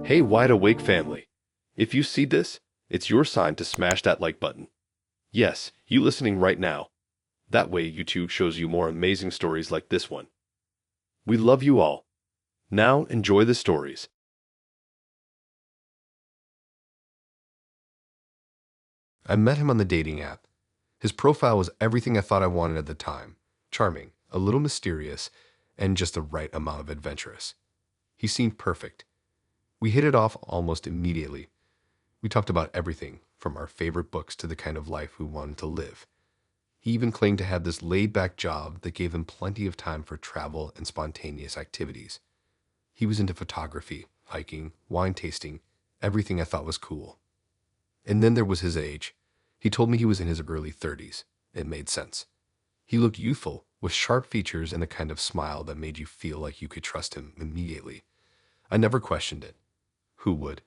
Hey, wide awake family. If you see this, it's your sign to smash that like button. Yes, you listening right now. That way YouTube shows you more amazing stories like this one. We love you all. Now enjoy the stories. I met him on the dating app. His profile was everything I thought I wanted at the time. Charming, a little mysterious, and just the right amount of adventurous. He seemed perfect. We hit it off almost immediately. We talked about everything, from our favorite books to the kind of life we wanted to live. He even claimed to have this laid-back job that gave him plenty of time for travel and spontaneous activities. He was into photography, hiking, wine tasting, everything I thought was cool. And then there was his age. He told me he was in his early 30s. It made sense. He looked youthful, with sharp features and the kind of smile that made you feel like you could trust him immediately. I never questioned it. Who would?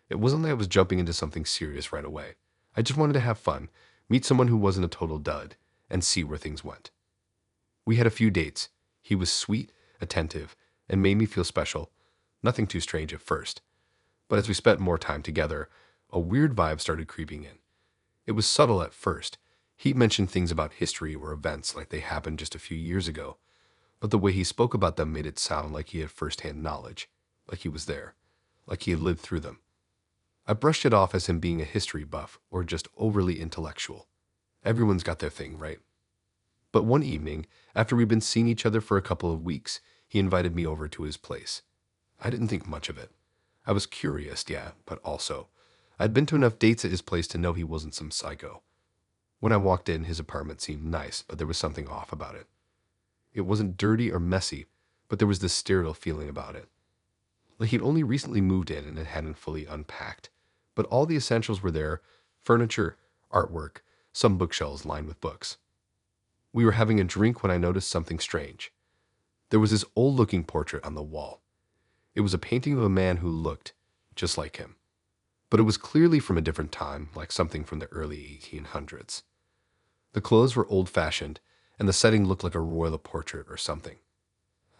It wasn't like I was jumping into something serious right away. I just wanted to have fun, meet someone who wasn't a total dud, and see where things went. We had a few dates. He was sweet, attentive, and made me feel special. Nothing too strange at first. But as we spent more time together, a weird vibe started creeping in. It was subtle at first. He mentioned things about history or events like they happened just a few years ago, but the way he spoke about them made it sound like he had first-hand knowledge, like he was there, like he had lived through them. I brushed it off as him being a history buff or just overly intellectual. Everyone's got their thing, right? But one evening, after we'd been seeing each other for a couple of weeks, he invited me over to his place. I didn't think much of it. I was curious, yeah, but also, I'd been to enough dates at his place to know he wasn't some psycho. When I walked in, his apartment seemed nice, but there was something off about it. It wasn't dirty or messy, but there was this sterile feeling about it. Like he'd only recently moved in and it hadn't fully unpacked. But all the essentials were there: furniture, artwork, some bookshelves lined with books. We were having a drink when I noticed something strange. There was this old-looking portrait on the wall. It was a painting of a man who looked just like him. But it was clearly from a different time, like something from the early 1800s. The clothes were old-fashioned, and the setting looked like a royal portrait or something.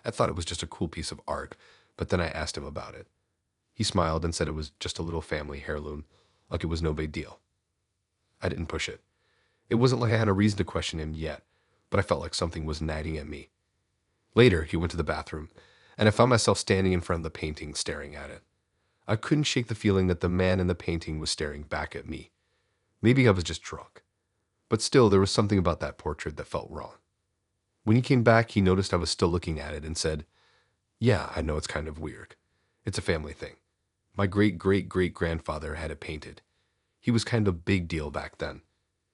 I thought it was just a cool piece of art, but then I asked him about it. He smiled and said it was just a little family heirloom, like it was no big deal. I didn't push it. It wasn't like I had a reason to question him yet, but I felt like something was nagging at me. Later, he went to the bathroom, and I found myself standing in front of the painting staring at it. I couldn't shake the feeling that the man in the painting was staring back at me. Maybe I was just drunk. But still, there was something about that portrait that felt wrong. When he came back, he noticed I was still looking at it and said, "Yeah, I know it's kind of weird. It's a family thing. My great-great-great-grandfather had it painted. He was kind of a big deal back then."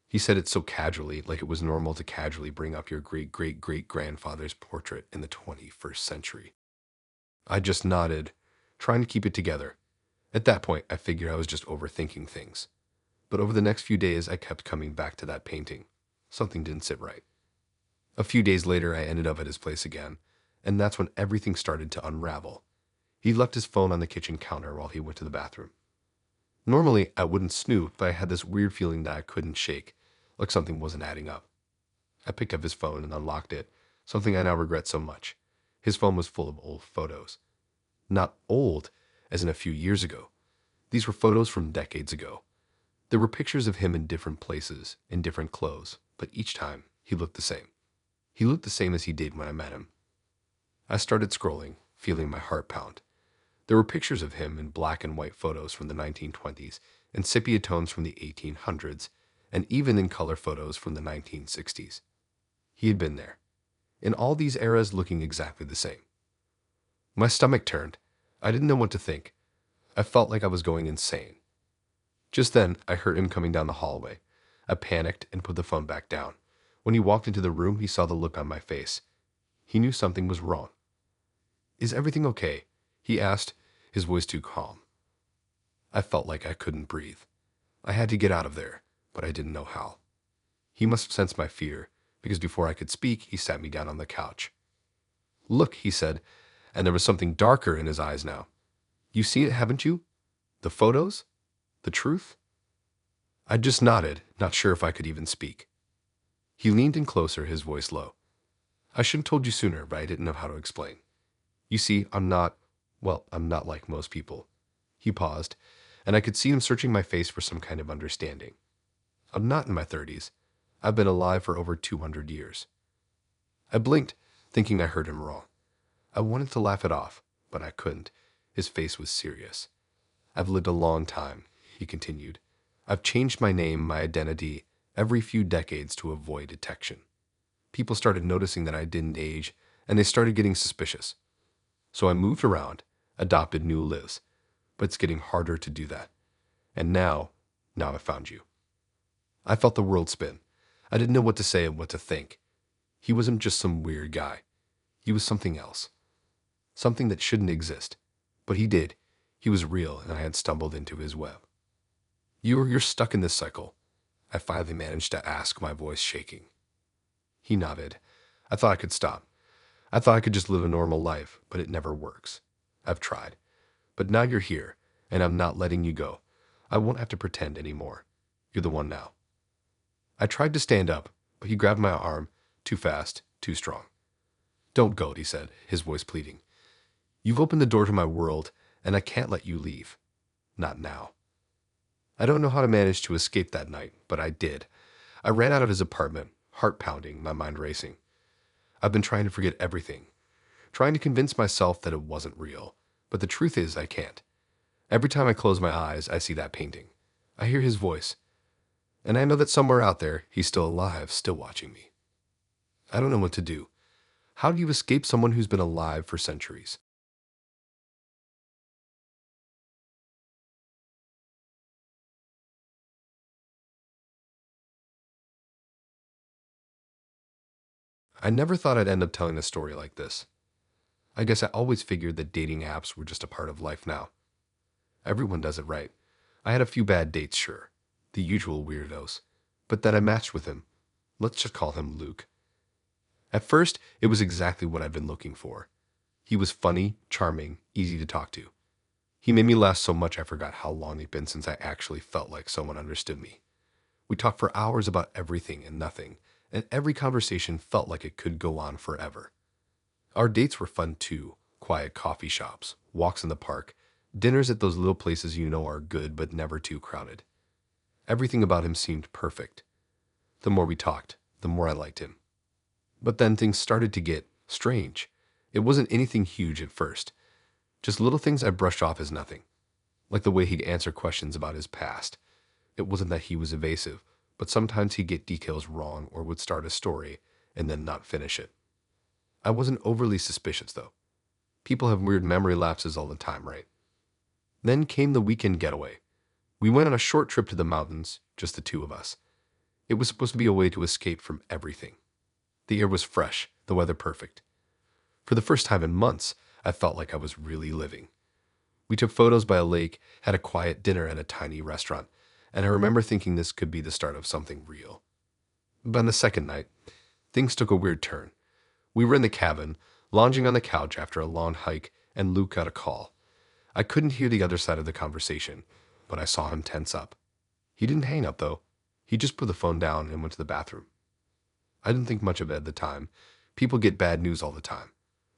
He said it so casually, like it was normal to casually bring up your great-great-great-grandfather's portrait in the 21st century. I just nodded, trying to keep it together. At that point, I figured I was just overthinking things. But over the next few days, I kept coming back to that painting. Something didn't sit right. A few days later, I ended up at his place again, and that's when everything started to unravel. He left his phone on the kitchen counter while he went to the bathroom. Normally, I wouldn't snoop, but I had this weird feeling that I couldn't shake, like something wasn't adding up. I picked up his phone and unlocked it, something I now regret so much. His phone was full of old photos. Not old, as in a few years ago. These were photos from decades ago. There were pictures of him in different places, in different clothes, but each time, he looked the same. He looked the same as he did when I met him. I started scrolling, feeling my heart pound. There were pictures of him in black and white photos from the 1920s, and sepia tones from the 1800s, and even in color photos from the 1960s. He had been there, in all these eras looking exactly the same. My stomach turned. I didn't know what to think. I felt like I was going insane. Just then, I heard him coming down the hallway. I panicked and put the phone back down. When he walked into the room, he saw the look on my face. He knew something was wrong. "Is everything okay?" he asked, his voice too calm. I felt like I couldn't breathe. I had to get out of there, but I didn't know how. He must have sensed my fear, because before I could speak, he sat me down on the couch. "Look," he said, and there was something darker in his eyes now. "You see it, haven't you? The photos? The truth?" I just nodded, not sure if I could even speak. He leaned in closer, his voice low. I should have told you sooner, but I didn't know how to explain. You see, I'm not like most people. He paused, and I could see him searching my face for some kind of understanding. I'm not in my 30s. I've been alive for over 200 years. I blinked, thinking I heard him wrong. I wanted to laugh it off, but I couldn't. His face was serious. I've lived a long time, he continued. I've changed my name, my identity, every few decades to avoid detection. People started noticing that I didn't age, and they started getting suspicious. So I moved around, adopted new lives, but it's getting harder to do that. And now I found you. I felt the world spin. I didn't know what to say and what to think. He wasn't just some weird guy. He was something else. Something that shouldn't exist. But he did. He was real, and I had stumbled into his web. You're stuck in this cycle, I finally managed to ask, my voice shaking. He nodded. I thought I could stop. I thought I could just live a normal life, but it never works. I've tried. But now you're here, and I'm not letting you go. I won't have to pretend anymore. You're the one now. I tried to stand up, but he grabbed my arm, too fast, too strong. Don't go, he said, his voice pleading. You've opened the door to my world, and I can't let you leave. Not now. I don't know how to manage to escape that night, but I did. I ran out of his apartment, heart pounding, my mind racing. I've been trying to forget everything, trying to convince myself that it wasn't real, but the truth is I can't. Every time I close my eyes, I see that painting. I hear his voice, and I know that somewhere out there, he's still alive, still watching me. I don't know what to do. How do you escape someone who's been alive for centuries? I never thought I'd end up telling a story like this. I guess I always figured that dating apps were just a part of life now. Everyone does it right. I had a few bad dates, sure. The usual weirdos. But then I matched with him. Let's just call him Luke. At first, it was exactly what I'd been looking for. He was funny, charming, easy to talk to. He made me laugh so much I forgot how long it'd been since I actually felt like someone understood me. We talked for hours about everything and nothing, and every conversation felt like it could go on forever. Our dates were fun too. Quiet coffee shops, walks in the park, dinners at those little places you know are good but never too crowded. Everything about him seemed perfect. The more we talked, the more I liked him. But then things started to get strange. It wasn't anything huge at first. Just little things I brushed off as nothing. Like the way he'd answer questions about his past. It wasn't that he was evasive, but sometimes he'd get details wrong or would start a story and then not finish it. I wasn't overly suspicious, though. People have weird memory lapses all the time, right? Then came the weekend getaway. We went on a short trip to the mountains, just the two of us. It was supposed to be a way to escape from everything. The air was fresh, the weather perfect. For the first time in months, I felt like I was really living. We took photos by a lake, had a quiet dinner at a tiny restaurant, and I remember thinking this could be the start of something real. But on the second night, things took a weird turn. We were in the cabin, lounging on the couch after a long hike, and Luke got a call. I couldn't hear the other side of the conversation, but I saw him tense up. He didn't hang up, though. He just put the phone down and went to the bathroom. I didn't think much of it at the time. People get bad news all the time.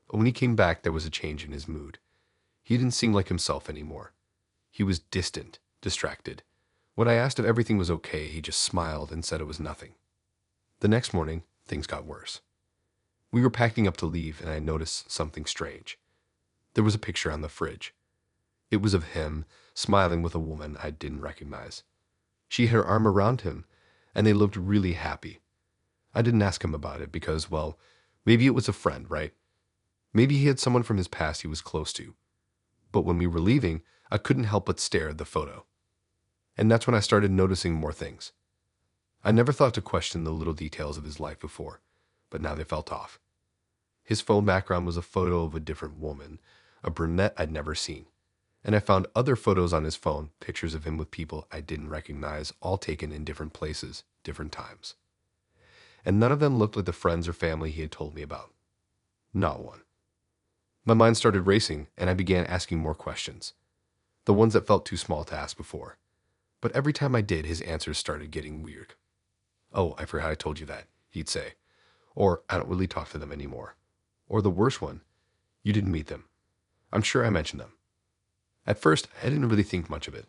But when he came back, there was a change in his mood. He didn't seem like himself anymore. He was distant, distracted. When I asked if everything was okay, he just smiled and said it was nothing. The next morning, things got worse. We were packing up to leave, and I noticed something strange. There was a picture on the fridge. It was of him, smiling with a woman I didn't recognize. She had her arm around him, and they looked really happy. I didn't ask him about it because, well, maybe it was a friend, right? Maybe he had someone from his past he was close to. But when we were leaving, I couldn't help but stare at the photo. And that's when I started noticing more things. I never thought to question the little details of his life before, but now they felt off. His phone background was a photo of a different woman, a brunette I'd never seen. And I found other photos on his phone, pictures of him with people I didn't recognize, all taken in different places, different times. And none of them looked like the friends or family he had told me about. Not one. My mind started racing, and I began asking more questions. The ones that felt too small to ask before. But every time I did, his answers started getting weird. Oh, I forgot I told you that, he'd say. or I don't really talk to them anymore. Or the worst one, you didn't meet them. I'm sure I mentioned them. At first, I didn't really think much of it,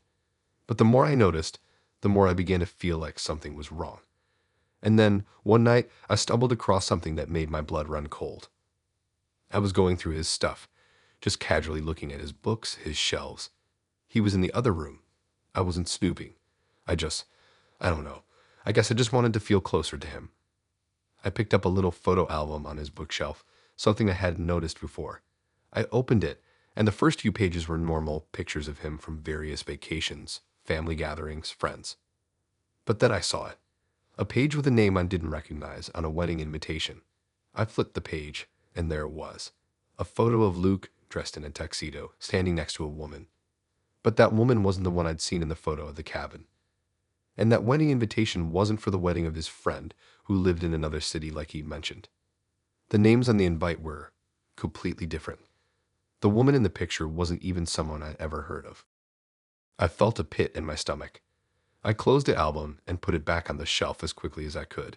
but the more I noticed, the more I began to feel like something was wrong. And then, one night, I stumbled across something that made my blood run cold. I was going through his stuff, just casually looking at his books, his shelves. He was in the other room. I wasn't snooping. I don't know. I guess I just wanted to feel closer to him. I picked up a little photo album on his bookshelf, something I hadn't noticed before. I opened it, and the first few pages were normal pictures of him from various vacations, family gatherings, friends. But then I saw it. A page with a name I didn't recognize on a wedding invitation. I flipped the page, and there it was. A photo of Luke, dressed in a tuxedo, standing next to a woman. But that woman wasn't the one I'd seen in the photo of the cabin. And that wedding invitation wasn't for the wedding of his friend, who lived in another city like he mentioned. The names on the invite were completely different. The woman in the picture wasn't even someone I'd ever heard of. I felt a pit in my stomach. I closed the album and put it back on the shelf as quickly as I could.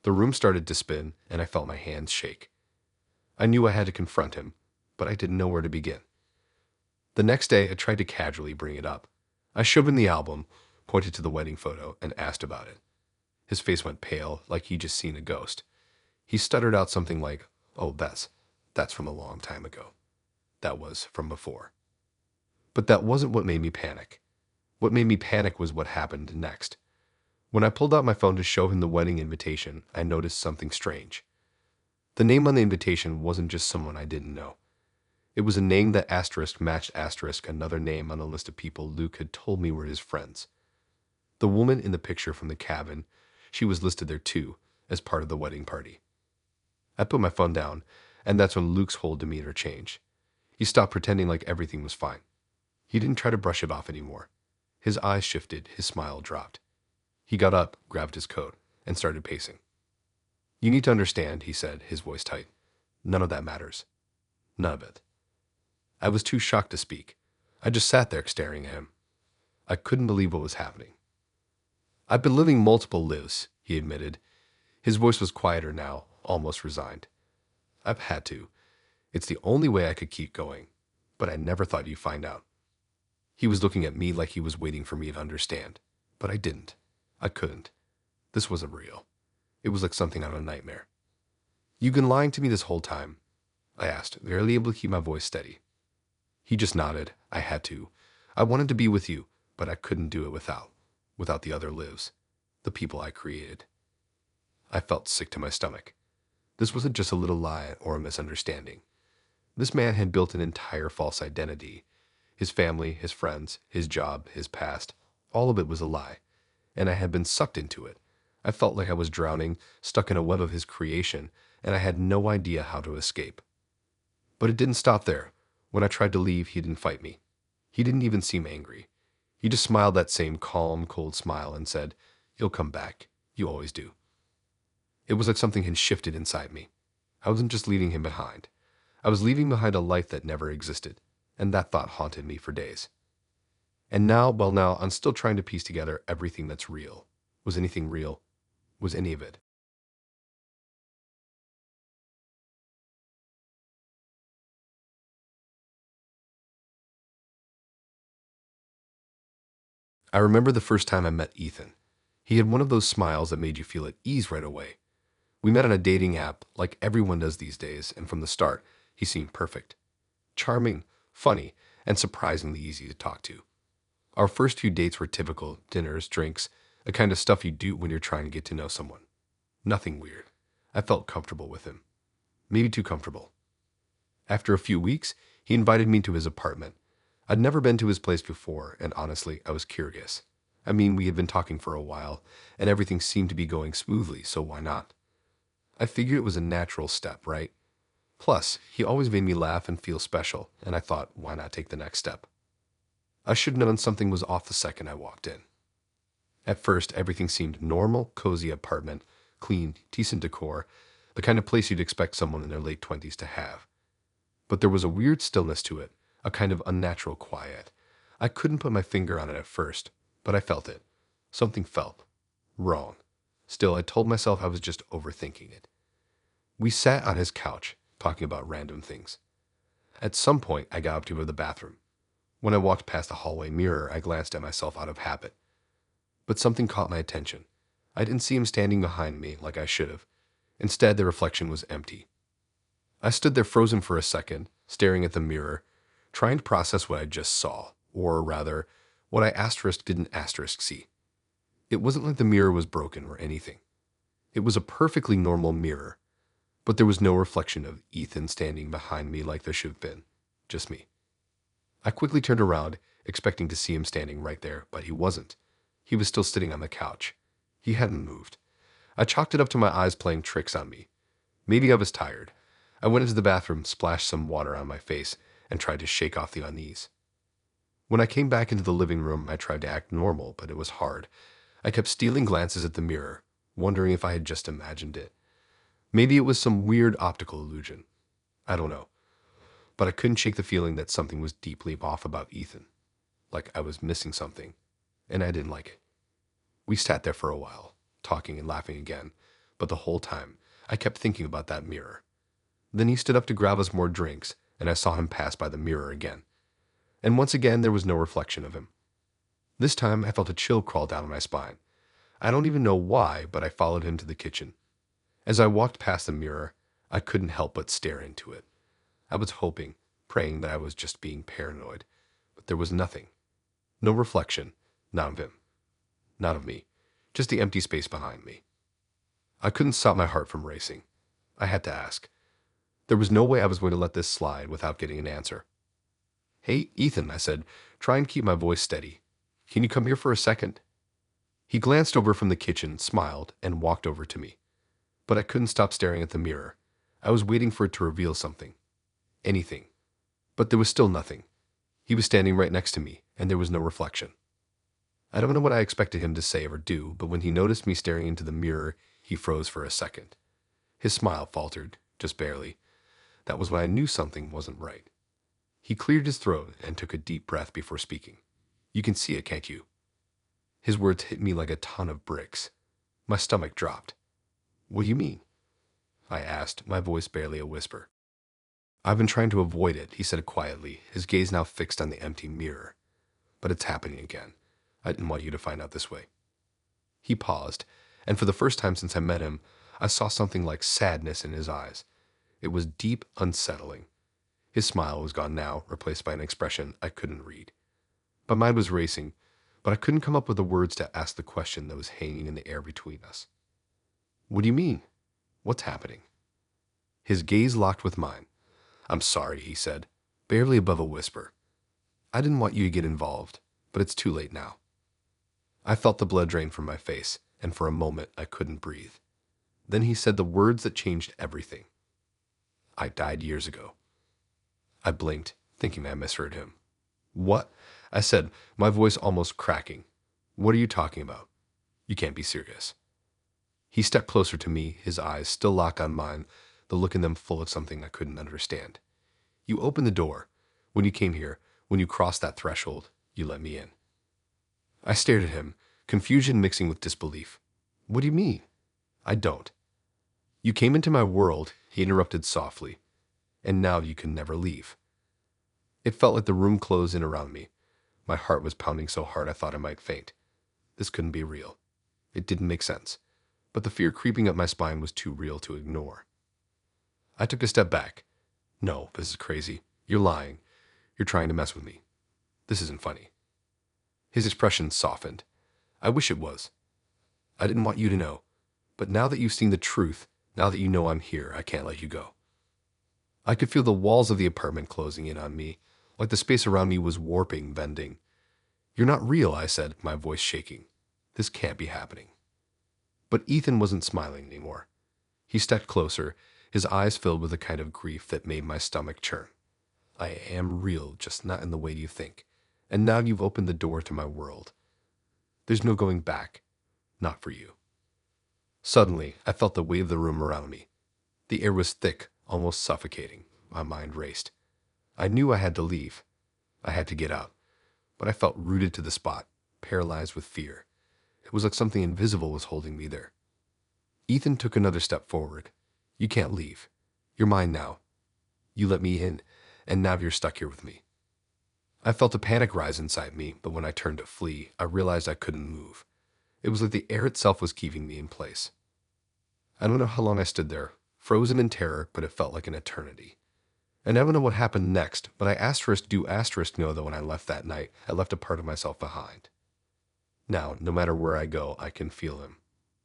The room started to spin, and I felt my hands shake. I knew I had to confront him, but I didn't know where to begin. The next day, I tried to casually bring it up. I shoved in the album, pointed to the wedding photo, and asked about it. His face went pale, like he'd just seen a ghost. He stuttered out something like, "Oh, that's from a long time ago. That was from before." But that wasn't what made me panic. What made me panic was what happened next. When I pulled out my phone to show him the wedding invitation, I noticed something strange. The name on the invitation wasn't just someone I didn't know. It was a name that asterisk matched asterisk another name on a list of people Luke had told me were his friends. The woman in the picture from the cabin, she was listed there too, as part of the wedding party. I put my phone down, and that's when Luke's whole demeanor changed. He stopped pretending like everything was fine. He didn't try to brush it off anymore. His eyes shifted, his smile dropped. He got up, grabbed his coat, and started pacing. "You need to understand," he said, his voice tight. "None of that matters. None of it." I was too shocked to speak. I just sat there staring at him. I couldn't believe what was happening. "I've been living multiple lives," he admitted. His voice was quieter now, almost resigned. "I've had to. It's the only way I could keep going. But I never thought you'd find out." He was looking at me like he was waiting for me to understand. But I didn't. I couldn't. This wasn't real. It was like something out of a nightmare. "You've been lying to me this whole time?" I asked, barely able to keep my voice steady. He just nodded. I had to. I wanted to be with you, but I couldn't do it without the other lives, the people I created. I felt sick to my stomach. This wasn't just a little lie or a misunderstanding. This man had built an entire false identity. His family, his friends, his job, his past, all of it was a lie, and I had been sucked into it. I felt like I was drowning, stuck in a web of his creation, and I had no idea how to escape. But it didn't stop there. When I tried to leave, he didn't fight me. He didn't even seem angry. He just smiled that same calm, cold smile and said, "You'll come back. You always do." It was like something had shifted inside me. I wasn't just leaving him behind. I was leaving behind a life that never existed, and that thought haunted me for days. And now, I'm still trying to piece together everything that's real. Was anything real? Was any of it? I remember the first time I met Ethan. He had one of those smiles that made you feel at ease right away. We met on a dating app like everyone does these days, and from the start, he seemed perfect. Charming, funny, and surprisingly easy to talk to. Our first few dates were typical dinners, drinks, the kind of stuff you do when you're trying to get to know someone. Nothing weird. I felt comfortable with him. Maybe too comfortable. After a few weeks, he invited me to his apartment. I'd never been to his place before, and honestly, I was curious. I mean, we had been talking for a while, and everything seemed to be going smoothly, so why not? I figured it was a natural step, right? Plus, he always made me laugh and feel special, and I thought, why not take the next step? I should have known something was off the second I walked in. At first, everything seemed normal, cozy apartment, clean, decent decor, the kind of place you'd expect someone in their late 20s to have. But there was a weird stillness to it, a kind of unnatural quiet. I couldn't put my finger on it at first, but I felt it. Something felt wrong. Still, I told myself I was just overthinking it. We sat on his couch, talking about random things. At some point, I got up to go to the bathroom. When I walked past the hallway mirror, I glanced at myself out of habit. But something caught my attention. I didn't see him standing behind me like I should have. Instead, the reflection was empty. I stood there frozen for a second, staring at the mirror, trying to process what I just saw, or rather, what I didn't see. It wasn't like the mirror was broken or anything. It was a perfectly normal mirror, but there was no reflection of Ethan standing behind me like there should have been. Just me. I quickly turned around, expecting to see him standing right there, but he wasn't. He was still sitting on the couch. He hadn't moved. I chalked it up to my eyes playing tricks on me. Maybe I was tired. I went into the bathroom, splashed some water on my face, and tried to shake off the unease. When I came back into the living room, I tried to act normal, but it was hard. I kept stealing glances at the mirror, wondering if I had just imagined it. Maybe it was some weird optical illusion. I don't know. But I couldn't shake the feeling that something was deeply off about Ethan. Like I was missing something, and I didn't like it. We sat there for a while, talking and laughing again, but the whole time, I kept thinking about that mirror. Then he stood up to grab us more drinks, and I saw him pass by the mirror again. And once again, there was no reflection of him. This time, I felt a chill crawl down my spine. I don't even know why, but I followed him to the kitchen. As I walked past the mirror, I couldn't help but stare into it. I was hoping, praying that I was just being paranoid, but there was nothing. No reflection, not of him, not of me, just the empty space behind me. I couldn't stop my heart from racing. I had to ask. There was no way I was going to let this slide without getting an answer. "Hey, Ethan," I said, trying to keep my voice steady. "Can you come here for a second?" He glanced over from the kitchen, smiled, and walked over to me. But I couldn't stop staring at the mirror. I was waiting for it to reveal something. Anything. But there was still nothing. He was standing right next to me, and there was no reflection. I don't know what I expected him to say or do, but when he noticed me staring into the mirror, he froze for a second. His smile faltered, just barely. That was when I knew something wasn't right. He cleared his throat and took a deep breath before speaking. "You can see it, can't you?" His words hit me like a ton of bricks. My stomach dropped. "What do you mean?" I asked, my voice barely a whisper. "I've been trying to avoid it," he said quietly, his gaze now fixed on the empty mirror. "But it's happening again. I didn't want you to find out this way." He paused, and for the first time since I met him, I saw something like sadness in his eyes. It was deep, unsettling. His smile was gone now, replaced by an expression I couldn't read. My mind was racing, but I couldn't come up with the words to ask the question that was hanging in the air between us. "What do you mean? What's happening?" His gaze locked with mine. "I'm sorry," he said, barely above a whisper. "I didn't want you to get involved, but it's too late now." I felt the blood drain from my face, and for a moment I couldn't breathe. Then he said the words that changed everything. "I died years ago." I blinked, thinking I misheard him. "What?" I said, my voice almost cracking. "What are you talking about? You can't be serious." He stepped closer to me, his eyes still locked on mine, the look in them full of something I couldn't understand. "You opened the door. When you came here, when you crossed that threshold, you let me in." I stared at him, confusion mixing with disbelief. "What do you mean?" "I don't." "You came into my world," he interrupted softly, "and now you can never leave." It felt like the room closed in around me. My heart was pounding so hard I thought I might faint. This couldn't be real. It didn't make sense, but the fear creeping up my spine was too real to ignore. I took a step back. "No, this is crazy. You're lying. You're trying to mess with me. This isn't funny." His expression softened. "I wish it was. I didn't want you to know. But now that you've seen the truth, now that you know I'm here, I can't let you go." I could feel the walls of the apartment closing in on me, like the space around me was warping, bending. "You're not real," I said, my voice shaking. "This can't be happening." But Ethan wasn't smiling anymore. He stepped closer, his eyes filled with a kind of grief that made my stomach churn. "I am real, just not in the way you think. And now you've opened the door to my world. There's no going back. Not for you." Suddenly, I felt the weight of the room around me. The air was thick, almost suffocating. My mind raced. I knew I had to leave. I had to get out. But I felt rooted to the spot, paralyzed with fear. It was like something invisible was holding me there. Ethan took another step forward. You can't leave. You're mine now. You let me in, and now you're stuck here with me. I felt a panic rise inside me, but when I turned to flee, I realized I couldn't move. It was like the air itself was keeping me in place. I don't know how long I stood there, frozen in terror, but it felt like an eternity. I never know what happened next, but I know that when I left that night, I left a part of myself behind. Now, no matter where I go, I can feel him,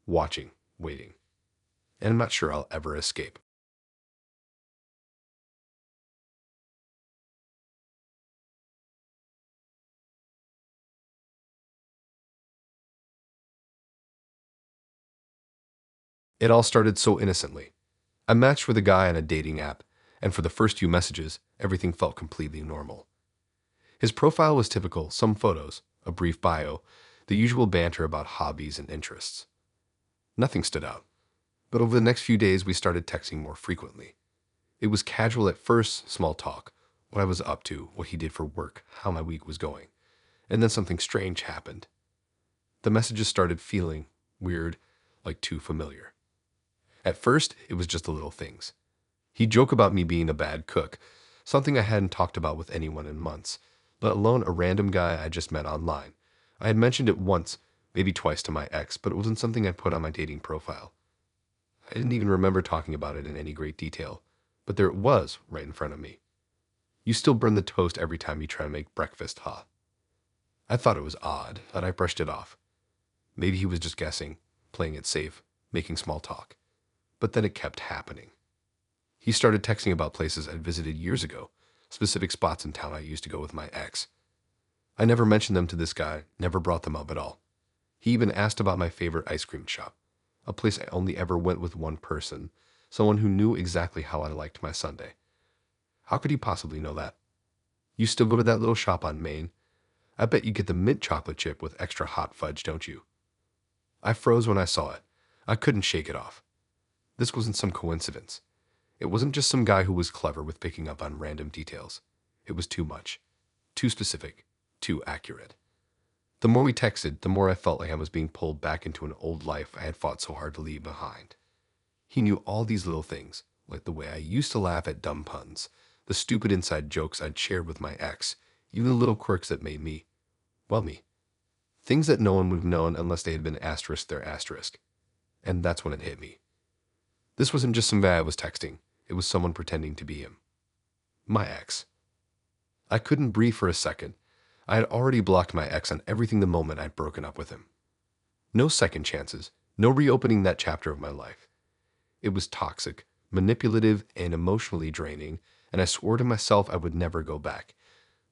watching, waiting, and I'm not sure I'll ever escape. It all started so innocently. I matched with a guy on a dating app, and for the first few messages, everything felt completely normal. His profile was typical, some photos, a brief bio, the usual banter about hobbies and interests. Nothing stood out. But over the next few days, we started texting more frequently. It was casual at first, small talk, what I was up to, what he did for work, how my week was going. And then something strange happened. The messages started feeling weird, like too familiar. At first, it was just the little things. He'd joke about me being a bad cook, something I hadn't talked about with anyone in months, let alone a random guy I just met online. I had mentioned it once, maybe twice to my ex, but it wasn't something I put on my dating profile. I didn't even remember talking about it in any great detail, but there it was, right in front of me. You still burn the toast every time you try to make breakfast, huh? I thought it was odd, but I brushed it off. Maybe he was just guessing, playing it safe, making small talk. But then it kept happening. He started texting about places I'd visited years ago, specific spots in town I used to go with my ex. I never mentioned them to this guy, never brought them up at all. He even asked about my favorite ice cream shop, a place I only ever went with one person, someone who knew exactly how I liked my sundae. How could he possibly know that? You still go to that little shop on Main? I bet you get the mint chocolate chip with extra hot fudge, don't you? I froze when I saw it. I couldn't shake it off. This wasn't some coincidence. It wasn't just some guy who was clever with picking up on random details. It was too much, too specific, too accurate. The more we texted, the more I felt like I was being pulled back into an old life I had fought so hard to leave behind. He knew all these little things, like the way I used to laugh at dumb puns, the stupid inside jokes I'd shared with my ex, even the little quirks that made me, well, me. Things that no one would have known unless they had been asterisk their asterisk. And that's when it hit me. This wasn't just some guy I was texting. It was someone pretending to be him. My ex. I couldn't breathe for a second. I had already blocked my ex on everything the moment I'd broken up with him. No second chances, no reopening that chapter of my life. It was toxic, manipulative, and emotionally draining, and I swore to myself I would never go back.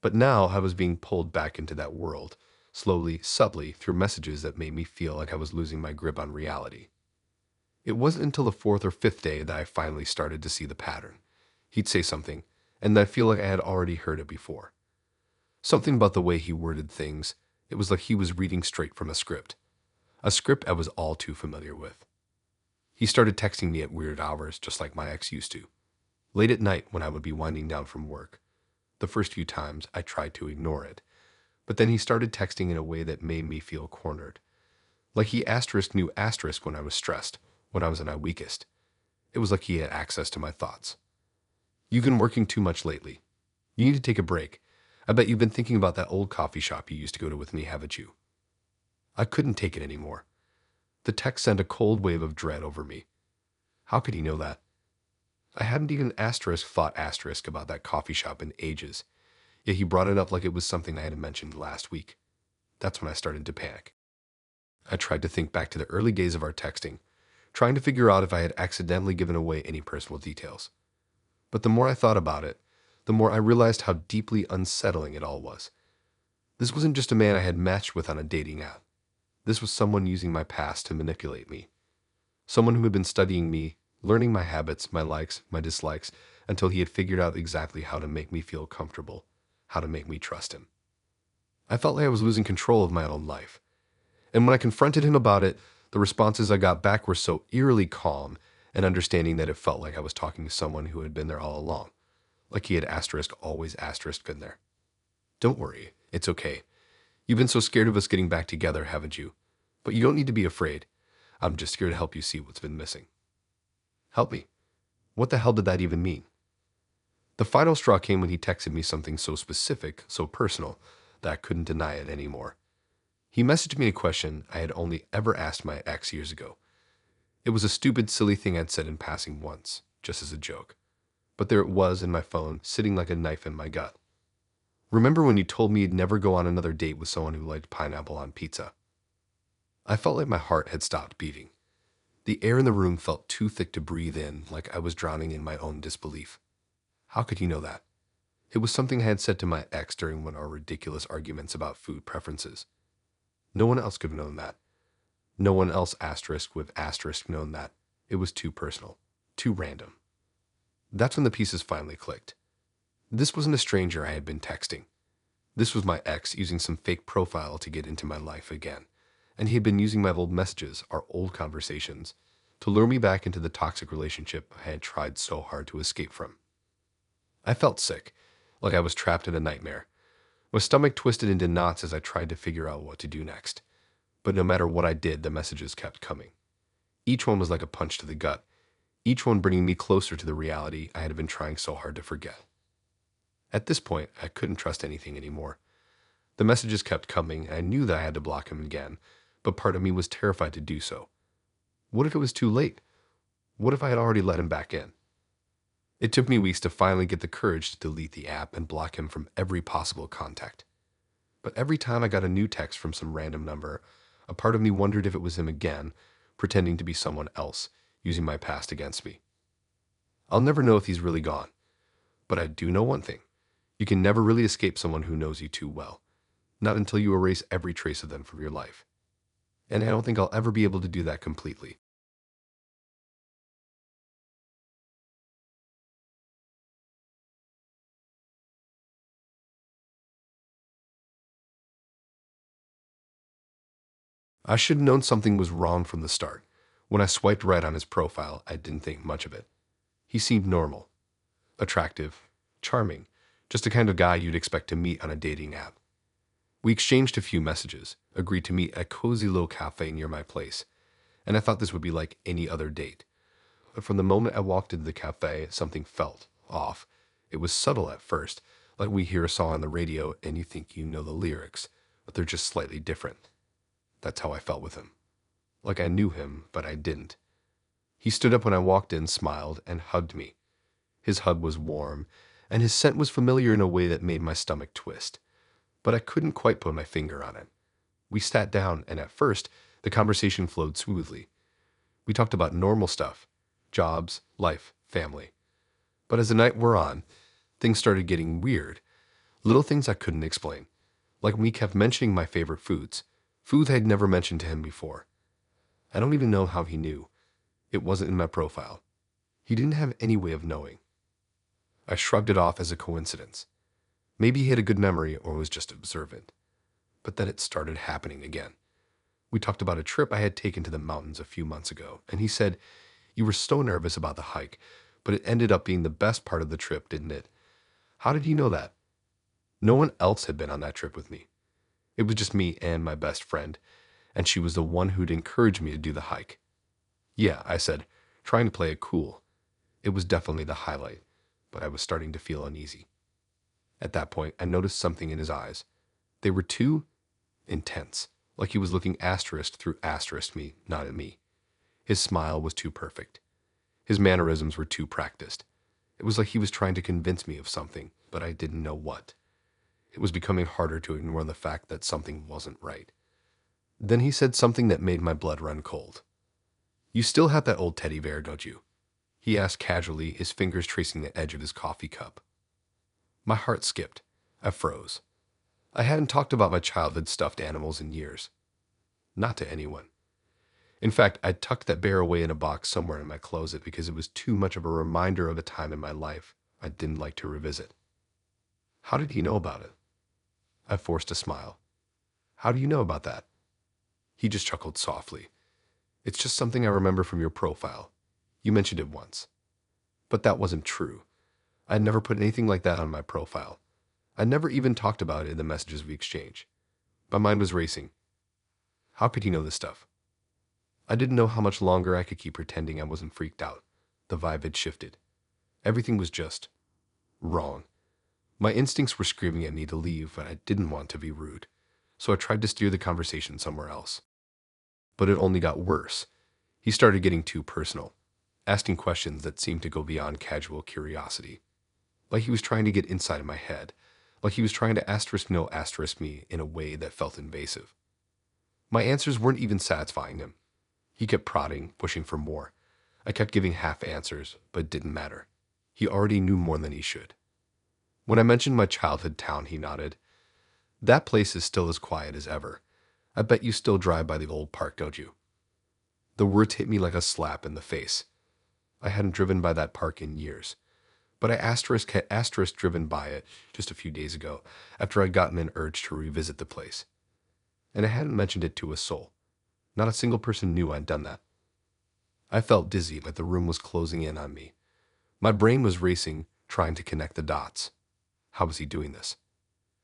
But now I was being pulled back into that world, slowly, subtly, through messages that made me feel like I was losing my grip on reality. It wasn't until the fourth or fifth day that I finally started to see the pattern. He'd say something, and I feel like I had already heard it before. Something about the way he worded things, it was like he was reading straight from a script I was all too familiar with. He started texting me at weird hours, just like my ex used to. Late at night when I would be winding down from work. The first few times, I tried to ignore it. But then he started texting in a way that made me feel cornered. Like he knew asterisk when I was stressed, when I was at my weakest. It was like he had access to my thoughts. You've been working too much lately. You need to take a break. I bet you've been thinking about that old coffee shop you used to go to with me, haven't you? I couldn't take it anymore. The text sent a cold wave of dread over me. How could he know that? I hadn't even thought asterisk about that coffee shop in ages, yet he brought it up like it was something I had mentioned last week. That's when I started to panic. I tried to think back to the early days of our texting, trying to figure out if I had accidentally given away any personal details. But the more I thought about it, the more I realized how deeply unsettling it all was. This wasn't just a man I had matched with on a dating app. This was someone using my past to manipulate me. Someone who had been studying me, learning my habits, my likes, my dislikes, until he had figured out exactly how to make me feel comfortable, how to make me trust him. I felt like I was losing control of my own life. And when I confronted him about it, the responses I got back were so eerily calm and understanding that it felt like I was talking to someone who had been there all along, like he had always been there. Don't worry, it's okay. You've been so scared of us getting back together, haven't you? But you don't need to be afraid. I'm just here to help you see what's been missing. Help me. What the hell did that even mean? The final straw came when he texted me something so specific, so personal, that I couldn't deny it anymore. He messaged me a question I had only ever asked my ex years ago. It was a stupid, silly thing I'd said in passing once, just as a joke. But there it was in my phone, sitting like a knife in my gut. Remember when you told me you'd never go on another date with someone who liked pineapple on pizza? I felt like my heart had stopped beating. The air in the room felt too thick to breathe in, like I was drowning in my own disbelief. How could he know that? It was something I had said to my ex during one of our ridiculous arguments about food preferences. No one else could have known that. No one else asterisk with asterisk known that. It was too personal, too random. That's when the pieces finally clicked. This wasn't a stranger I had been texting. This was my ex using some fake profile to get into my life again. And he had been using my old messages, our old conversations, to lure me back into the toxic relationship I had tried so hard to escape from. I felt sick, like I was trapped in a nightmare. My stomach twisted into knots as I tried to figure out what to do next. But no matter what I did, the messages kept coming. Each one was like a punch to the gut, each one bringing me closer to the reality I had been trying so hard to forget. At this point, I couldn't trust anything anymore. The messages kept coming, and I knew that I had to block him again, but part of me was terrified to do so. What if it was too late? What if I had already let him back in? It took me weeks to finally get the courage to delete the app and block him from every possible contact. But every time I got a new text from some random number, a part of me wondered if it was him again, pretending to be someone else, using my past against me. I'll never know if he's really gone. But I do know one thing. You can never really escape someone who knows you too well. Not until you erase every trace of them from your life. And I don't think I'll ever be able to do that completely. I should have known something was wrong from the start. When I swiped right on his profile, I didn't think much of it. He seemed normal, attractive, charming, just the kind of guy you'd expect to meet on a dating app. We exchanged a few messages, agreed to meet at a cozy little cafe near my place, and I thought this would be like any other date. But from the moment I walked into the cafe, something felt off. It was subtle at first, like we hear a song on the radio and you think you know the lyrics, but they're just slightly different. That's how I felt with him. Like I knew him, but I didn't. He stood up when I walked in, smiled, and hugged me. His hug was warm, and his scent was familiar in a way that made my stomach twist. But I couldn't quite put my finger on it. We sat down, and at first, the conversation flowed smoothly. We talked about normal stuff, jobs, life, family. But as the night wore on, things started getting weird. Little things I couldn't explain. Like when he kept mentioning my favorite foods I'd never mentioned to him before. I don't even know how he knew. It wasn't in my profile. He didn't have any way of knowing. I shrugged it off as a coincidence. Maybe he had a good memory or was just observant. But then it started happening again. We talked about a trip I had taken to the mountains a few months ago, and he said, "You were so nervous about the hike, but it ended up being the best part of the trip, didn't it?" How did he know that? No one else had been on that trip with me. It was just me and my best friend, and she was the one who'd encouraged me to do the hike. Yeah, I said, trying to play it cool. It was definitely the highlight, but I was starting to feel uneasy. At that point, I noticed something in his eyes. They were too intense, like he was looking asterisk through asterisk me, not at me. His smile was too perfect. His mannerisms were too practiced. It was like he was trying to convince me of something, but I didn't know what. It was becoming harder to ignore the fact that something wasn't right. Then he said something that made my blood run cold. "You still have that old teddy bear, don't you?" He asked casually, his fingers tracing the edge of his coffee cup. My heart skipped. I froze. I hadn't talked about my childhood stuffed animals in years. Not to anyone. In fact, I'd tucked that bear away in a box somewhere in my closet because it was too much of a reminder of a time in my life I didn't like to revisit. How did he know about it? I forced a smile. "How do you know about that?" He just chuckled softly. "It's just something I remember from your profile. You mentioned it once." But that wasn't true. I'd never put anything like that on my profile. I never even talked about it in the messages we exchanged. My mind was racing. How could he know this stuff? I didn't know how much longer I could keep pretending I wasn't freaked out. the vibe had shifted. Everything was just wrong. My instincts were screaming at me to leave, but I didn't want to be rude, so I tried to steer the conversation somewhere else. But it only got worse. He started getting too personal, asking questions that seemed to go beyond casual curiosity. Like he was trying to get inside of my head, like he was trying to asterisk no asterisk me in a way that felt invasive. My answers weren't even satisfying him. He kept prodding, pushing for more. I kept giving half answers, but it didn't matter. He already knew more than he should. When I mentioned my childhood town, he nodded. That place is still as quiet as ever. I bet you still drive by the old park, don't you? The words hit me like a slap in the face. I hadn't driven by that park in years, but I had asterisk driven by it just a few days ago after I'd gotten an urge to revisit the place. And I hadn't mentioned it to a soul. Not a single person knew I'd done that. I felt dizzy, but the room was closing in on me. My brain was racing, trying to connect the dots. How was he doing this?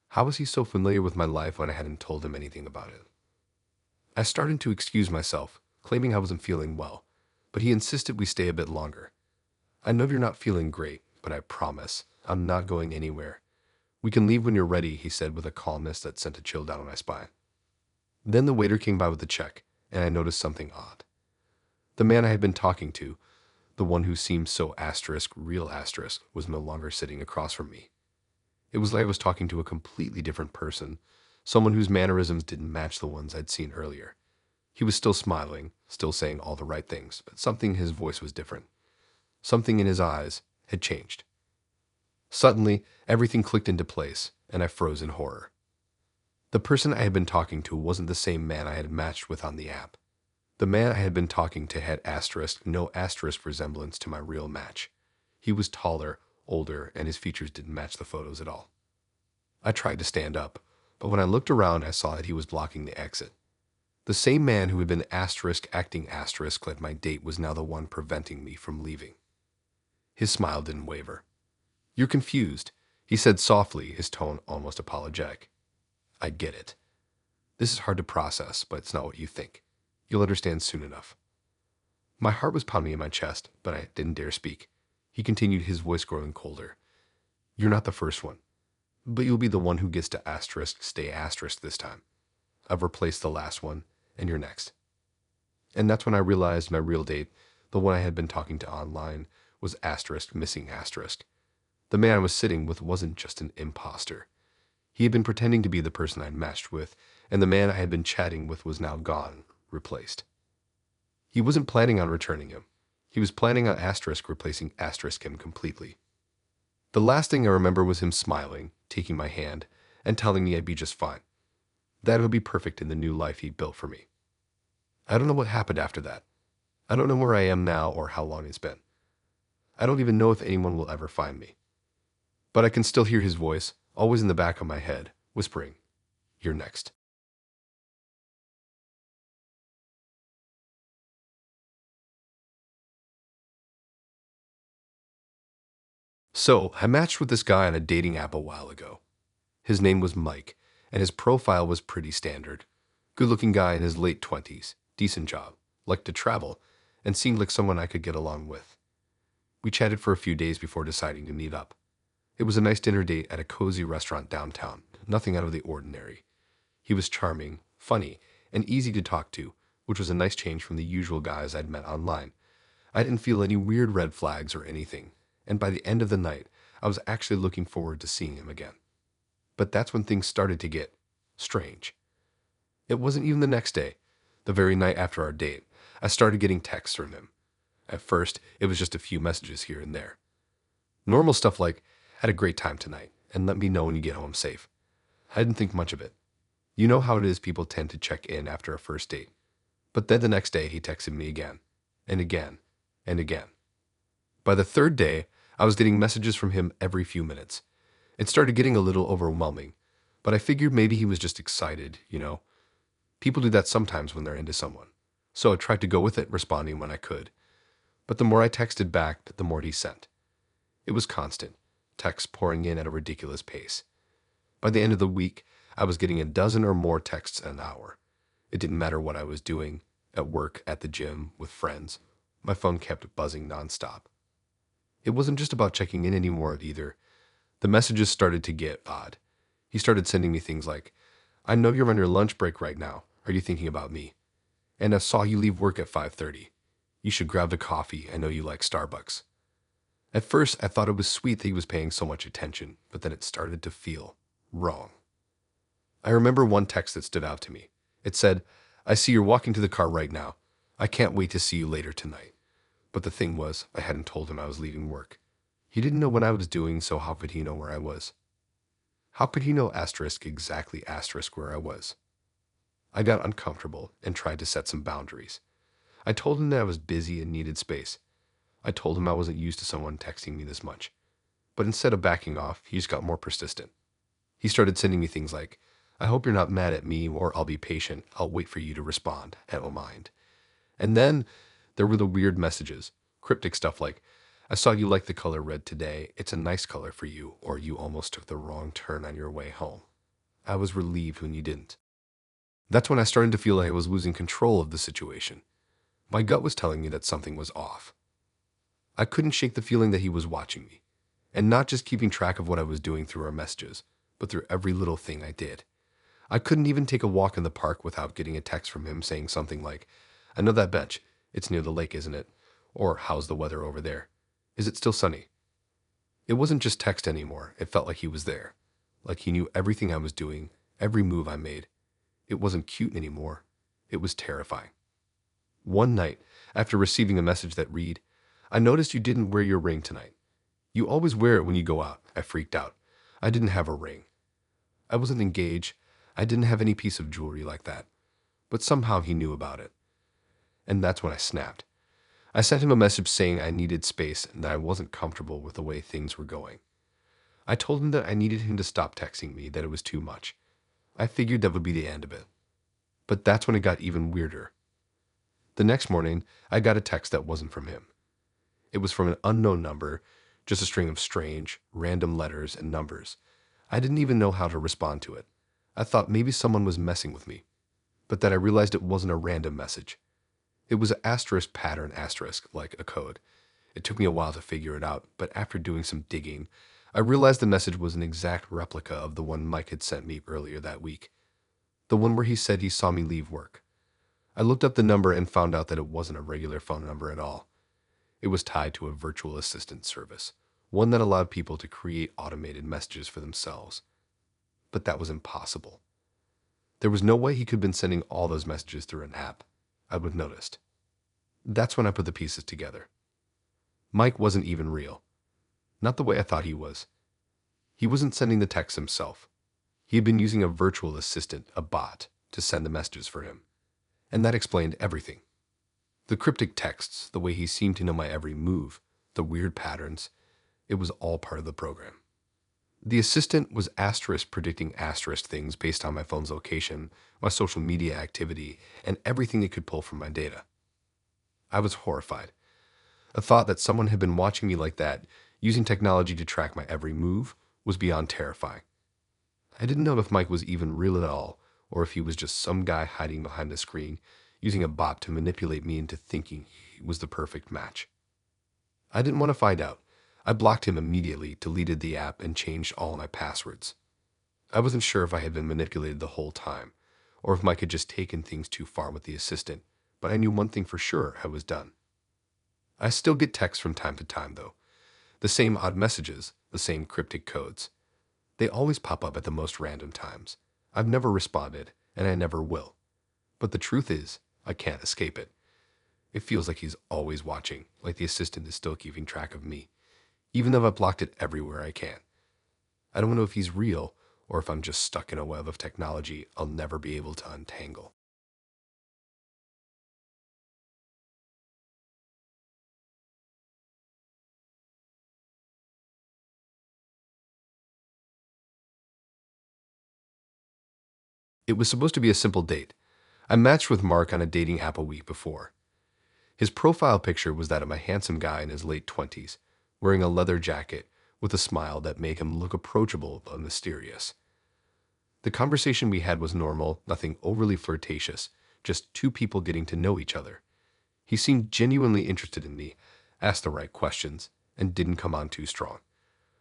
How was he so familiar with my life when I hadn't told him anything about it? I started to excuse myself, claiming I wasn't feeling well, but he insisted we stay a bit longer. I know you're not feeling great, but I promise I'm not going anywhere. We can leave when you're ready, he said with a calmness that sent a chill down my spine. Then the waiter came by with the check, and I noticed something odd. The man I had been talking to, the one who seemed so real asterisk, was no longer sitting across from me. It was like I was talking to a completely different person, someone whose mannerisms didn't match the ones I'd seen earlier. He was still smiling, still saying all the right things, but something in his voice was different. Something in his eyes had changed. Suddenly, everything clicked into place, and I froze in horror. The person I had been talking to wasn't the same man I had matched with on the app. The man I had been talking to had no asterisk resemblance to my real match. He was taller, older, and his features didn't match the photos at all. I tried to stand up, but when I looked around, I saw that he was blocking the exit. The same man who had been acting asterisk at my date was now the one preventing me from leaving. His smile didn't waver. You're confused, he said softly, his tone almost apologetic. I get it. This is hard to process, but it's not what you think. You'll understand soon enough. My heart was pounding in my chest, but I didn't dare speak. He continued, his voice growing colder. You're not the first one, but you'll be the one who gets to stay asterisk this time. I've replaced the last one, and you're next. And that's when I realized my real date, the one I had been talking to online, was missing asterisk. The man I was sitting with wasn't just an imposter. He had been pretending to be the person I'd matched with, and the man I had been chatting with was now gone, replaced. He wasn't planning on returning him. He was planning on replacing him completely. The last thing I remember was him smiling, taking my hand, and telling me I'd be just fine. That it would be perfect in the new life he'd built for me. I don't know what happened after that. I don't know where I am now or how long it's been. I don't even know if anyone will ever find me. But I can still hear his voice, always in the back of my head, whispering, "You're next." So, I matched with this guy on a dating app a while ago. His name was Mike, and his profile was pretty standard. Good-looking guy in his late 20s, decent job, liked to travel, and seemed like someone I could get along with. We chatted for a few days before deciding to meet up. It was a nice dinner date at a cozy restaurant downtown, nothing out of the ordinary. He was charming, funny, and easy to talk to, which was a nice change from the usual guys I'd met online. I didn't feel any weird red flags or anything, and by the end of the night, I was actually looking forward to seeing him again. But that's when things started to get strange. It wasn't even the next day. The very night after our date, I started getting texts from him. At first, it was just a few messages here and there. Normal stuff like, "Had a great time tonight, and let me know when you get home safe." I didn't think much of it. You know how it is, people tend to check in after a first date. But then the next day, he texted me again, and again, and again. By the third day, I was getting messages from him every few minutes. It started getting a little overwhelming, but I figured maybe he was just excited, you know. People do that sometimes when they're into someone. So I tried to go with it, responding when I could. But the more I texted back, the more he sent. It was constant, texts pouring in at a ridiculous pace. By the end of the week, I was getting a dozen or more texts an hour. It didn't matter what I was doing, at work, at the gym, with friends. My phone kept buzzing nonstop. It wasn't just about checking in anymore either. The messages started to get odd. He started sending me things like, I know you're on your lunch break right now. Are you thinking about me? And I saw you leave work at 5:30. You should grab the coffee. I know you like Starbucks. At first, I thought it was sweet that he was paying so much attention, but then it started to feel wrong. I remember one text that stood out to me. It said, I see you're walking to the car right now. I can't wait to see you later tonight. But the thing was, I hadn't told him I was leaving work. He didn't know what I was doing, so how could he know where I was? How could he know exactly where I was? I got uncomfortable and tried to set some boundaries. I told him that I was busy and needed space. I told him I wasn't used to someone texting me this much. But instead of backing off, he just got more persistent. He started sending me things like, I hope you're not mad at me, or I'll be patient. I'll wait for you to respond. I don't mind. And then there were the weird messages, cryptic stuff like, I saw you like the color red today. It's a nice color for you, or you almost took the wrong turn on your way home. I was relieved when you didn't. That's when I started to feel like I was losing control of the situation. My gut was telling me that something was off. I couldn't shake the feeling that he was watching me, and not just keeping track of what I was doing through our messages, but through every little thing I did. I couldn't even take a walk in the park without getting a text from him saying something like, I know that bench. It's near the lake, isn't it? Or how's the weather over there? Is it still sunny? It wasn't just text anymore. It felt like he was there. Like he knew everything I was doing, every move I made. It wasn't cute anymore. It was terrifying. One night, after receiving a message that read, I noticed you didn't wear your ring tonight. You always wear it when you go out. I freaked out. I didn't have a ring. I wasn't engaged. I didn't have any piece of jewelry like that. But somehow he knew about it. And that's when I snapped. I sent him a message saying I needed space and that I wasn't comfortable with the way things were going. I told him that I needed him to stop texting me, that it was too much. I figured that would be the end of it. But that's when it got even weirder. The next morning, I got a text that wasn't from him. It was from an unknown number, just a string of strange, random letters and numbers. I didn't even know how to respond to it. I thought maybe someone was messing with me, but then I realized it wasn't a random message. It was an asterisk pattern asterisk, like a code. It took me a while to figure it out, but after doing some digging, I realized the message was an exact replica of the one Mike had sent me earlier that week. The one where he said he saw me leave work. I looked up the number and found out that it wasn't a regular phone number at all. It was tied to a virtual assistant service, one that allowed people to create automated messages for themselves. But that was impossible. There was no way he could have been sending all those messages through an app. I would have noticed. That's when I put the pieces together. Mike wasn't even real. Not the way I thought he was. He wasn't sending the texts himself. He had been using a virtual assistant, a bot, to send the messages for him. And that explained everything. The cryptic texts, the way he seemed to know my every move, the weird patterns, it was all part of the program. The assistant was asterisk predicting asterisk things based on my phone's location, my social media activity, and everything it could pull from my data. I was horrified. A thought that someone had been watching me like that, using technology to track my every move, was beyond terrifying. I didn't know if Mike was even real at all, or if he was just some guy hiding behind the screen, using a bot to manipulate me into thinking he was the perfect match. I didn't want to find out. I blocked him immediately, deleted the app, and changed all my passwords. I wasn't sure if I had been manipulated the whole time, or if Mike had just taken things too far with the assistant, but I knew one thing for sure: I was done. I still get texts from time to time, though. The same odd messages, the same cryptic codes. They always pop up at the most random times. I've never responded, and I never will. But the truth is, I can't escape it. It feels like he's always watching, like the assistant is still keeping track of me, even though I've blocked it everywhere I can. I don't know if he's real, or if I'm just stuck in a web of technology I'll never be able to untangle. It was supposed to be a simple date. I matched with Mark on a dating app a week before. His profile picture was that of a handsome guy in his late 20s, wearing a leather jacket with a smile that made him look approachable but mysterious. The conversation we had was normal, nothing overly flirtatious, just two people getting to know each other. He seemed genuinely interested in me, asked the right questions, and didn't come on too strong.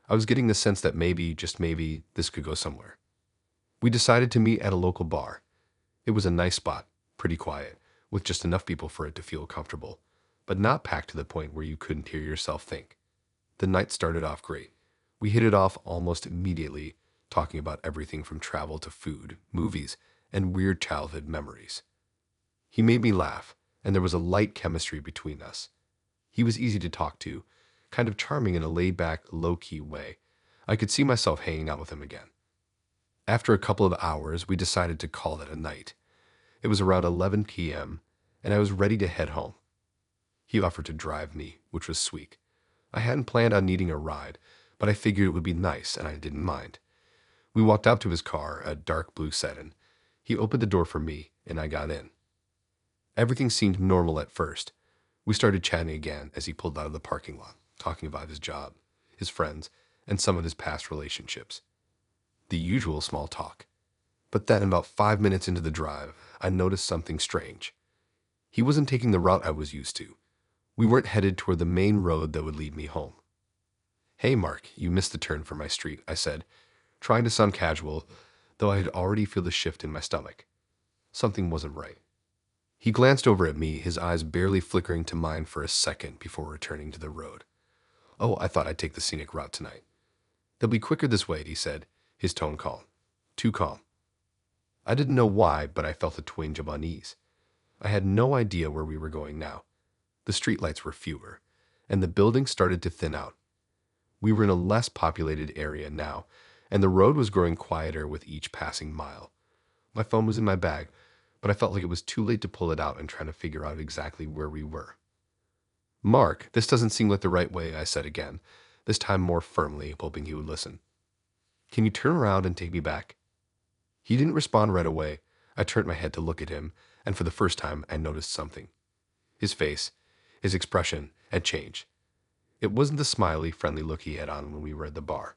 I was getting the sense that maybe, just maybe, this could go somewhere. We decided to meet at a local bar. It was a nice spot, pretty quiet, with just enough people for it to feel comfortable, but not packed to the point where you couldn't hear yourself think. The night started off great. We hit it off almost immediately, talking about everything from travel to food, movies, and weird childhood memories. He made me laugh, and there was a light chemistry between us. He was easy to talk to, kind of charming in a laid-back, low-key way. I could see myself hanging out with him again. After a couple of hours, we decided to call it a night. It was around 11 p.m., and I was ready to head home. He offered to drive me, which was sweet. I hadn't planned on needing a ride, but I figured it would be nice, and I didn't mind. We walked out to his car, a dark blue sedan. He opened the door for me, and I got in. Everything seemed normal at first. We started chatting again as he pulled out of the parking lot, talking about his job, his friends, and some of his past relationships. The usual small talk. But then, about 5 minutes into the drive, I noticed something strange. He wasn't taking the route I was used to. We weren't headed toward the main road that would lead me home. "Hey, Mark, you missed the turn for my street," I said, trying to sound casual, though I had already felt the shift in my stomach. Something wasn't right. He glanced over at me, his eyes barely flickering to mine for a second before returning to the road. "Oh, I thought I'd take the scenic route tonight." "They'll be quicker this way," he said, his tone calm. Too calm. I didn't know why, but I felt a twinge of unease. I had no idea where we were going now. The streetlights were fewer, and the buildings started to thin out. We were in a less populated area now, and the road was growing quieter with each passing mile. My phone was in my bag, but I felt like it was too late to pull it out and try to figure out exactly where we were. "Mark, this doesn't seem like the right way," I said again, this time more firmly, hoping he would listen. "Can you turn around and take me back?" He didn't respond right away. I turned my head to look at him, and for the first time, I noticed something. His face, his expression, had changed. It wasn't the smiley, friendly look he had on when we were at the bar.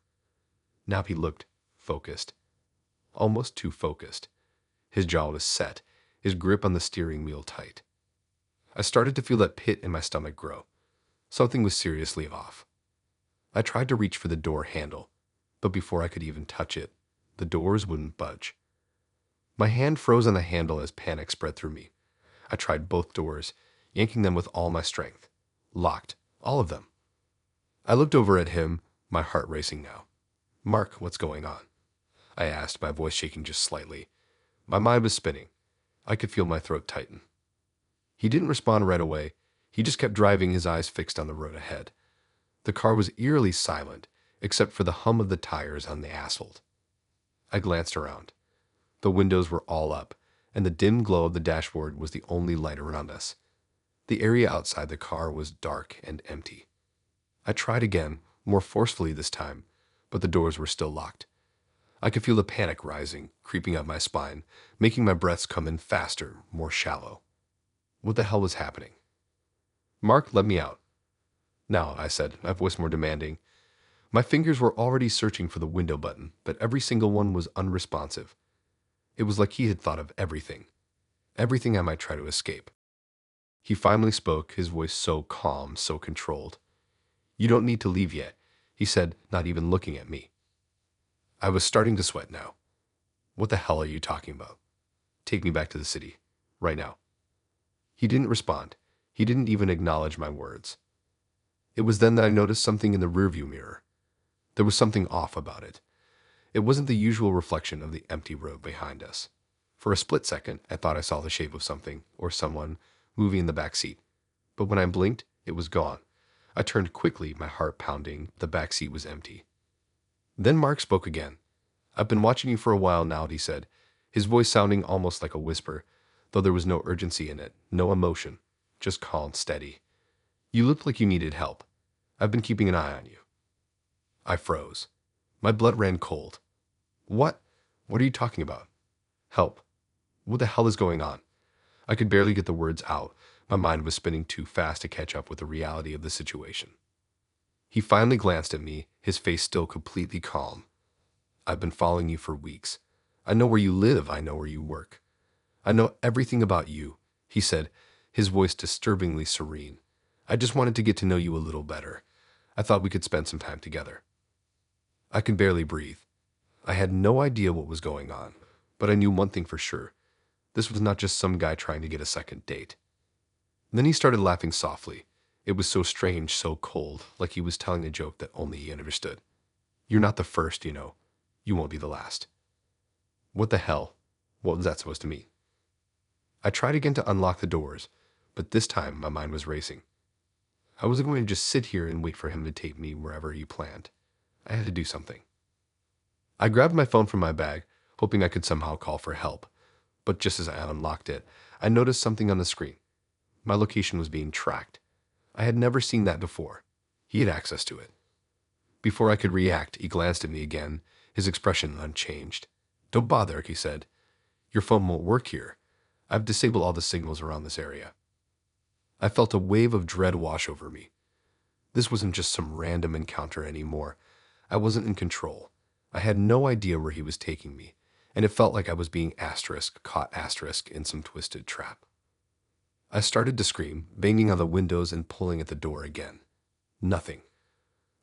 Now he looked focused. Almost too focused. His jaw was set, his grip on the steering wheel tight. I started to feel that pit in my stomach grow. Something was seriously off. I tried to reach for the door handle, but before I could even touch it, the doors wouldn't budge. My hand froze on the handle as panic spread through me. I tried both doors, yanking them with all my strength. Locked, all of them. I looked over at him, my heart racing now. "Mark, what's going on?" I asked, my voice shaking just slightly. My mind was spinning. I could feel my throat tighten. He didn't respond right away. He just kept driving, his eyes fixed on the road ahead. The car was eerily silent, except for the hum of the tires on the asphalt. I glanced around. The windows were all up, and the dim glow of the dashboard was the only light around us. The area outside the car was dark and empty. I tried again, more forcefully this time, but the doors were still locked. I could feel the panic rising, creeping up my spine, making my breaths come in faster, more shallow. What the hell was happening? "Mark, let me out." "Now," I said, my voice more demanding. My fingers were already searching for the window button, but every single one was unresponsive. It was like he had thought of everything. Everything I might try to escape. He finally spoke, his voice so calm, so controlled. "You don't need to leave yet," he said, not even looking at me. I was starting to sweat now. "What the hell are you talking about? Take me back to the city. Right now." He didn't respond. He didn't even acknowledge my words. It was then that I noticed something in the rearview mirror. There was something off about it. It wasn't the usual reflection of the empty road behind us. For a split second, I thought I saw the shape of something, or someone, moving in the back seat. But when I blinked, it was gone. I turned quickly, my heart pounding. The back seat was empty. Then Mark spoke again. "I've been watching you for a while now," he said, his voice sounding almost like a whisper, though there was no urgency in it, no emotion, just calm, steady. "You looked like you needed help. I've been keeping an eye on you." I froze. My blood ran cold. What? What are you talking about? Help. What the hell is going on? I could barely get the words out. My mind was spinning too fast to catch up with the reality of the situation. He finally glanced at me, his face still completely calm. "I've been following you for weeks. I know where you live. I know where you work. I know everything about you," he said, his voice disturbingly serene. "I just wanted to get to know you a little better. I thought we could spend some time together. I could barely breathe. I had no idea what was going on, but I knew one thing for sure. This was not just some guy trying to get a second date. Then he started laughing softly. It was so strange, so cold, like he was telling a joke that only he understood. You're not the first, you know. You won't be the last. What the hell? What was that supposed to mean? I tried again to unlock the doors, but this time my mind was racing. I wasn't going to just sit here and wait for him to take me wherever he planned. I had to do something. I grabbed my phone from my bag, hoping I could somehow call for help. But just as I unlocked it, I noticed something on the screen. My location was being tracked. I had never seen that before. He had access to it. Before I could react, he glanced at me again, his expression unchanged. Don't bother, he said. Your phone won't work here. I've disabled all the signals around this area. I felt a wave of dread wash over me. This wasn't just some random encounter anymore. I wasn't in control. I had no idea where he was taking me, and it felt like I was being caught in some twisted trap. I started to scream, banging on the windows and pulling at the door again. Nothing.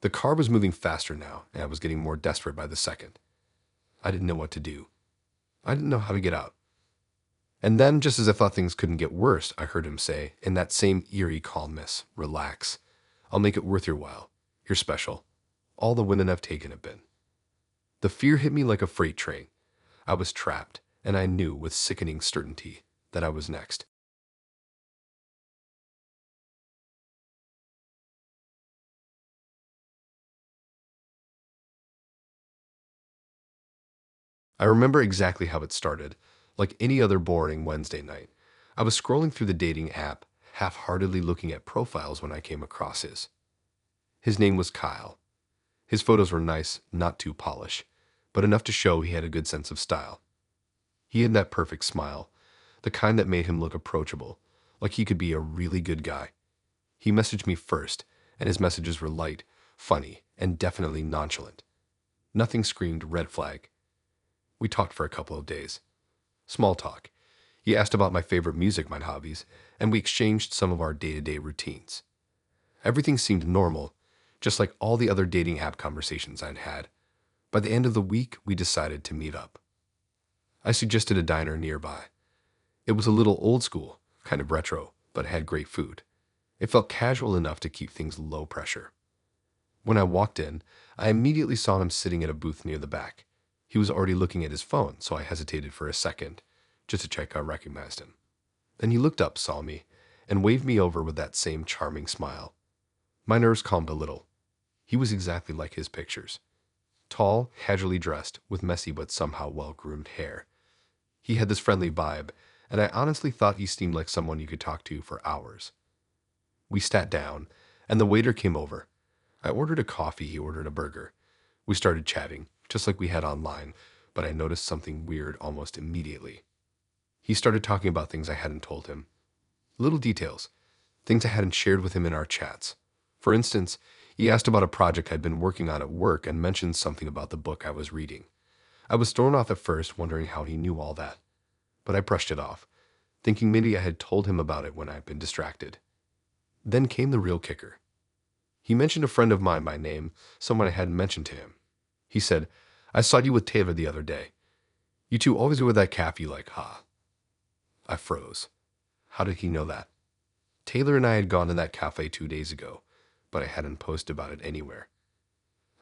The car was moving faster now, and I was getting more desperate by the second. I didn't know what to do. I didn't know how to get out. And then, just as I thought things couldn't get worse, I heard him say, in that same eerie calmness, relax. I'll make it worth your while. You're special. All the women I've taken have been. The fear hit me like a freight train. I was trapped, and I knew with sickening certainty that I was next. I remember exactly how it started, like any other boring Wednesday night. I was scrolling through the dating app, half-heartedly looking at profiles when I came across his. His name was Kyle. His photos were nice, not too polished, but enough to show he had a good sense of style. He had that perfect smile, the kind that made him look approachable, like he could be a really good guy. He messaged me first, and his messages were light, funny, and definitely nonchalant. Nothing screamed red flag. We talked for a couple of days. Small talk. He asked about my favorite music, my hobbies, and we exchanged some of our day-to-day routines. Everything seemed normal, just like all the other dating app conversations I'd had. By the end of the week, we decided to meet up. I suggested a diner nearby. It was a little old school, kind of retro, but had great food. It felt casual enough to keep things low pressure. When I walked in, I immediately saw him sitting at a booth near the back. He was already looking at his phone, so I hesitated for a second, just to check I recognized him. Then he looked up, saw me, and waved me over with that same charming smile. My nerves calmed a little. He was exactly like his pictures. Tall, casually dressed, with messy but somehow well-groomed hair. He had this friendly vibe, and I honestly thought he seemed like someone you could talk to for hours. We sat down, and the waiter came over. I ordered a coffee, he ordered a burger. We started chatting, just like we had online, but I noticed something weird almost immediately. He started talking about things I hadn't told him. Little details, things I hadn't shared with him in our chats. For instance, he asked about a project I'd been working on at work and mentioned something about the book I was reading. I was thrown off at first, wondering how he knew all that. But I brushed it off, thinking maybe I had told him about it when I'd been distracted. Then came the real kicker. He mentioned a friend of mine by name, someone I hadn't mentioned to him. He said, I saw you with Taylor the other day. You two always go to that cafe you like, huh? I froze. How did he know that? Taylor and I had gone to that cafe 2 days ago, but I hadn't posted about it anywhere.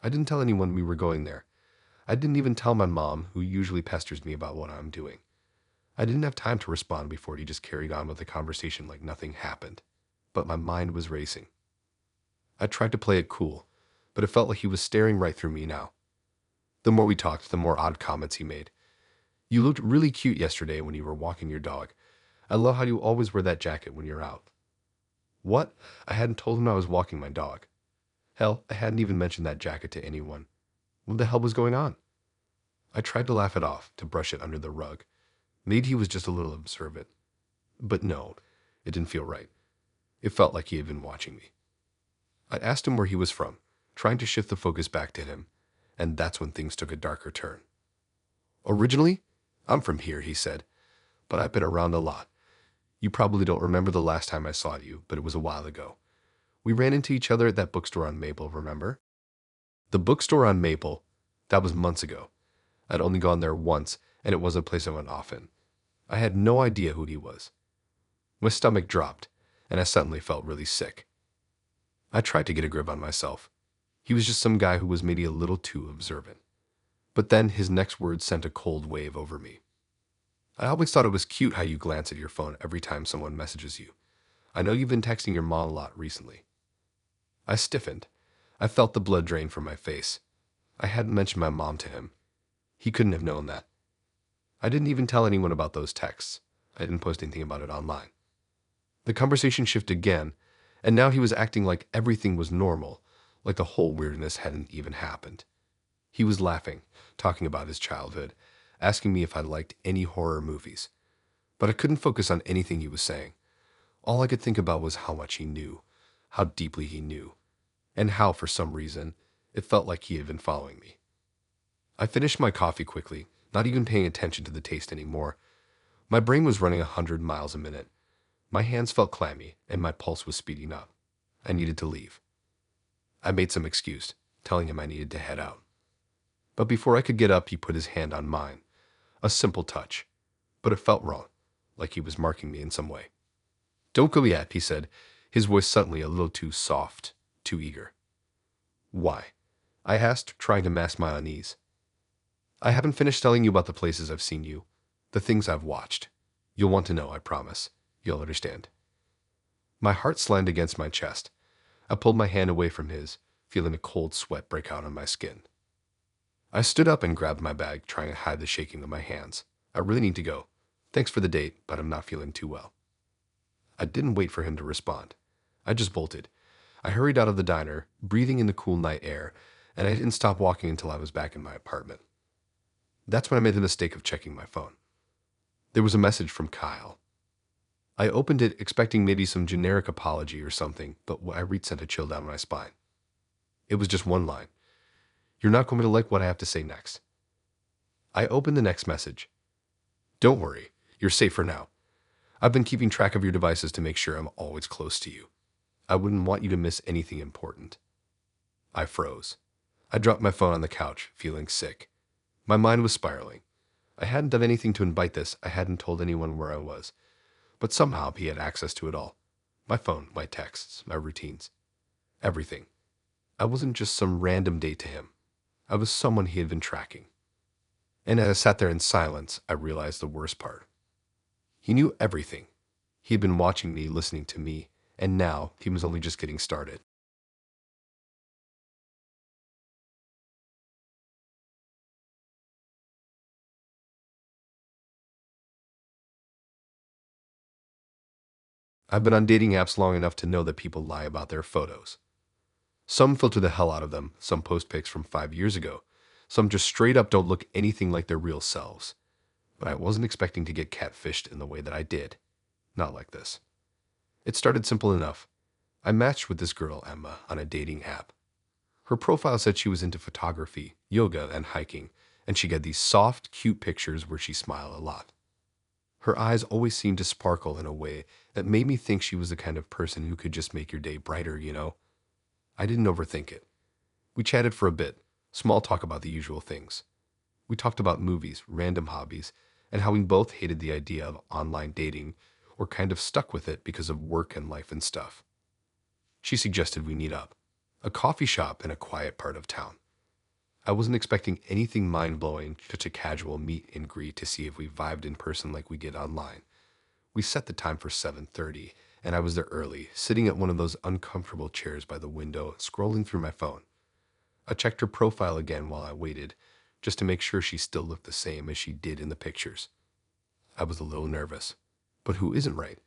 I didn't tell anyone we were going there. I didn't even tell my mom, who usually pesters me about what I'm doing. I didn't have time to respond before he just carried on with the conversation like nothing happened. But my mind was racing. I tried to play it cool, but it felt like he was staring right through me now. The more we talked, the more odd comments he made. You looked really cute yesterday when you were walking your dog. I love how you always wear that jacket when you're out. What? I hadn't told him I was walking my dog. Hell, I hadn't even mentioned that jacket to anyone. What the hell was going on? I tried to laugh it off, to brush it under the rug. Maybe he was just a little observant. But no, it didn't feel right. It felt like he had been watching me. I asked him where he was from, trying to shift the focus back to him, and that's when things took a darker turn. Originally, I'm from here, he said, but I've been around a lot. You probably don't remember the last time I saw you, but it was a while ago. We ran into each other at that bookstore on Maple, remember? The bookstore on Maple, that was months ago. I'd only gone there once, and it wasn't a place I went often. I had no idea who he was. My stomach dropped, and I suddenly felt really sick. I tried to get a grip on myself. He was just some guy who was maybe a little too observant. But then his next words sent a cold wave over me. I always thought it was cute how you glance at your phone every time someone messages you. I know you've been texting your mom a lot recently. I stiffened. I felt the blood drain from my face. I hadn't mentioned my mom to him. He couldn't have known that. I didn't even tell anyone about those texts. I didn't post anything about it online. The conversation shifted again, and now he was acting like everything was normal, like the whole weirdness hadn't even happened. He was laughing, talking about his childhood, asking me if I liked any horror movies. But I couldn't focus on anything he was saying. All I could think about was how much he knew, how deeply he knew, and how, for some reason, it felt like he had been following me. I finished my coffee quickly, not even paying attention to the taste anymore. My brain was running 100 miles a minute. My hands felt clammy, and my pulse was speeding up. I needed to leave. I made some excuse, telling him I needed to head out. But before I could get up, he put his hand on mine. A simple touch. But it felt wrong, like he was marking me in some way. "Don't go yet," he said, his voice suddenly a little too soft, too eager. "Why?" I asked, trying to mask my unease. "I haven't finished telling you about the places I've seen you, the things I've watched. You'll want to know, I promise. You'll understand." My heart slammed against my chest. I pulled my hand away from his, feeling a cold sweat break out on my skin. I stood up and grabbed my bag, trying to hide the shaking of my hands. "I really need to go. Thanks for the date, but I'm not feeling too well." I didn't wait for him to respond. I just bolted. I hurried out of the diner, breathing in the cool night air, and I didn't stop walking until I was back in my apartment. That's when I made the mistake of checking my phone. There was a message from Kyle. I opened it expecting maybe some generic apology or something, but what I read sent a chill down my spine. It was just one line. "You're not going to like what I have to say next." I opened the next message. "Don't worry, you're safe for now. I've been keeping track of your devices to make sure I'm always close to you. I wouldn't want you to miss anything important." I froze. I dropped my phone on the couch, feeling sick. My mind was spiraling. I hadn't done anything to invite this. I hadn't told anyone where I was. But somehow he had access to it all. My phone, my texts, my routines. Everything. I wasn't just some random date to him. I was someone he had been tracking. And as I sat there in silence, I realized the worst part. He knew everything. He had been watching me, listening to me, and now he was only just getting started. I've been on dating apps long enough to know that people lie about their photos. Some filter the hell out of them, some post pics from 5 years ago, some just straight up don't look anything like their real selves. But I wasn't expecting to get catfished in the way that I did. Not like this. It started simple enough. I matched with this girl, Emma, on a dating app. Her profile said she was into photography, yoga, and hiking, and she got these soft, cute pictures where she smiled a lot. Her eyes always seemed to sparkle in a way that made me think she was the kind of person who could just make your day brighter, you know? I didn't overthink it. We chatted for a bit, small talk about the usual things. We talked about movies, random hobbies, and how we both hated the idea of online dating or kind of stuck with it because of work and life and stuff. She suggested we meet up, a coffee shop in a quiet part of town. I wasn't expecting anything mind-blowing, just a casual meet and greet to see if we vibed in person like we did online. We set the time for 7:30, and I was there early, sitting at one of those uncomfortable chairs by the window, scrolling through my phone. I checked her profile again while I waited, just to make sure she still looked the same as she did in the pictures. I was a little nervous. But who isn't, right?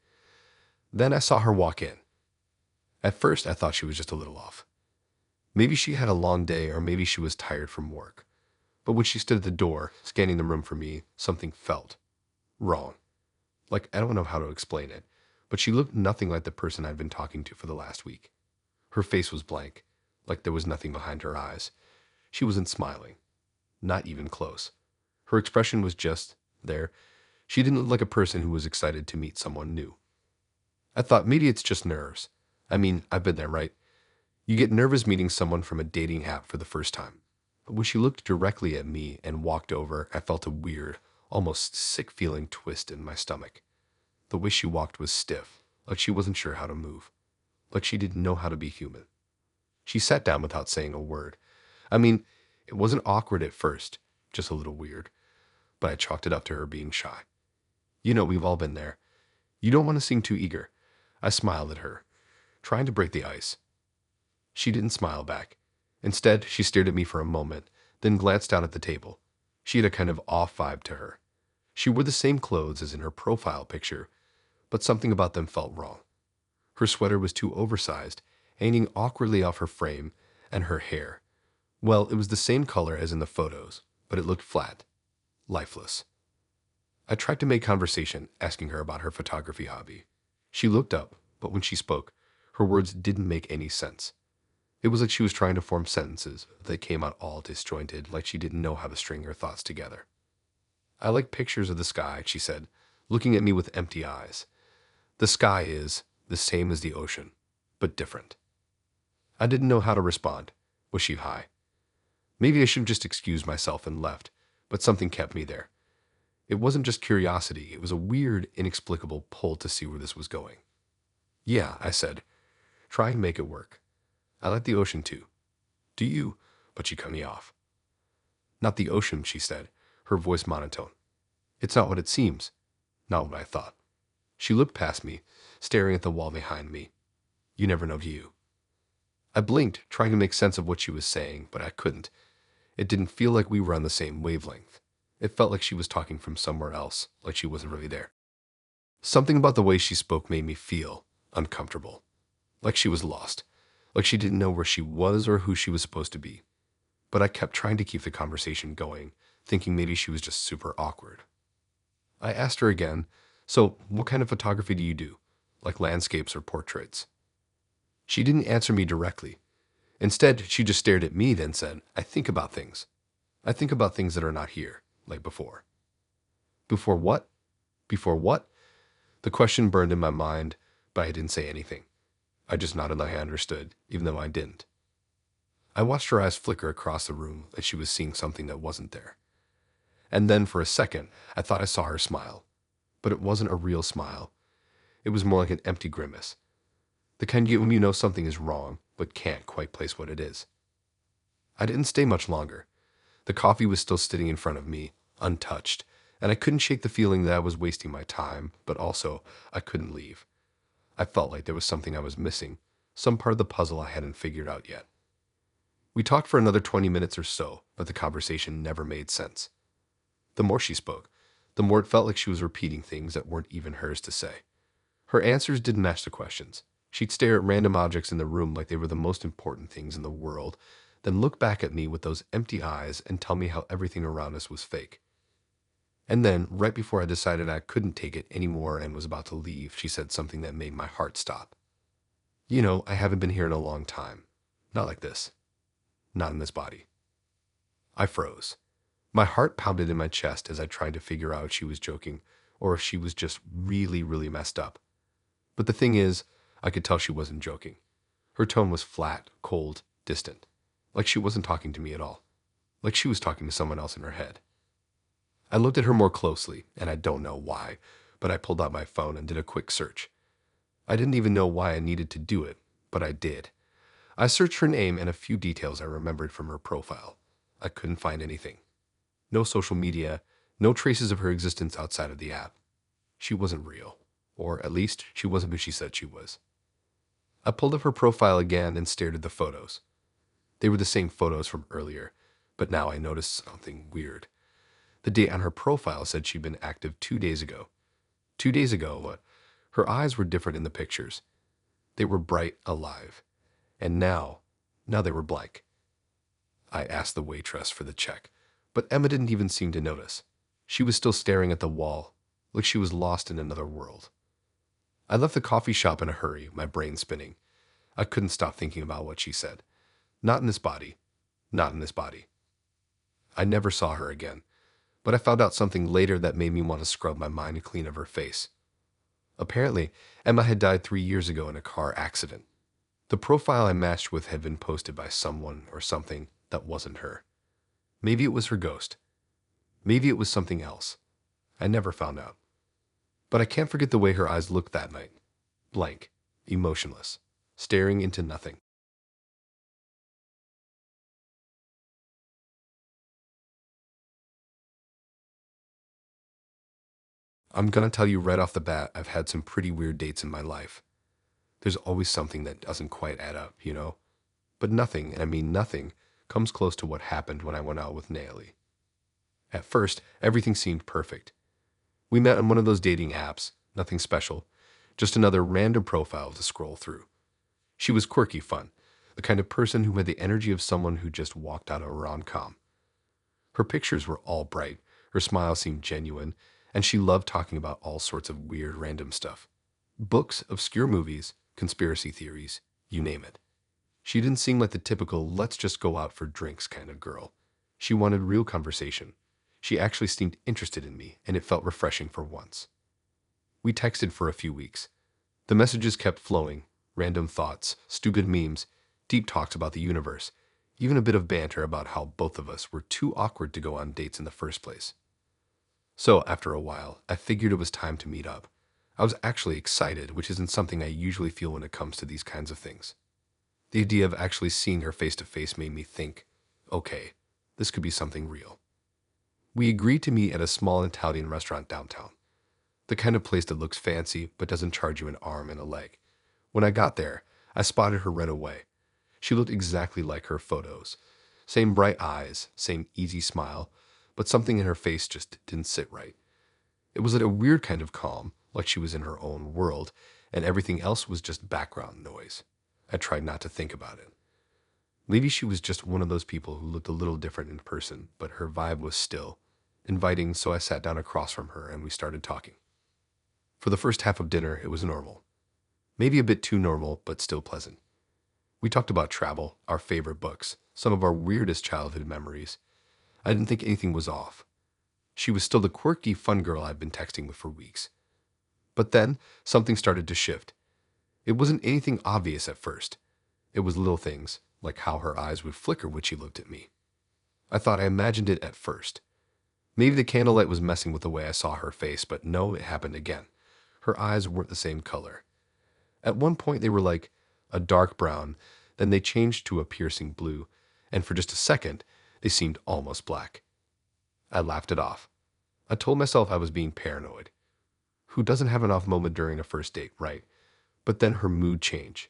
Then I saw her walk in. At first, I thought she was just a little off. Maybe she had a long day, or maybe she was tired from work. But when she stood at the door, scanning the room for me, something felt wrong. Like, I don't know how to explain it, but she looked nothing like the person I'd been talking to for the last week. Her face was blank, like there was nothing behind her eyes. She wasn't smiling. Not even close. Her expression was just there. She didn't look like a person who was excited to meet someone new. I thought maybe it's just nerves. I mean, I've been there, right? You get nervous meeting someone from a dating app for the first time. But when she looked directly at me and walked over, I felt a weird, almost sick feeling twist in my stomach. The way she walked was stiff, like she wasn't sure how to move, like she didn't know how to be human. She sat down without saying a word. I mean, it wasn't awkward at first, just a little weird, but I chalked it up to her being shy. You know, we've all been there. You don't want to seem too eager. I smiled at her, trying to break the ice. She didn't smile back. Instead, she stared at me for a moment, then glanced down at the table. She had a kind of off vibe to her. She wore the same clothes as in her profile picture, but something about them felt wrong. Her sweater was too oversized, hanging awkwardly off her frame, and her hair. Well, it was the same color as in the photos, but it looked flat, lifeless. I tried to make conversation, asking her about her photography hobby. She looked up, but when she spoke, her words didn't make any sense. It was like she was trying to form sentences that came out all disjointed, like she didn't know how to string her thoughts together. I like pictures of the sky, she said, looking at me with empty eyes. The sky is the same as the ocean, but different. I didn't know how to respond. Was she high? Maybe I should have just excused myself and left, but something kept me there. It wasn't just curiosity, it was a weird, inexplicable pull to see where this was going. Yeah, I said, try and make it work. I like the ocean too. Do you? But she cut me off. Not the ocean, she said, her voice monotone. It's not what it seems. Not what I thought. She looked past me, staring at the wall behind me. You never know, do you? I blinked, trying to make sense of what she was saying, but I couldn't. It didn't feel like we were on the same wavelength. It felt like she was talking from somewhere else, like she wasn't really there. Something about the way she spoke made me feel uncomfortable, like she was lost, like she didn't know where she was or who she was supposed to be. But I kept trying to keep the conversation going, thinking maybe she was just super awkward. I asked her again, so what kind of photography do you do? Like landscapes or portraits? She didn't answer me directly. Instead, she just stared at me, then said, I think about things. I think about things that are not here, like before. Before what? Before what? The question burned in my mind, but I didn't say anything. I just nodded like I understood, even though I didn't. I watched her eyes flicker across the room like she was seeing something that wasn't there. And then for a second, I thought I saw her smile. But it wasn't a real smile. It was more like an empty grimace. The kind you get when you know something is wrong, but can't quite place what it is. I didn't stay much longer. The coffee was still sitting in front of me, untouched, and I couldn't shake the feeling that I was wasting my time, but also I couldn't leave. I felt like there was something I was missing, some part of the puzzle I hadn't figured out yet. We talked for another 20 minutes or so, but the conversation never made sense. The more she spoke, the more it felt like she was repeating things that weren't even hers to say. Her answers didn't match the questions. She'd stare at random objects in the room like they were the most important things in the world, then look back at me with those empty eyes and tell me how everything around us was fake. And then, right before I decided I couldn't take it anymore and was about to leave, she said something that made my heart stop. You know, I haven't been here in a long time. Not like this. Not in this body. I froze. My heart pounded in my chest as I tried to figure out if she was joking or if she was just really, really messed up. But the thing is, I could tell she wasn't joking. Her tone was flat, cold, distant. Like she wasn't talking to me at all. Like she was talking to someone else in her head. I looked at her more closely, and I don't know why, but I pulled out my phone and did a quick search. I didn't even know why I needed to do it, but I did. I searched her name and a few details I remembered from her profile. I couldn't find anything. No social media, no traces of her existence outside of the app. She wasn't real, or at least she wasn't who she said she was. I pulled up her profile again and stared at the photos. They were the same photos from earlier, but now I noticed something weird. The date on her profile said she'd been active 2 days ago. 2 days ago, her eyes were different in the pictures. They were bright, alive. And now they were blank. I asked the waitress for the check, but Emma didn't even seem to notice. She was still staring at the wall, like she was lost in another world. I left the coffee shop in a hurry, my brain spinning. I couldn't stop thinking about what she said. Not in this body. Not in this body. I never saw her again, but I found out something later that made me want to scrub my mind clean of her face. Apparently, Emma had died 3 years ago in a car accident. The profile I matched with had been posted by someone or something that wasn't her. Maybe it was her ghost. Maybe it was something else. I never found out. But I can't forget the way her eyes looked that night. Blank, emotionless, staring into nothing. I'm gonna tell you right off the bat, I've had some pretty weird dates in my life. There's always something that doesn't quite add up, you know? But nothing, and I mean nothing, comes close to what happened when I went out with Naomi. At first, everything seemed perfect. We met on one of those dating apps, nothing special, just another random profile to scroll through. She was quirky fun, the kind of person who had the energy of someone who just walked out of a rom-com. Her pictures were all bright, her smile seemed genuine, and she loved talking about all sorts of weird random stuff. Books, obscure movies, conspiracy theories, you name it. She didn't seem like the typical let's just go out for drinks kind of girl. She wanted real conversation. She actually seemed interested in me, and it felt refreshing for once. We texted for a few weeks. The messages kept flowing, random thoughts, stupid memes, deep talks about the universe, even a bit of banter about how both of us were too awkward to go on dates in the first place. So, after a while, I figured it was time to meet up. I was actually excited, which isn't something I usually feel when it comes to these kinds of things. The idea of actually seeing her face to face made me think, okay, this could be something real. We agreed to meet at a small Italian restaurant downtown, the kind of place that looks fancy but doesn't charge you an arm and a leg. When I got there, I spotted her right away. She looked exactly like her photos. Same bright eyes, same easy smile, but something in her face just didn't sit right. It was like a weird kind of calm, like she was in her own world, and everything else was just background noise. I tried not to think about it. Maybe she was just one of those people who looked a little different in person, but her vibe was still inviting, so I sat down across from her and we started talking. For the first half of dinner, it was normal. Maybe a bit too normal, but still pleasant. We talked about travel, our favorite books, some of our weirdest childhood memories. I didn't think anything was off. She was still the quirky, fun girl I'd been texting with for weeks. But then, something started to shift. It wasn't anything obvious at first. It was little things, like how her eyes would flicker when she looked at me. I thought I imagined it at first. Maybe the candlelight was messing with the way I saw her face, but no, it happened again. Her eyes weren't the same color. At one point, they were like a dark brown, then they changed to a piercing blue, and for just a second, they seemed almost black. I laughed it off. I told myself I was being paranoid. Who doesn't have an off moment during a first date, right? But then her mood changed.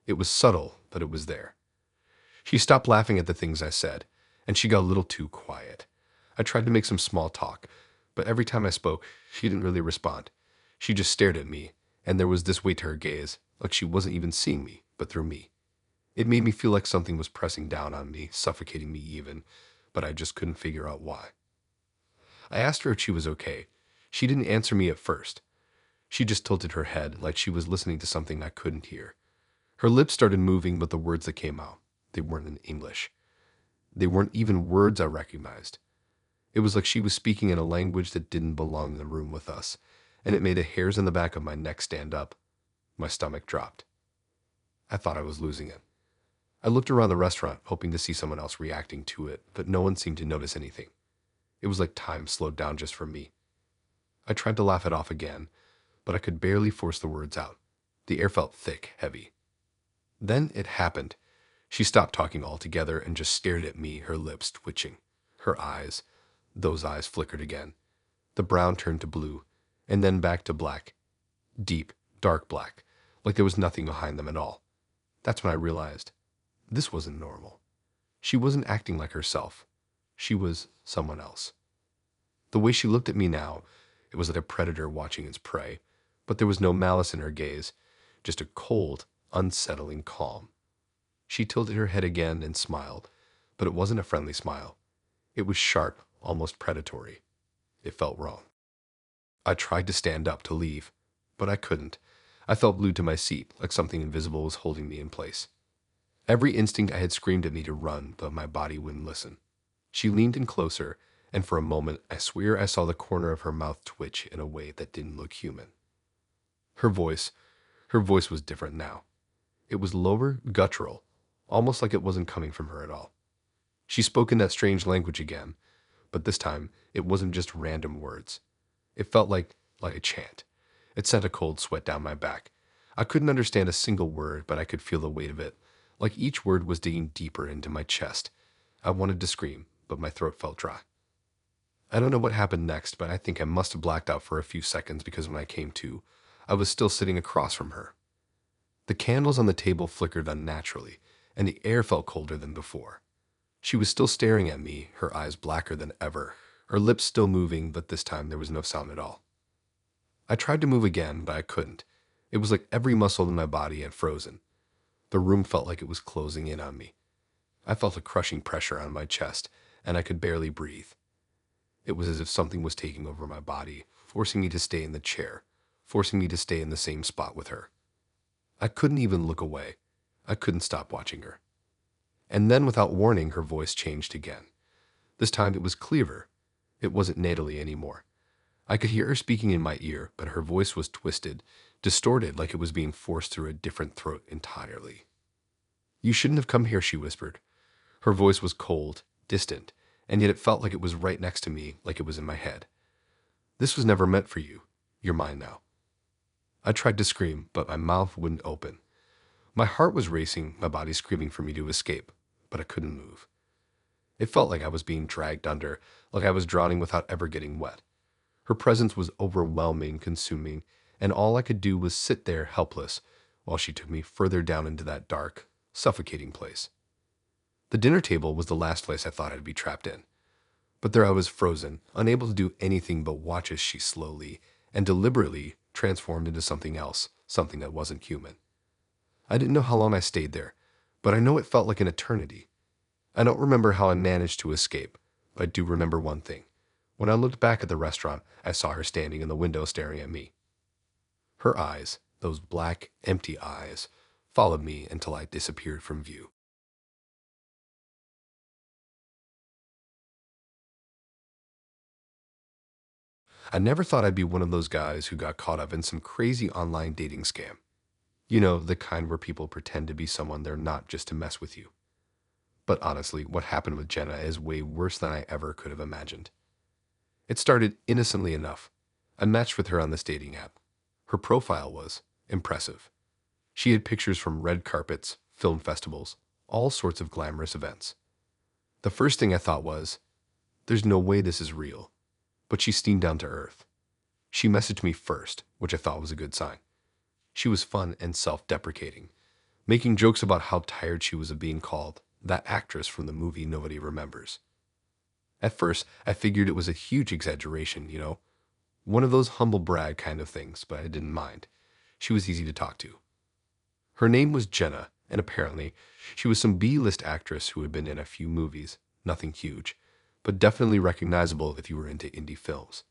It was subtle, but it was there. She stopped laughing at the things I said, and she got a little too quiet. I tried to make some small talk, but every time I spoke, she didn't really respond. She just stared at me, and there was this weight to her gaze, like she wasn't even seeing me, but through me. It made me feel like something was pressing down on me, suffocating me even, but I just couldn't figure out why. I asked her if she was okay. She didn't answer me at first. She just tilted her head like she was listening to something I couldn't hear. Her lips started moving, but the words that came out, they weren't in English. They weren't even words I recognized. It was like she was speaking in a language that didn't belong in the room with us, and it made the hairs on the back of my neck stand up. My stomach dropped. I thought I was losing it. I looked around the restaurant, hoping to see someone else reacting to it, but no one seemed to notice anything. It was like time slowed down just for me. I tried to laugh it off again, but I could barely force the words out. The air felt thick, heavy. Then it happened. She stopped talking altogether and just stared at me, her lips twitching. Her eyes, those eyes flickered again. The brown turned to blue, and then back to black. Deep, dark black, like there was nothing behind them at all. That's when I realized this wasn't normal. She wasn't acting like herself. She was someone else. The way she looked at me now, it was like a predator watching its prey, but there was no malice in her gaze, just a cold, unsettling calm. She tilted her head again and smiled, but it wasn't a friendly smile. It was sharp, almost predatory. It felt wrong. I tried to stand up to leave, but I couldn't. I felt glued to my seat, like something invisible was holding me in place. Every instinct I had screamed at me to run, but my body wouldn't listen. She leaned in closer, and for a moment I swear I saw the corner of her mouth twitch in a way that didn't look human. Her voice was different now. It was lower, guttural, almost like it wasn't coming from her at all. She spoke in that strange language again, but this time it wasn't just random words. It felt like a chant. It sent a cold sweat down my back. I couldn't understand a single word, but I could feel the weight of it, like each word was digging deeper into my chest. I wanted to scream, but my throat felt dry. I don't know what happened next, but I think I must have blacked out for a few seconds because when I came to, I was still sitting across from her. The candles on the table flickered unnaturally, and the air felt colder than before. She was still staring at me, her eyes blacker than ever, her lips still moving, but this time there was no sound at all. I tried to move again, but I couldn't. It was like every muscle in my body had frozen. The room felt like it was closing in on me. I felt a crushing pressure on my chest, and I could barely breathe. It was as if something was taking over my body, forcing me to stay in the chair, forcing me to stay in the same spot with her. I couldn't even look away. I couldn't stop watching her. And then, without warning, her voice changed again. This time it was clearer. It wasn't natally anymore. I could hear her speaking in my ear, but her voice was twisted, distorted like it was being forced through a different throat entirely. "You shouldn't have come here," she whispered. Her voice was cold, distant, and yet it felt like it was right next to me, like it was in my head. "This was never meant for you. You're mine now." I tried to scream, but my mouth wouldn't open. My heart was racing, my body screaming for me to escape, but I couldn't move. It felt like I was being dragged under, like I was drowning without ever getting wet. Her presence was overwhelming, consuming, and all I could do was sit there helpless while she took me further down into that dark, suffocating place. The dinner table was the last place I thought I'd be trapped in. But there I was frozen, unable to do anything but watch as she slowly and deliberately transformed into something else, something that wasn't human. I didn't know how long I stayed there, but I know it felt like an eternity. I don't remember how I managed to escape, but I do remember one thing. When I looked back at the restaurant, I saw her standing in the window staring at me. Her eyes, those black, empty eyes, followed me until I disappeared from view. I never thought I'd be one of those guys who got caught up in some crazy online dating scam. You know, the kind where people pretend to be someone they're not just to mess with you. But honestly, what happened with Jenna is way worse than I ever could have imagined. It started innocently enough. I matched with her on this dating app. Her profile was impressive. She had pictures from red carpets, film festivals, all sorts of glamorous events. The first thing I thought was, there's no way this is real. But she seemed down to earth. She messaged me first, which I thought was a good sign. She was fun and self-deprecating, making jokes about how tired she was of being called that actress from the movie nobody remembers. At first, I figured it was a huge exaggeration, one of those humble brag kind of things, but I didn't mind. She was easy to talk to. Her name was Jenna, and apparently, she was some B-list actress who had been in a few movies, nothing huge, but definitely recognizable if you were into indie films.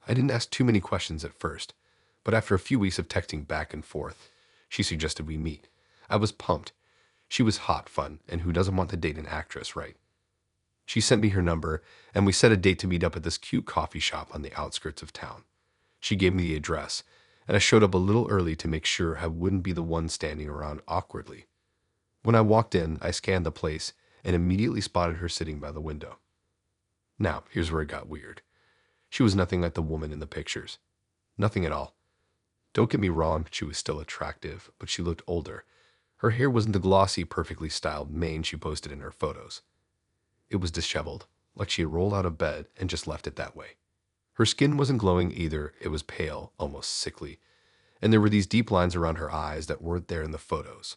I didn't ask too many questions at first, but after a few weeks of texting back and forth, she suggested we meet. I was pumped. She was hot fun, and who doesn't want to date an actress, right? She sent me her number, and we set a date to meet up at this cute coffee shop on the outskirts of town. She gave me the address, and I showed up a little early to make sure I wouldn't be the one standing around awkwardly. When I walked in, I scanned the place and immediately spotted her sitting by the window. Now, here's where it got weird. She was nothing like the woman in the pictures. Nothing at all. Don't get me wrong, she was still attractive, but she looked older. Her hair wasn't the glossy, perfectly styled mane she posted in her photos. It was disheveled, like she had rolled out of bed and just left it that way. Her skin wasn't glowing either, it was pale, almost sickly, and there were these deep lines around her eyes that weren't there in the photos.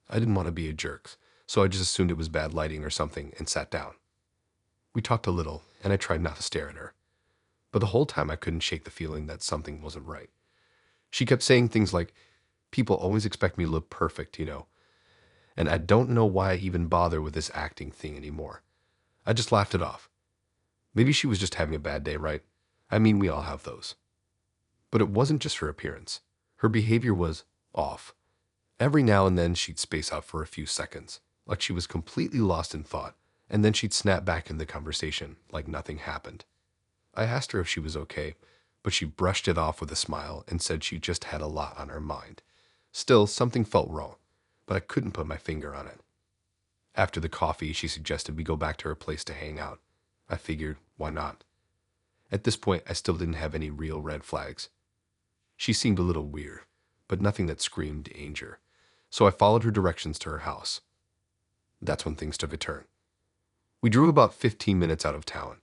I didn't want to be a jerk, so I just assumed it was bad lighting or something and sat down. We talked a little, and I tried not to stare at her. But the whole time I couldn't shake the feeling that something wasn't right. She kept saying things like, "People always expect me to look perfect, and I don't know why I even bother with this acting thing anymore." I just laughed it off. Maybe she was just having a bad day, right? I mean, we all have those. But it wasn't just her appearance. Her behavior was off. Every now and then she'd space out for a few seconds, like she was completely lost in thought, and then she'd snap back in the conversation, like nothing happened. I asked her if she was okay, but she brushed it off with a smile and said she just had a lot on her mind. Still, something felt wrong, but I couldn't put my finger on it. After the coffee, she suggested we go back to her place to hang out. I figured, why not? At this point, I still didn't have any real red flags. She seemed a little weird, but nothing that screamed danger, so I followed her directions to her house. That's when things took a turn. We drove about 15 minutes out of town,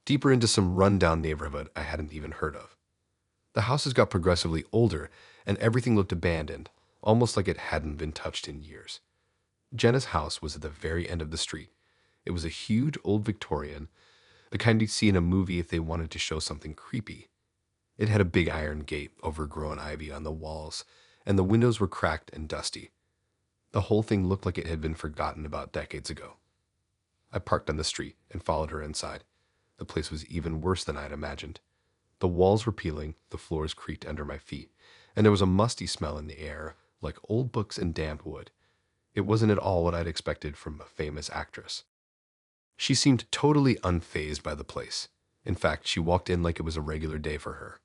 deeper into some run-down neighborhood I hadn't even heard of. The houses got progressively older, and everything looked abandoned, almost like it hadn't been touched in years. Jenna's house was at the very end of the street. It was a huge old Victorian, the kind you'd see in a movie if they wanted to show something creepy. It had a big iron gate, overgrown ivy on the walls, and the windows were cracked and dusty. The whole thing looked like it had been forgotten about decades ago. I parked on the street and followed her inside. The place was even worse than I'd imagined. The walls were peeling, the floors creaked under my feet, and there was a musty smell in the air, like old books and damp wood. It wasn't at all what I'd expected from a famous actress. She seemed totally unfazed by the place. In fact, she walked in like it was a regular day for her.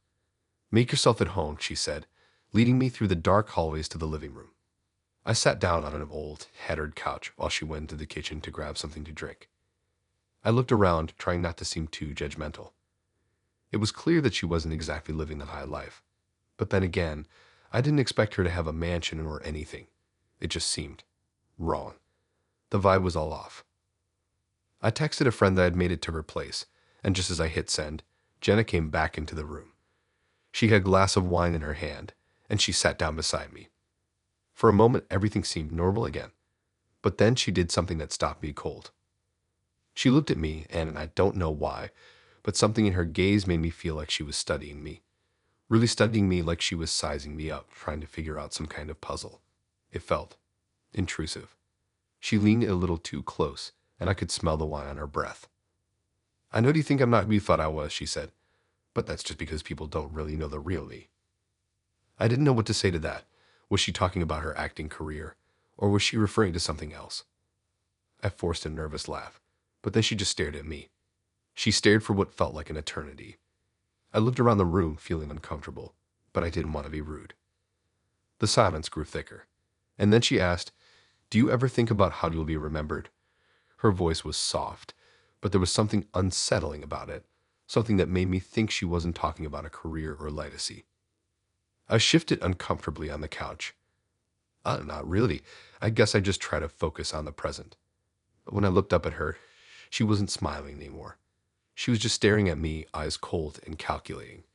"Make yourself at home," she said, leading me through the dark hallways to the living room. I sat down on an old, tattered couch while she went into the kitchen to grab something to drink. I looked around, trying not to seem too judgmental. It was clear that she wasn't exactly living the high life. But then again, I didn't expect her to have a mansion or anything. It just seemed wrong. The vibe was all off. I texted a friend that I'd made it to her place, and just as I hit send, Jenna came back into the room. She had a glass of wine in her hand, and she sat down beside me. For a moment, everything seemed normal again. But then she did something that stopped me cold. She looked at me, and I don't know why, but something in her gaze made me feel like she was studying me. Really studying me, like she was sizing me up, trying to figure out some kind of puzzle. It felt intrusive. She leaned a little too close, and I could smell the wine on her breath. "I know you think I'm not who you thought I was," she said, "but that's just because people don't really know the real me." I didn't know what to say to that. Was she talking about her acting career, or was she referring to something else? I forced a nervous laugh, but then she just stared at me. She stared for what felt like an eternity. I looked around the room, feeling uncomfortable, but I didn't want to be rude. The silence grew thicker, and then she asked, "Do you ever think about how you'll be remembered?" Her voice was soft, but there was something unsettling about it, something that made me think she wasn't talking about a career or legacy. I shifted uncomfortably on the couch. Not really. I guess I just try to focus on the present. But when I looked up at her, she wasn't smiling anymore. She was just staring at me, eyes cold and calculating.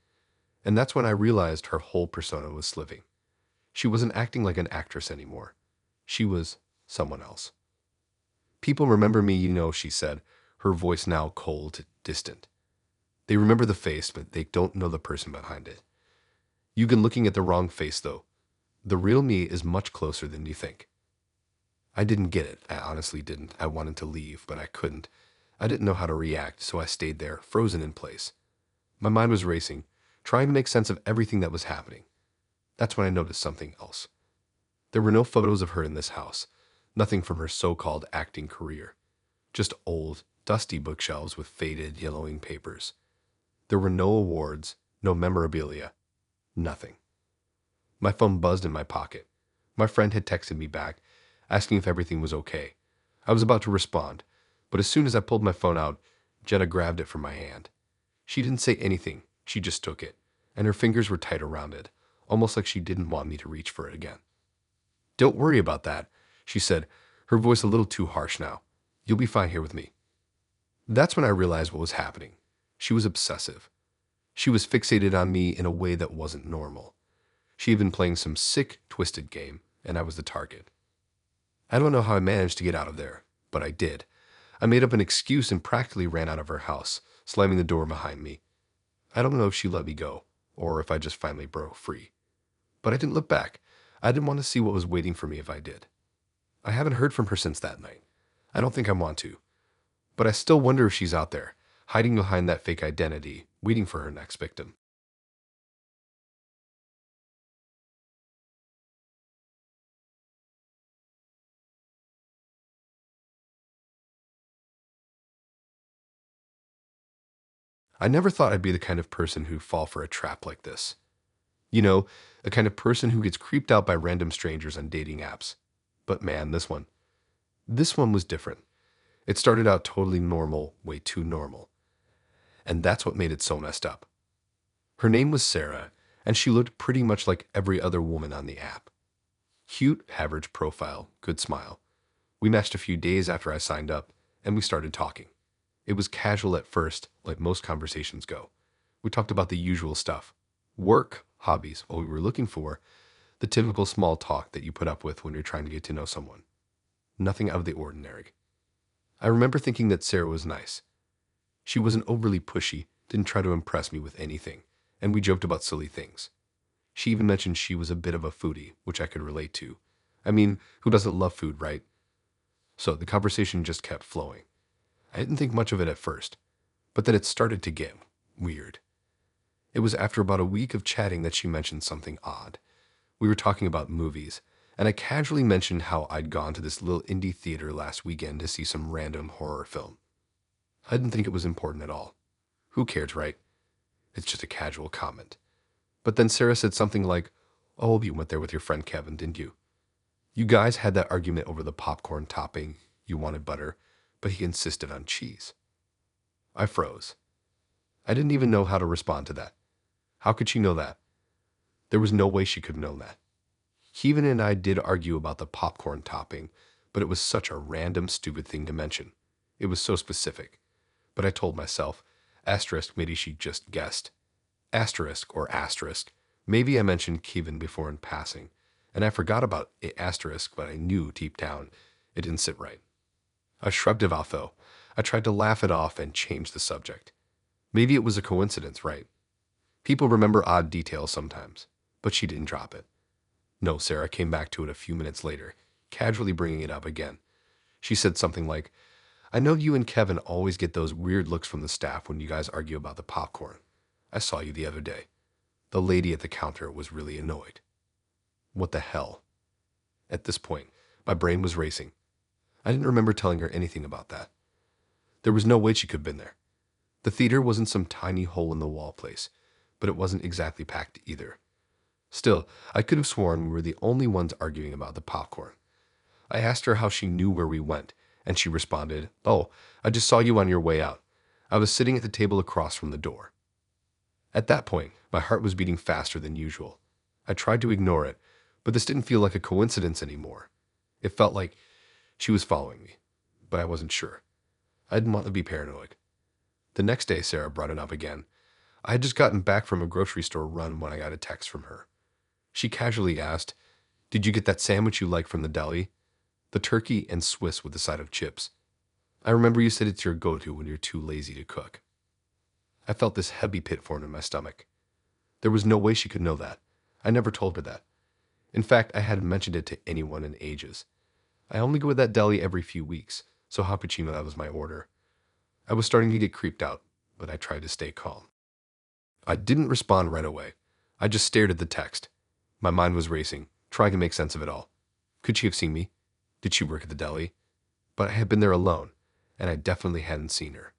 And that's when I realized her whole persona was slipping. She wasn't acting like an actress anymore. She was someone else. "People remember me, she said, her voice now cold, distant. "They remember the face, but they don't know the person behind it. You've been looking at the wrong face, though. The real me is much closer than you think." I didn't get it. I honestly didn't. I wanted to leave, but I couldn't. I didn't know how to react, so I stayed there, frozen in place. My mind was racing, trying to make sense of everything that was happening. That's when I noticed something else. There were no photos of her in this house, nothing from her so-called acting career. Just old, dusty bookshelves with faded, yellowing papers. There were no awards, no memorabilia, nothing. My phone buzzed in my pocket. My friend had texted me back, asking if everything was okay. I was about to respond, but as soon as I pulled my phone out, Jenna grabbed it from my hand. She didn't say anything, she just took it, and her fingers were tight around it, almost like she didn't want me to reach for it again. "Don't worry about that," she said, her voice a little too harsh now. "You'll be fine here with me." That's when I realized what was happening. She was obsessive. She was fixated on me in a way that wasn't normal. She had been playing some sick, twisted game, and I was the target. I don't know how I managed to get out of there, but I did. I made up an excuse and practically ran out of her house, slamming the door behind me. I don't know if she let me go, or if I just finally broke free. But I didn't look back. I didn't want to see what was waiting for me if I did. I haven't heard from her since that night. I don't think I want to. But I still wonder if she's out there, hiding behind that fake identity, waiting for her next victim. I never thought I'd be the kind of person who'd fall for a trap like this. You know, the kind of person who gets creeped out by random strangers on dating apps. But man, this one was different. It started out totally normal, way too normal. And that's what made it so messed up. Her name was Sarah, and she looked pretty much like every other woman on the app. Cute, average profile, good smile. We matched a few days after I signed up, and we started talking. It was casual at first, like most conversations go. We talked about the usual stuff. Work, hobbies, what we were looking for, the typical small talk that you put up with when you're trying to get to know someone. Nothing out of the ordinary. I remember thinking that Sarah was nice. She wasn't overly pushy, didn't try to impress me with anything, and we joked about silly things. She even mentioned she was a bit of a foodie, which I could relate to. I mean, who doesn't love food, right? So the conversation just kept flowing. I didn't think much of it at first, but then it started to get weird. It was after about a week of chatting that she mentioned something odd. We were talking about movies, and I casually mentioned how I'd gone to this little indie theater last weekend to see some random horror film. I didn't think it was important at all. Who cares, right? It's just a casual comment. But then Sarah said something like, "Oh, you went there with your friend Kevin, didn't you? You guys had that argument over the popcorn topping. You wanted butter, but he insisted on cheese." I froze. I didn't even know how to respond to that. How could she know that? There was no way she could know that. Kevin and I did argue about the popcorn topping, but it was such a random, stupid thing to mention. It was so specific. But I told myself, asterisk, maybe she just guessed. Asterisk or asterisk, maybe I mentioned Kevin before in passing, and I forgot about asterisk, but I knew deep down it didn't sit right. I shrugged it off though. I tried to laugh it off and change the subject. Maybe it was a coincidence, right? People remember odd details sometimes, but she didn't drop it. No, Sarah came back to it a few minutes later, casually bringing it up again. She said something like, "I know you and Kevin always get those weird looks from the staff when you guys argue about the popcorn. I saw you the other day. The lady at the counter was really annoyed." What the hell? At this point, my brain was racing. I didn't remember telling her anything about that. There was no way she could have been there. The theater wasn't some tiny hole-in-the-wall place, but it wasn't exactly packed either. Still, I could have sworn we were the only ones arguing about the popcorn. I asked her how she knew where we went, and she responded, "Oh, I just saw you on your way out. I was sitting at the table across from the door." At that point, my heart was beating faster than usual. I tried to ignore it, but this didn't feel like a coincidence anymore. It felt like she was following me, but I wasn't sure. I didn't want to be paranoid. The next day, Sarah brought it up again. I had just gotten back from a grocery store run when I got a text from her. She casually asked, "Did you get that sandwich you like from the deli? The turkey and Swiss with a side of chips. I remember you said it's your go-to when you're too lazy to cook." I felt this heavy pit form in my stomach. There was no way she could know that. I never told her that. In fact, I hadn't mentioned it to anyone in ages. I only go to that deli every few weeks, so how could she know that was my order? I was starting to get creeped out, but I tried to stay calm. I didn't respond right away. I just stared at the text. My mind was racing, trying to make sense of it all. Could she have seen me? Did she work at the deli? But I had been there alone, and I definitely hadn't seen her.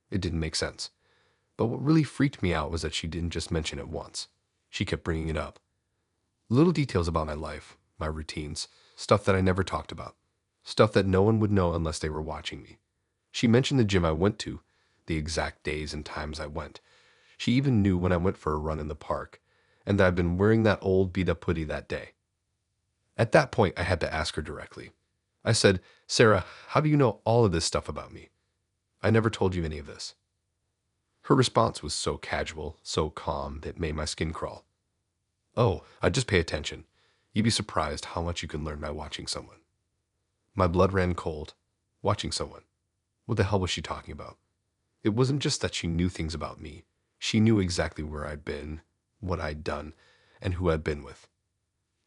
It didn't make sense. But what really freaked me out was that she didn't just mention it once. She kept bringing it up. Little details about my life, my routines, stuff that I never talked about. Stuff that no one would know unless they were watching me. She mentioned the gym I went to, the exact days and times I went. She even knew when I went for a run in the park, and that I'd been wearing that old beat-up hoodie that day. At that point, I had to ask her directly. I said, "Sarah, how do you know all of this stuff about me? I never told you any of this." Her response was so casual, so calm, that it made my skin crawl. "Oh, I just pay attention. You'd be surprised how much you can learn by watching someone." My blood ran cold. Watching someone. What the hell was she talking about? It wasn't just that she knew things about me. She knew exactly where I'd been, what I'd done, and who I'd been with.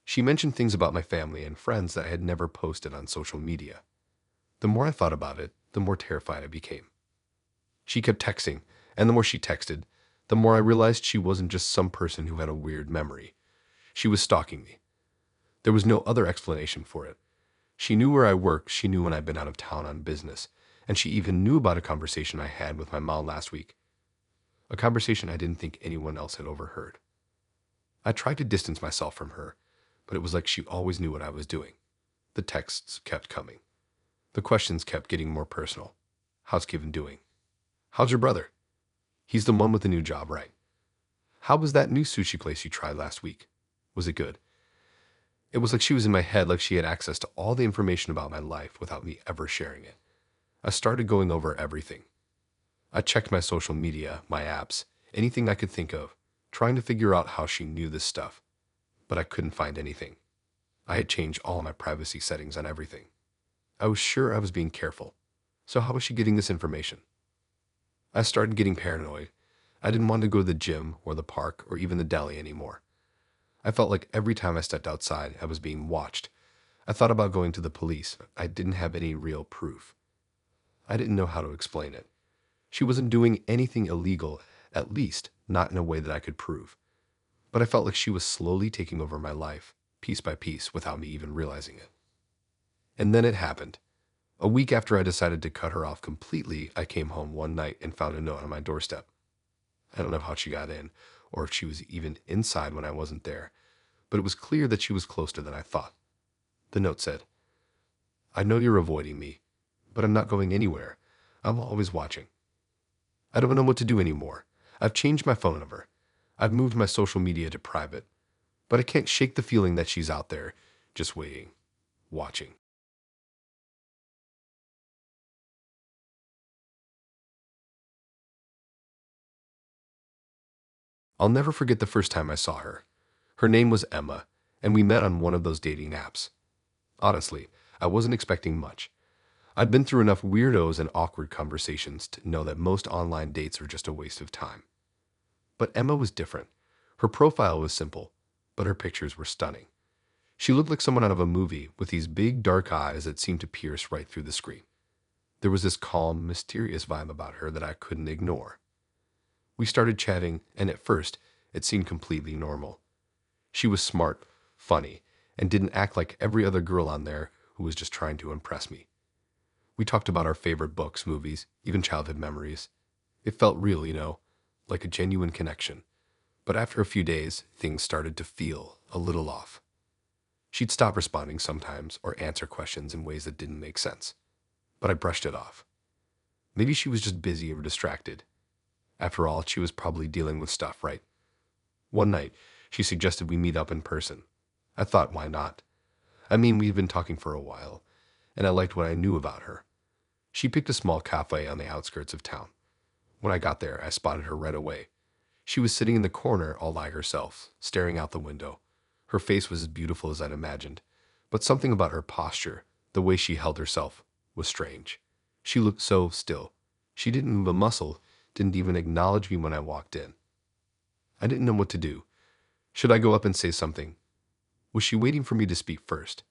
She mentioned things about my family and friends that I had never posted on social media. The more I thought about it, the more terrified I became. She kept texting, and the more she texted, the more I realized she wasn't just some person who had a weird memory. She was stalking me. There was no other explanation for it. She knew where I worked, she knew when I'd been out of town on business, and she even knew about a conversation I had with my mom last week. A conversation I didn't think anyone else had overheard. I tried to distance myself from her, but it was like she always knew what I was doing. The texts kept coming. The questions kept getting more personal. How's Kevin doing? How's your brother? He's the one with the new job, right? How was that new sushi place you tried last week? Was it good? It was like she was in my head, like she had access to all the information about my life without me ever sharing it. I started going over everything. I checked my social media, my apps, anything I could think of, trying to figure out how she knew this stuff. But I couldn't find anything. I had changed all my privacy settings on everything. I was sure I was being careful. So how was she getting this information? I started getting paranoid. I didn't want to go to the gym or the park or even the deli anymore. I felt like every time I stepped outside, I was being watched. I thought about going to the police. I didn't have any real proof. I didn't know how to explain it. She wasn't doing anything illegal, at least not in a way that I could prove. But I felt like she was slowly taking over my life, piece by piece, without me even realizing it. And then it happened. A week after I decided to cut her off completely, I came home one night and found a note on my doorstep. I don't know how she got in, or if she was even inside when I wasn't there, but it was clear that she was closer than I thought. The note said, "I know you're avoiding me, but I'm not going anywhere. I'm always watching. I don't know what to do anymore. I've changed my phone number. I've moved my social media to private, but I can't shake the feeling that she's out there, just waiting, watching." I'll never forget the first time I saw her. Her name was Emma, and we met on one of those dating apps. Honestly, I wasn't expecting much. I'd been through enough weirdos and awkward conversations to know that most online dates are just a waste of time. But Emma was different. Her profile was simple, but her pictures were stunning. She looked like someone out of a movie with these big dark eyes that seemed to pierce right through the screen. There was this calm, mysterious vibe about her that I couldn't ignore. We started chatting, and at first, it seemed completely normal. She was smart, funny, and didn't act like every other girl on there who was just trying to impress me. We talked about our favorite books, movies, even childhood memories. It felt real, like a genuine connection. But after a few days, things started to feel a little off. She'd stop responding sometimes or answer questions in ways that didn't make sense. But I brushed it off. Maybe she was just busy or distracted. After all, she was probably dealing with stuff, right? One night, she suggested we meet up in person. I thought, why not? I mean, we'd been talking for a while, and I liked what I knew about her. She picked a small cafe on the outskirts of town. When I got there, I spotted her right away. She was sitting in the corner all by herself, staring out the window. Her face was as beautiful as I'd imagined, but something about her posture, the way she held herself, was strange. She looked so still. She didn't move a muscle, didn't even acknowledge me when I walked in. I didn't know what to do. Should I go up and say something? Was she waiting for me to speak first?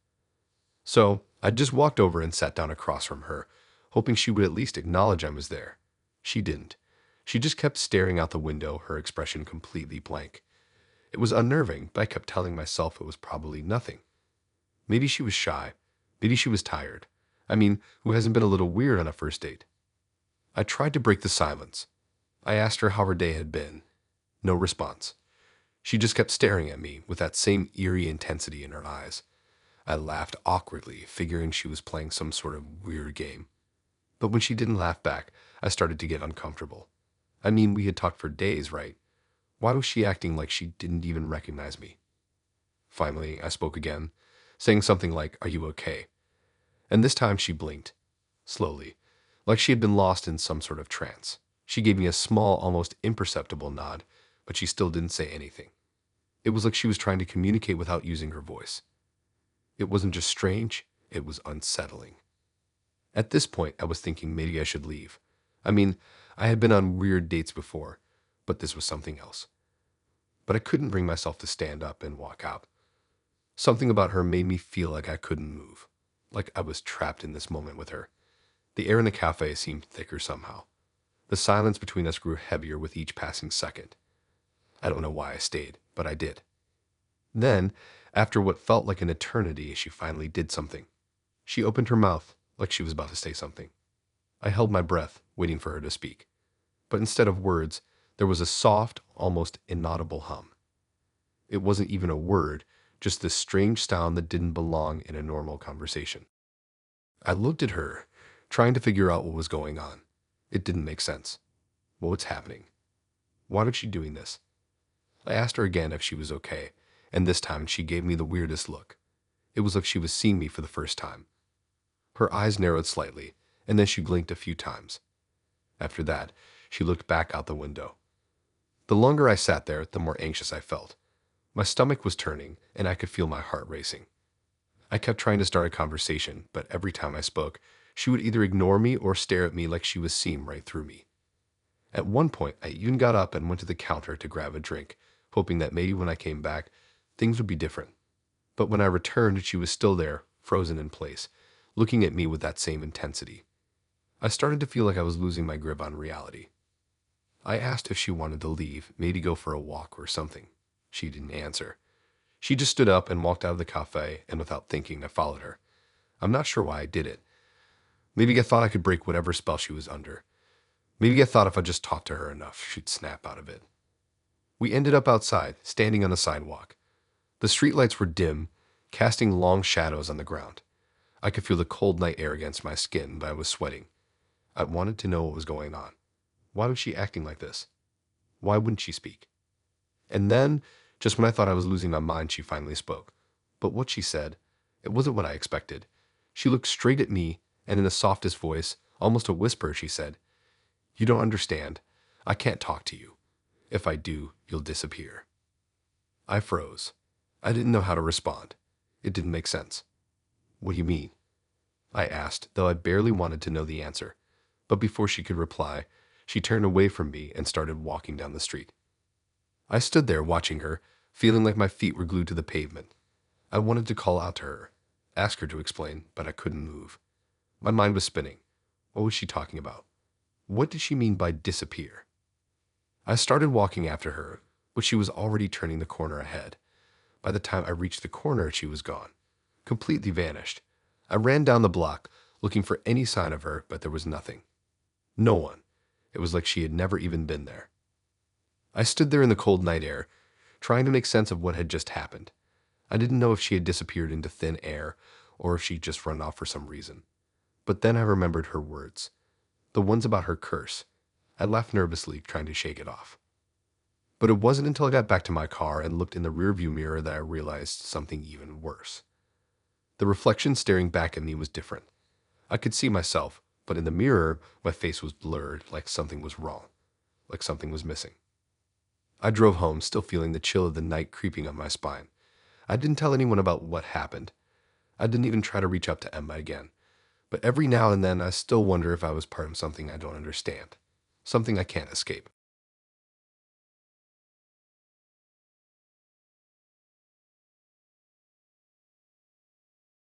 So I just walked over and sat down across from her, hoping she would at least acknowledge I was there. She didn't. She just kept staring out the window, her expression completely blank. It was unnerving, but I kept telling myself it was probably nothing. Maybe she was shy. Maybe she was tired. I mean, who hasn't been a little weird on a first date? I tried to break the silence. I asked her how her day had been. No response. She just kept staring at me with that same eerie intensity in her eyes. I laughed awkwardly, figuring she was playing some sort of weird game. But when she didn't laugh back, I started to get uncomfortable. I mean, we had talked for days, right? Why was she acting like she didn't even recognize me? Finally, I spoke again, saying something like, "Are you okay?" And this time she blinked, slowly, like she had been lost in some sort of trance. She gave me a small, almost imperceptible nod, but she still didn't say anything. It was like she was trying to communicate without using her voice. It wasn't just strange, it was unsettling. At this point, I was thinking maybe I should leave. I mean, I had been on weird dates before, but this was something else. But I couldn't bring myself to stand up and walk out. Something about her made me feel like I couldn't move, like I was trapped in this moment with her. The air in the cafe seemed thicker somehow. The silence between us grew heavier with each passing second. I don't know why I stayed, but I did. Then, after what felt like an eternity, she finally did something. She opened her mouth like she was about to say something. I held my breath, waiting for her to speak. But instead of words, there was a soft, almost inaudible hum. It wasn't even a word, just this strange sound that didn't belong in a normal conversation. I looked at her, trying to figure out what was going on. It didn't make sense. What was happening? Why was she doing this? I asked her again if she was okay, and this time she gave me the weirdest look. It was like she was seeing me for the first time. Her eyes narrowed slightly, and then she blinked a few times. After that, she looked back out the window. The longer I sat there, the more anxious I felt. My stomach was turning, and I could feel my heart racing. I kept trying to start a conversation, but every time I spoke, she would either ignore me or stare at me like she was seeing right through me. At one point, I even got up and went to the counter to grab a drink, hoping that maybe when I came back, things would be different. But when I returned, she was still there, frozen in place, looking at me with that same intensity. I started to feel like I was losing my grip on reality. I asked if she wanted to leave, maybe go for a walk or something. She didn't answer. She just stood up and walked out of the cafe, and without thinking, I followed her. I'm not sure why I did it. Maybe I thought I could break whatever spell she was under. Maybe I thought if I just talked to her enough, she'd snap out of it. We ended up outside, standing on the sidewalk. The streetlights were dim, casting long shadows on the ground. I could feel the cold night air against my skin, but I was sweating. I wanted to know what was going on. Why was she acting like this? Why wouldn't she speak? And then, just when I thought I was losing my mind, she finally spoke. But what she said, it wasn't what I expected. She looked straight at me, and in the softest voice, almost a whisper, she said, "You don't understand. I can't talk to you. If I do, you'll disappear." I froze. I didn't know how to respond. It didn't make sense. "What do you mean?" I asked, though I barely wanted to know the answer. But before she could reply, she turned away from me and started walking down the street. I stood there watching her, feeling like my feet were glued to the pavement. I wanted to call out to her, ask her to explain, but I couldn't move. My mind was spinning. What was she talking about? What did she mean by disappear? I started walking after her, but she was already turning the corner ahead. By the time I reached the corner, she was gone, completely vanished. I ran down the block, looking for any sign of her, but there was nothing. No one. It was like she had never even been there. I stood there in the cold night air, trying to make sense of what had just happened. I didn't know if she had disappeared into thin air or if she'd just run off for some reason. But then I remembered her words, the ones about her curse. I laughed nervously, trying to shake it off. But it wasn't until I got back to my car and looked in the rearview mirror that I realized something even worse. The reflection staring back at me was different. I could see myself, but in the mirror, my face was blurred, like something was wrong, like something was missing. I drove home, still feeling the chill of the night creeping up my spine. I didn't tell anyone about what happened. I didn't even try to reach up to Emma again. But every now and then, I still wonder if I was part of something I don't understand, something I can't escape.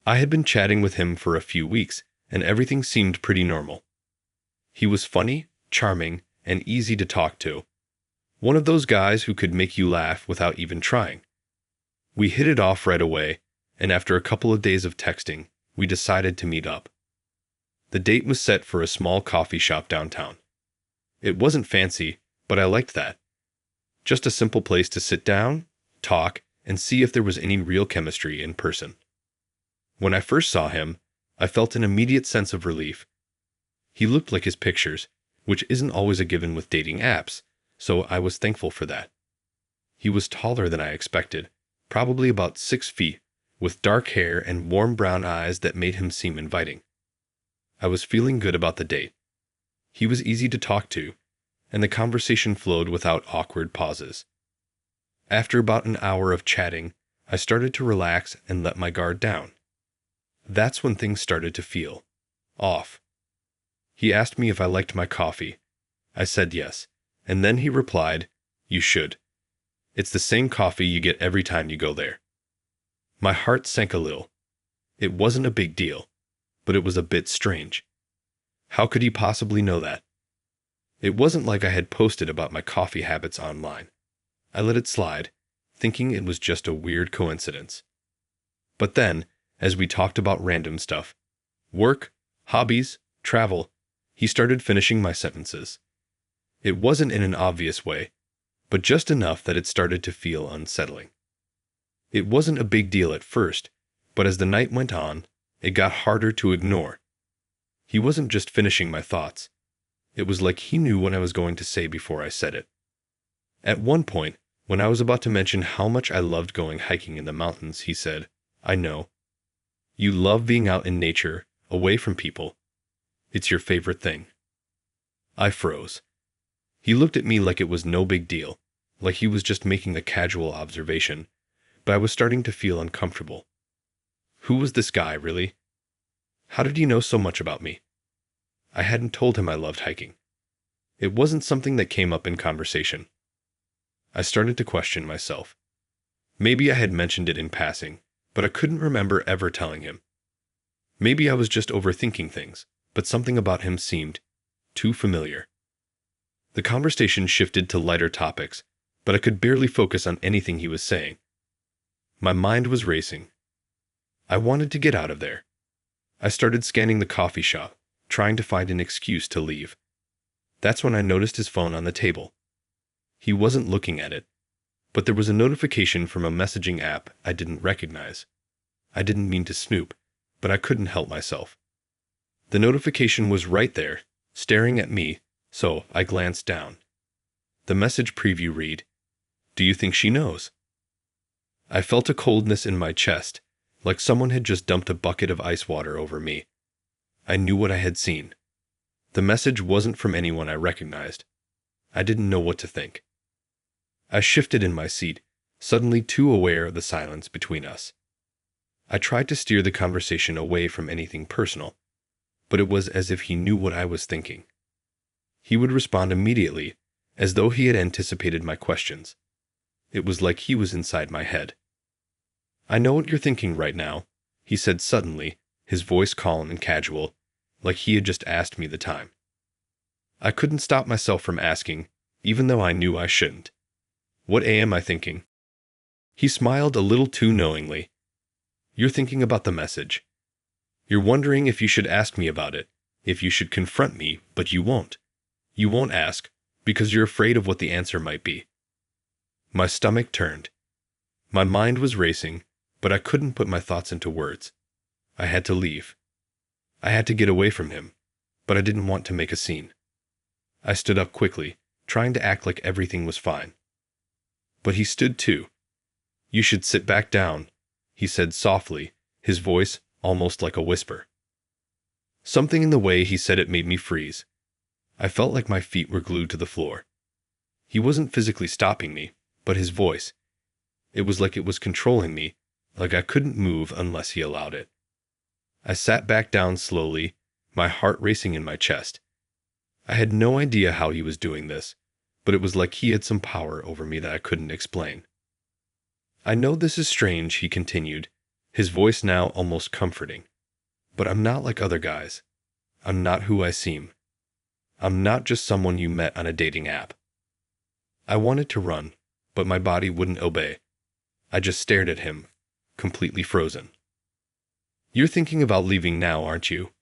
I had been chatting with him for a few weeks, and everything seemed pretty normal. He was funny, charming, and easy to talk to. One of those guys who could make you laugh without even trying. We hit it off right away, and after a couple of days of texting, we decided to meet up. The date was set for a small coffee shop downtown. It wasn't fancy, but I liked that. Just a simple place to sit down, talk, and see if there was any real chemistry in person. When I first saw him, I felt an immediate sense of relief. He looked like his pictures, which isn't always a given with dating apps, so I was thankful for that. He was taller than I expected, probably about 6 feet, with dark hair and warm brown eyes that made him seem inviting. I was feeling good about the date. He was easy to talk to, and the conversation flowed without awkward pauses. After about an hour of chatting, I started to relax and let my guard down. That's when things started to feel off. He asked me if I liked my coffee. I said yes, and then he replied, "You should. It's the same coffee you get every time you go there." My heart sank a little. It wasn't a big deal, but it was a bit strange. How could he possibly know that? It wasn't like I had posted about my coffee habits online. I let it slide, thinking it was just a weird coincidence. But then, as we talked about random stuff, work, hobbies, travel, he started finishing my sentences. It wasn't in an obvious way, but just enough that it started to feel unsettling. It wasn't a big deal at first, but as the night went on, it got harder to ignore. He wasn't just finishing my thoughts. It was like he knew what I was going to say before I said it. At one point, when I was about to mention how much I loved going hiking in the mountains, he said, "I know. You love being out in nature, away from people. It's your favorite thing." I froze. He looked at me like it was no big deal, like he was just making a casual observation, but I was starting to feel uncomfortable. Who was this guy, really? How did he know so much about me? I hadn't told him I loved hiking. It wasn't something that came up in conversation. I started to question myself. Maybe I had mentioned it in passing, but I couldn't remember ever telling him. Maybe I was just overthinking things, but something about him seemed too familiar. The conversation shifted to lighter topics, but I could barely focus on anything he was saying. My mind was racing. I wanted to get out of there. I started scanning the coffee shop, trying to find an excuse to leave. That's when I noticed his phone on the table. He wasn't looking at it, but there was a notification from a messaging app I didn't recognize. I didn't mean to snoop, but I couldn't help myself. The notification was right there, staring at me, so I glanced down. The message preview read, "Do you think she knows?" I felt a coldness in my chest, like someone had just dumped a bucket of ice water over me. I knew what I had seen. The message wasn't from anyone I recognized. I didn't know what to think. I shifted in my seat, suddenly too aware of the silence between us. I tried to steer the conversation away from anything personal, but it was as if he knew what I was thinking. He would respond immediately, as though he had anticipated my questions. It was like he was inside my head. "I know what you're thinking right now," he said suddenly, his voice calm and casual, like he had just asked me the time. I couldn't stop myself from asking, even though I knew I shouldn't. "What am I thinking?" He smiled a little too knowingly. "You're thinking about the message. You're wondering if you should ask me about it, if you should confront me, but you won't. You won't ask, because you're afraid of what the answer might be." My stomach turned. My mind was racing, but I couldn't put my thoughts into words. I had to leave. I had to get away from him, but I didn't want to make a scene. I stood up quickly, trying to act like everything was fine. But he stood too. "You should sit back down," he said softly, his voice almost like a whisper. Something in the way he said it made me freeze. I felt like my feet were glued to the floor. He wasn't physically stopping me, but his voice. It was like it was controlling me, like I couldn't move unless he allowed it. I sat back down slowly, my heart racing in my chest. I had no idea how he was doing this, but it was like he had some power over me that I couldn't explain. "I know this is strange," he continued, his voice now almost comforting. "But I'm not like other guys. I'm not who I seem. I'm not just someone you met on a dating app." I wanted to run, but my body wouldn't obey. I just stared at him, completely frozen. "You're thinking about leaving now, aren't you?"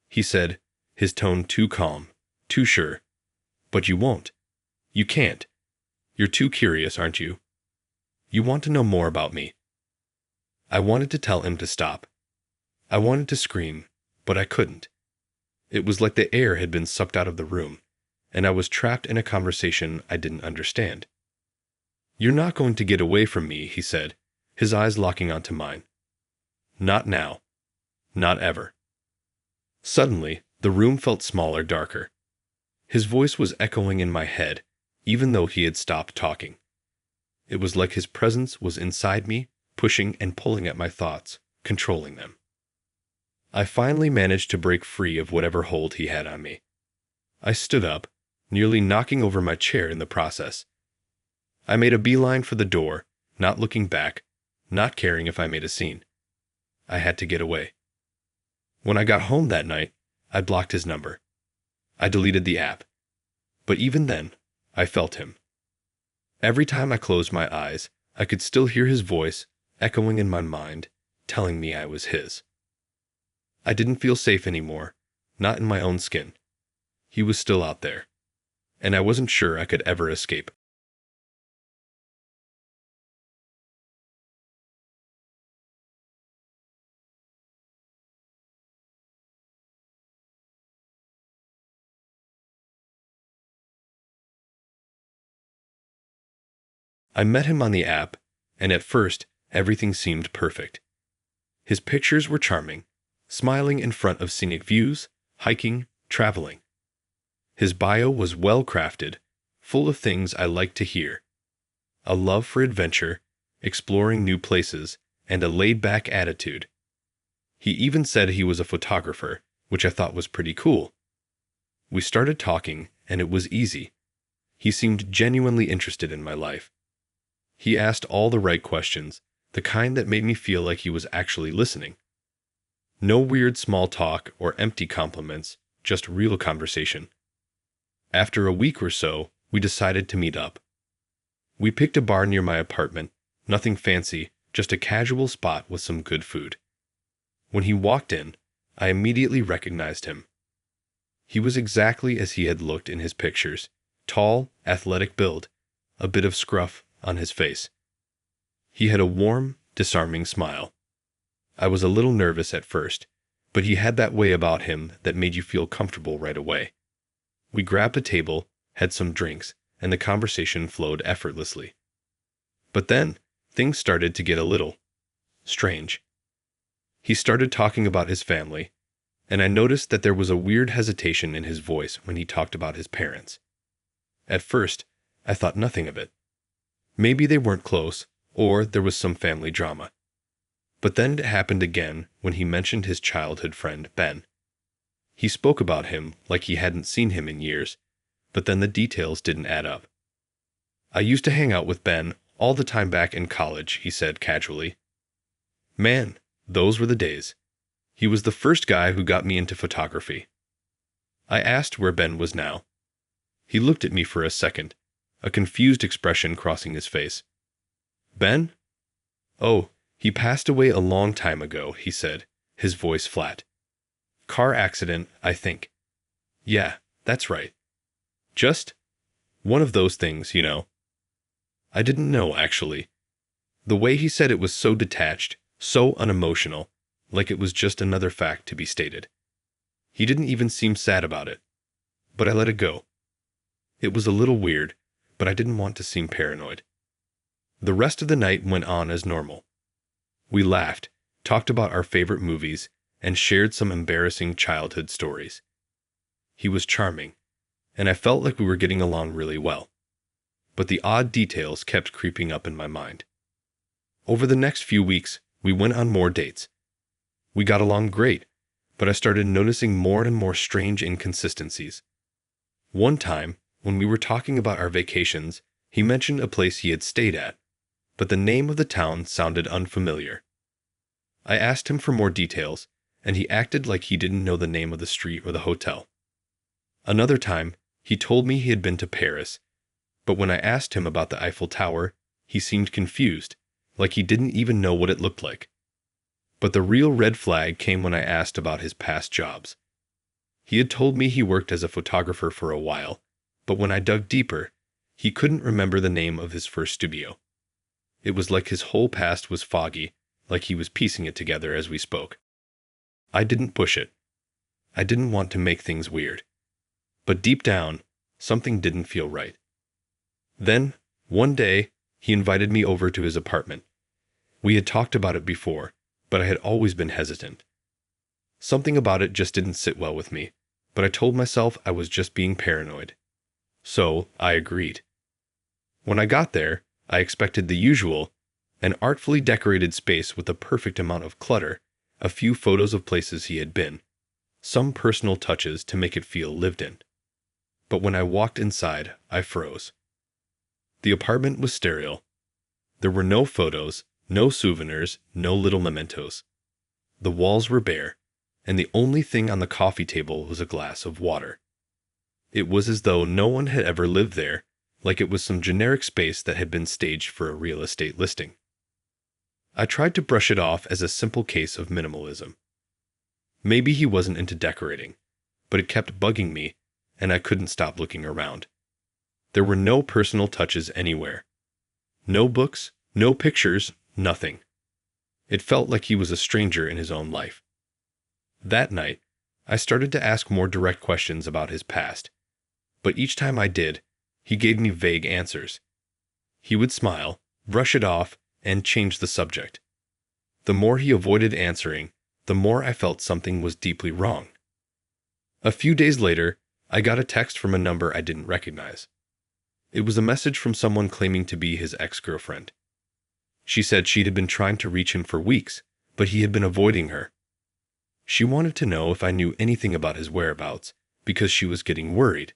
he said, his tone too calm, too sure. "But you won't. You can't. You're too curious, aren't you? You want to know more about me." I wanted to tell him to stop. I wanted to scream, but I couldn't. It was like the air had been sucked out of the room, and I was trapped in a conversation I didn't understand. "You're not going to get away from me," he said, his eyes locking onto mine. "Not now. Not ever." Suddenly, the room felt smaller, darker. His voice was echoing in my head, even though he had stopped talking. It was like his presence was inside me, pushing and pulling at my thoughts, controlling them. I finally managed to break free of whatever hold he had on me. I stood up, nearly knocking over my chair in the process. I made a beeline for the door, not looking back, not caring if I made a scene. I had to get away. When I got home that night, I blocked his number. I deleted the app. But even then, I felt him. Every time I closed my eyes, I could still hear his voice echoing in my mind, telling me I was his. I didn't feel safe anymore, not in my own skin. He was still out there, and I wasn't sure I could ever escape. I met him on the app, and at first, everything seemed perfect. His pictures were charming, smiling in front of scenic views, hiking, traveling. His bio was well crafted, full of things I like to hear. A love for adventure, exploring new places, and a laid-back attitude. He even said he was a photographer, which I thought was pretty cool. We started talking, and it was easy. He seemed genuinely interested in my life. He asked all the right questions, the kind that made me feel like he was actually listening. No weird small talk or empty compliments, just real conversation. After a week or so, we decided to meet up. We picked a bar near my apartment, nothing fancy, just a casual spot with some good food. When he walked in, I immediately recognized him. He was exactly as he had looked in his pictures, tall, athletic build, a bit of scruff on his face. He had a warm, disarming smile. I was a little nervous at first, but he had that way about him that made you feel comfortable right away. We grabbed a table, had some drinks, and the conversation flowed effortlessly. But then, things started to get a little strange. He started talking about his family, and I noticed that there was a weird hesitation in his voice when he talked about his parents. At first, I thought nothing of it. Maybe they weren't close, or there was some family drama. But then it happened again when he mentioned his childhood friend, Ben. He spoke about him like he hadn't seen him in years, but then the details didn't add up. I used to hang out with Ben all the time back in college, he said casually. Man, those were the days. He was the first guy who got me into photography. I asked where Ben was now. He looked at me for a second, a confused expression crossing his face. Ben? Oh, he passed away a long time ago, he said, his voice flat. Car accident, I think. Yeah, that's right. Just one of those things, you know. I didn't know, actually. The way he said it was so detached, so unemotional, like it was just another fact to be stated. He didn't even seem sad about it. But I let it go. It was a little weird, but I didn't want to seem paranoid. The rest of the night went on as normal. We laughed, talked about our favorite movies, and shared some embarrassing childhood stories. He was charming, and I felt like we were getting along really well. But the odd details kept creeping up in my mind. Over the next few weeks, we went on more dates. We got along great, but I started noticing more and more strange inconsistencies. One time, when we were talking about our vacations, he mentioned a place he had stayed at, but the name of the town sounded unfamiliar. I asked him for more details, and he acted like he didn't know the name of the street or the hotel. Another time, he told me he had been to Paris, but when I asked him about the Eiffel Tower, he seemed confused, like he didn't even know what it looked like. But the real red flag came when I asked about his past jobs. He had told me he worked as a photographer for a while, but when I dug deeper, he couldn't remember the name of his first studio. It was like his whole past was foggy, like he was piecing it together as we spoke. I didn't push it. I didn't want to make things weird. But deep down, something didn't feel right. Then, one day, he invited me over to his apartment. We had talked about it before, but I had always been hesitant. Something about it just didn't sit well with me, but I told myself I was just being paranoid. So, I agreed. When I got there, I expected the usual, an artfully decorated space with a perfect amount of clutter, a few photos of places he had been, some personal touches to make it feel lived in. But when I walked inside, I froze. The apartment was sterile. There were no photos, no souvenirs, no little mementos. The walls were bare, and the only thing on the coffee table was a glass of water. It was as though no one had ever lived there, like it was some generic space that had been staged for a real estate listing. I tried to brush it off as a simple case of minimalism. Maybe he wasn't into decorating, but it kept bugging me, and I couldn't stop looking around. There were no personal touches anywhere. No books, no pictures, nothing. It felt like he was a stranger in his own life. That night, I started to ask more direct questions about his past, but each time I did, he gave me vague answers. He would smile, brush it off, and change the subject. The more he avoided answering, the more I felt something was deeply wrong. A few days later, I got a text from a number I didn't recognize. It was a message from someone claiming to be his ex-girlfriend. She said she had been trying to reach him for weeks, but he had been avoiding her. She wanted to know if I knew anything about his whereabouts, because she was getting worried.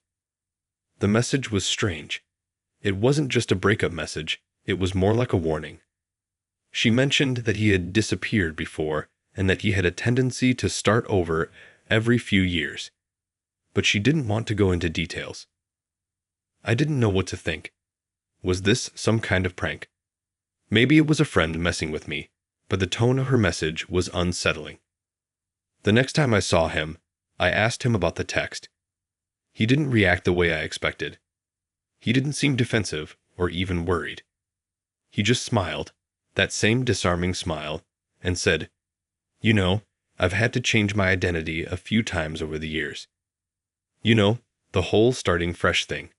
The message was strange. It wasn't just a breakup message, it was more like a warning. She mentioned that he had disappeared before and that he had a tendency to start over every few years. But she didn't want to go into details. I didn't know what to think. Was this some kind of prank? Maybe it was a friend messing with me, but the tone of her message was unsettling. The next time I saw him, I asked him about the text. He didn't react the way I expected. He didn't seem defensive or even worried. He just smiled, that same disarming smile, and said, "You know, I've had to change my identity a few times over the years. You know, the whole starting fresh thing.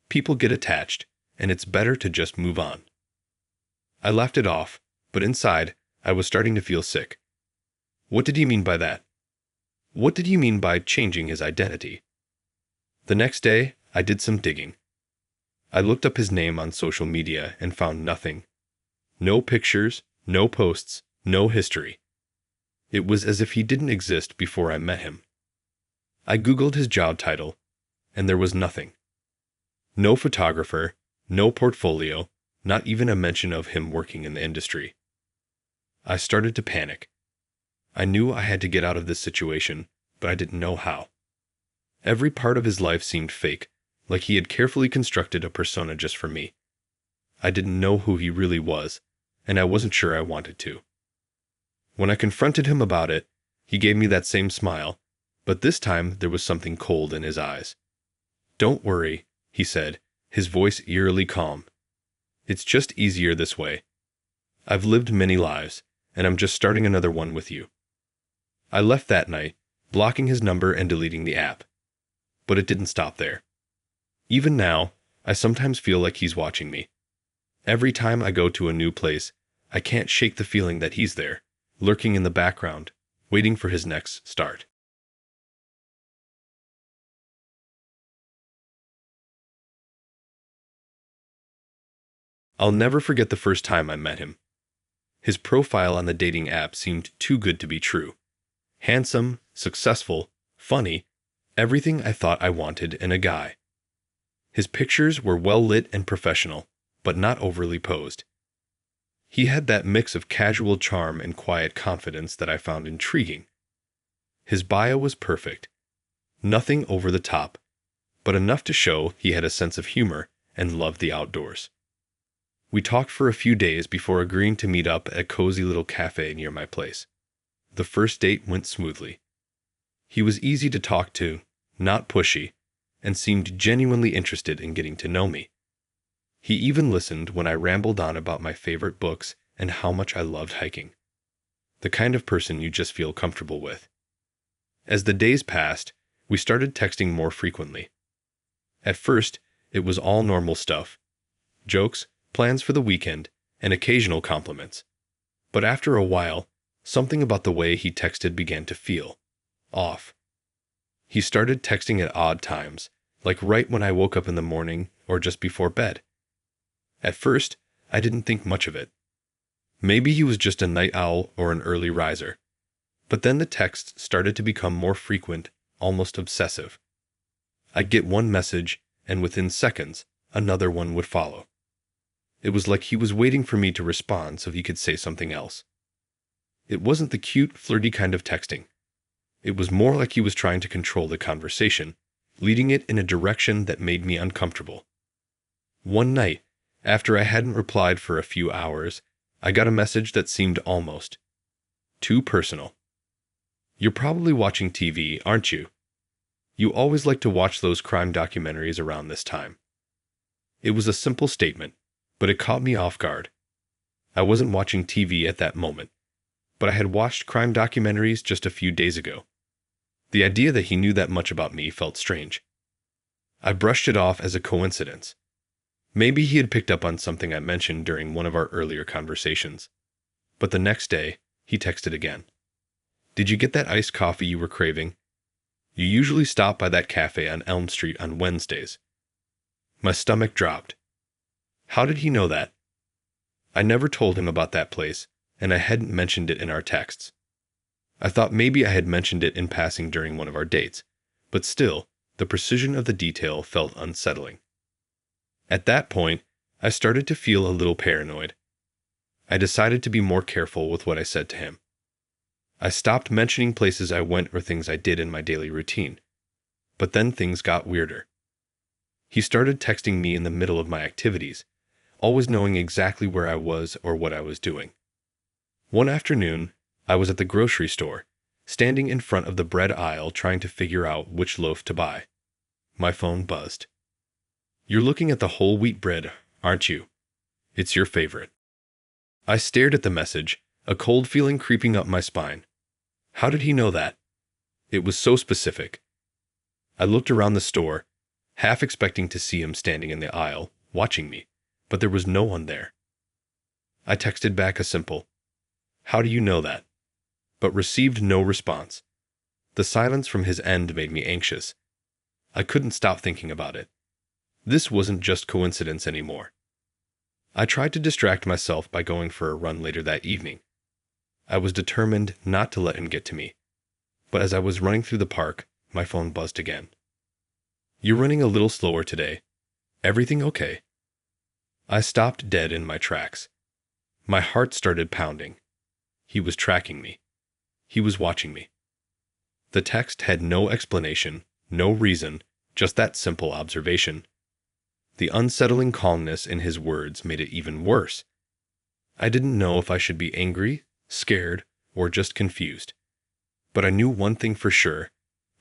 People get attached, and it's better to just move on." I laughed it off, but inside, I was starting to feel sick. What did he mean by that? What did he mean by changing his identity? The next day, I did some digging. I looked up his name on social media and found nothing. No pictures, no posts, no history. It was as if he didn't exist before I met him. I Googled his job title, and there was nothing. No photographer, no portfolio, not even a mention of him working in the industry. I started to panic. I knew I had to get out of this situation, but I didn't know how. Every part of his life seemed fake, like he had carefully constructed a persona just for me. I didn't know who he really was, and I wasn't sure I wanted to. When I confronted him about it, he gave me that same smile, but this time there was something cold in his eyes. "Don't worry," he said, his voice eerily calm. "It's just easier this way. I've lived many lives, and I'm just starting another one with you." I left that night, blocking his number and deleting the app. But it didn't stop there. Even now, I sometimes feel like he's watching me. Every time I go to a new place, I can't shake the feeling that he's there, lurking in the background, waiting for his next start. I'll never forget the first time I met him. His profile on the dating app seemed too good to be true. Handsome, successful, funny, everything I thought I wanted in a guy. His pictures were well lit and professional, but not overly posed. He had that mix of casual charm and quiet confidence that I found intriguing. His bio was perfect. Nothing over the top, but enough to show he had a sense of humor and loved the outdoors. We talked for a few days before agreeing to meet up at a cozy little cafe near my place. The first date went smoothly. He was easy to talk to, not pushy, and seemed genuinely interested in getting to know me. He even listened when I rambled on about my favorite books and how much I loved hiking. The kind of person you just feel comfortable with. As the days passed, we started texting more frequently. At first, it was all normal stuff. Jokes, plans for the weekend, and occasional compliments. But after a while, something about the way he texted began to feel off. He started texting at odd times, like right when I woke up in the morning or just before bed. At first, I didn't think much of it. Maybe he was just a night owl or an early riser. But then the texts started to become more frequent, almost obsessive. I'd get one message, and within seconds, another one would follow. It was like he was waiting for me to respond so he could say something else. It wasn't the cute, flirty kind of texting. It was more like he was trying to control the conversation, leading it in a direction that made me uncomfortable. One night, after I hadn't replied for a few hours, I got a message that seemed almost too personal. "You're probably watching TV, aren't you? You always like to watch those crime documentaries around this time." It was a simple statement, but it caught me off guard. I wasn't watching TV at that moment, but I had watched crime documentaries just a few days ago. The idea that he knew that much about me felt strange. I brushed it off as a coincidence. Maybe he had picked up on something I mentioned during one of our earlier conversations. But the next day, he texted again. Did you get that iced coffee you were craving? You usually stop by that cafe on Elm Street on Wednesdays. My stomach dropped. How did he know that? I never told him about that place, and I hadn't mentioned it in our texts. I thought maybe I had mentioned it in passing during one of our dates, but still, the precision of the detail felt unsettling. At that point, I started to feel a little paranoid. I decided to be more careful with what I said to him. I stopped mentioning places I went or things I did in my daily routine. But then things got weirder. He started texting me in the middle of my activities, always knowing exactly where I was or what I was doing. One afternoon, I was at the grocery store, standing in front of the bread aisle trying to figure out which loaf to buy. My phone buzzed. You're looking at the whole wheat bread, aren't you? It's your favorite. I stared at the message, a cold feeling creeping up my spine. How did he know that? It was so specific. I looked around the store, half expecting to see him standing in the aisle, watching me, but there was no one there. I texted back a simple, "How do you know that?" but received no response. The silence from his end made me anxious. I couldn't stop thinking about it. This wasn't just coincidence anymore. I tried to distract myself by going for a run later that evening. I was determined not to let him get to me. But as I was running through the park, my phone buzzed again. You're running a little slower today. Everything okay? I stopped dead in my tracks. My heart started pounding. He was tracking me. He was watching me. The text had no explanation, no reason, just that simple observation. The unsettling calmness in his words made it even worse. I didn't know if I should be angry, scared, or just confused. But I knew one thing for sure.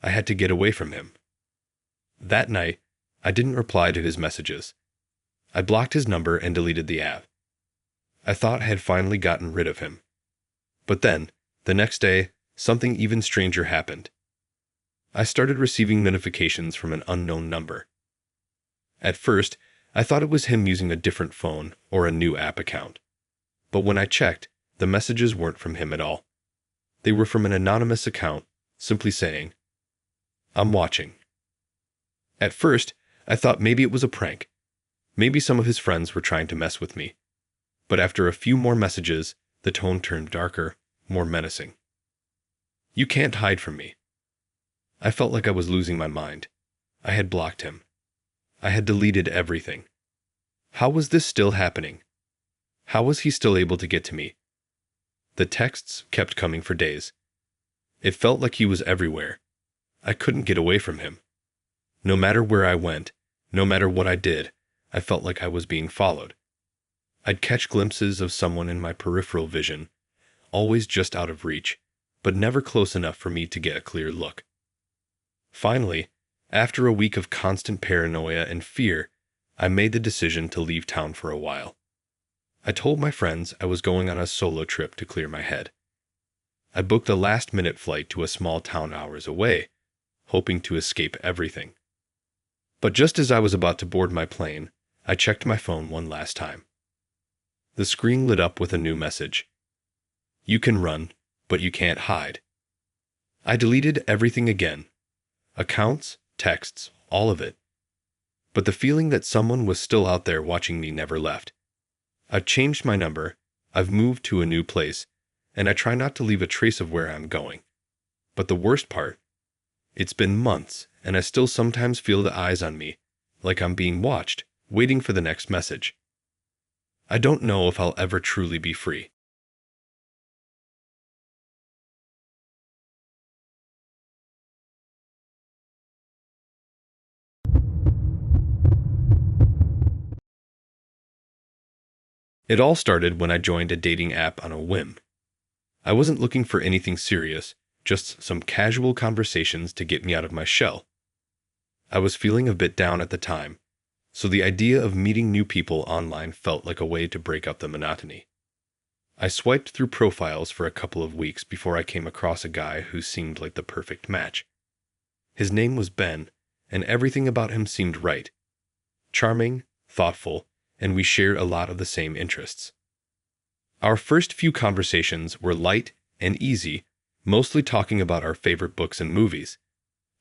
I had to get away from him. That night, I didn't reply to his messages. I blocked his number and deleted the app. I thought I had finally gotten rid of him. But then, the next day, something even stranger happened. I started receiving notifications from an unknown number. At first, I thought it was him using a different phone or a new app account. But when I checked, the messages weren't from him at all. They were from an anonymous account, simply saying, "I'm watching." At first, I thought maybe it was a prank. Maybe some of his friends were trying to mess with me. But after a few more messages, the tone turned darker, more menacing. You can't hide from me. I felt like I was losing my mind. I had blocked him. I had deleted everything. How was this still happening? How was he still able to get to me? The texts kept coming for days. It felt like he was everywhere. I couldn't get away from him. No matter where I went, no matter what I did, I felt like I was being followed. I'd catch glimpses of someone in my peripheral vision, always just out of reach, but never close enough for me to get a clear look. Finally, after a week of constant paranoia and fear, I made the decision to leave town for a while. I told my friends I was going on a solo trip to clear my head. I booked a last-minute flight to a small town hours away, hoping to escape everything. But just as I was about to board my plane, I checked my phone one last time. The screen lit up with a new message. You can run, but you can't hide. I deleted everything again. Accounts, texts, all of it. But the feeling that someone was still out there watching me never left. I've changed my number, I've moved to a new place, and I try not to leave a trace of where I'm going. But the worst part, it's been months, and I still sometimes feel the eyes on me, like I'm being watched, waiting for the next message. I don't know if I'll ever truly be free. It all started when I joined a dating app on a whim. I wasn't looking for anything serious, just some casual conversations to get me out of my shell. I was feeling a bit down at the time, so the idea of meeting new people online felt like a way to break up the monotony. I swiped through profiles for a couple of weeks before I came across a guy who seemed like the perfect match. His name was Ben, and everything about him seemed right. Charming, thoughtful, and we shared a lot of the same interests. Our first few conversations were light and easy, mostly talking about our favorite books and movies,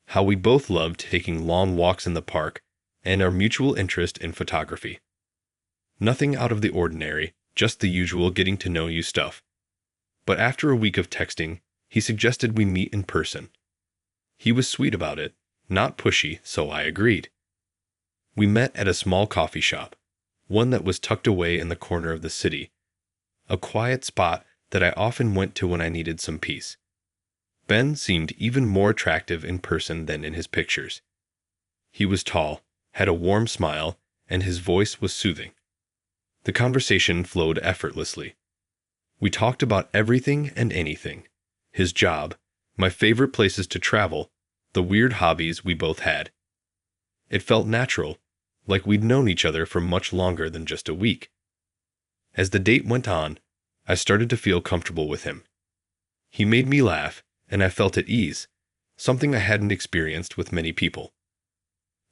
how we both loved taking long walks in the park, and our mutual interest in photography. Nothing out of the ordinary, just the usual getting to know you stuff. But after a week of texting, he suggested we meet in person. He was sweet about it, not pushy, so I agreed. We met at a small coffee shop, one that was tucked away in the corner of the city, a quiet spot that I often went to when I needed some peace. Ben seemed even more attractive in person than in his pictures. He was tall, had a warm smile, and his voice was soothing. The conversation flowed effortlessly. We talked about everything and anything: his job, my favorite places to travel, the weird hobbies we both had. It felt natural, like we'd known each other for much longer than just a week. As the date went on, I started to feel comfortable with him. He made me laugh, and I felt at ease, something I hadn't experienced with many people.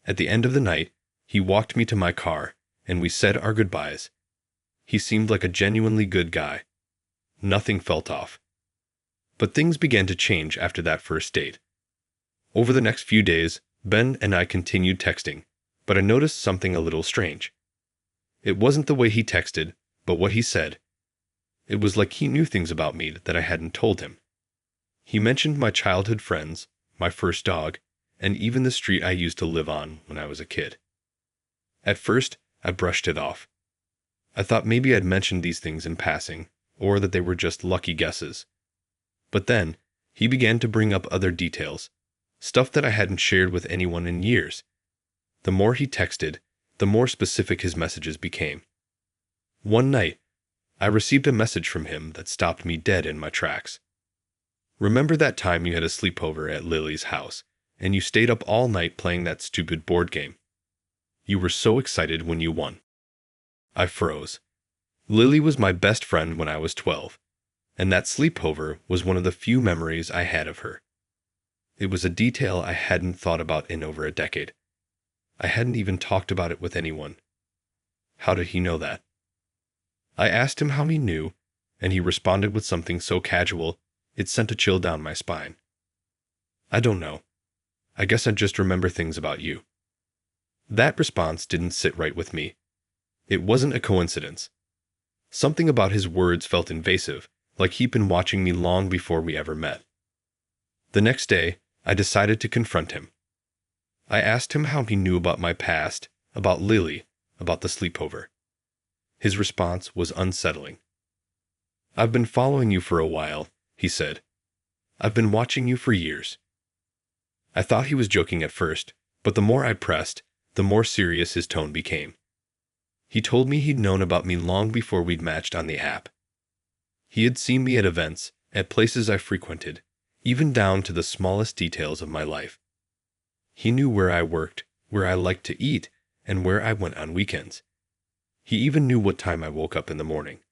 At the end of the night, he walked me to my car, and we said our goodbyes. He seemed like a genuinely good guy. Nothing felt off. But things began to change after that first date. Over the next few days, Ben and I continued texting, but I noticed something a little strange. It wasn't the way he texted, but what he said. It was like he knew things about me that I hadn't told him. He mentioned my childhood friends, my first dog, and even the street I used to live on when I was a kid. At first, I brushed it off. I thought maybe I'd mentioned these things in passing, or that they were just lucky guesses. But then, he began to bring up other details, stuff that I hadn't shared with anyone in years. The more he texted, the more specific his messages became. One night, I received a message from him that stopped me dead in my tracks. "Remember that time you had a sleepover at Lily's house, and you stayed up all night playing that stupid board game? You were so excited when you won." I froze. Lily was my best friend when I was 12, and that sleepover was one of the few memories I had of her. It was a detail I hadn't thought about in over a decade. I hadn't even talked about it with anyone. How did he know that? I asked him how he knew, and he responded with something so casual it sent a chill down my spine. "I don't know. I guess I just remember things about you." That response didn't sit right with me. It wasn't a coincidence. Something about his words felt invasive, like he'd been watching me long before we ever met. The next day, I decided to confront him. I asked him how he knew about my past, about Lily, about the sleepover. His response was unsettling. "I've been following you for a while," he said. "I've been watching you for years." I thought he was joking at first, but the more I pressed, the more serious his tone became. He told me he'd known about me long before we'd matched on the app. He had seen me at events, at places I frequented, even down to the smallest details of my life. He knew where I worked, where I liked to eat, and where I went on weekends. He even knew what time I woke up in the morning.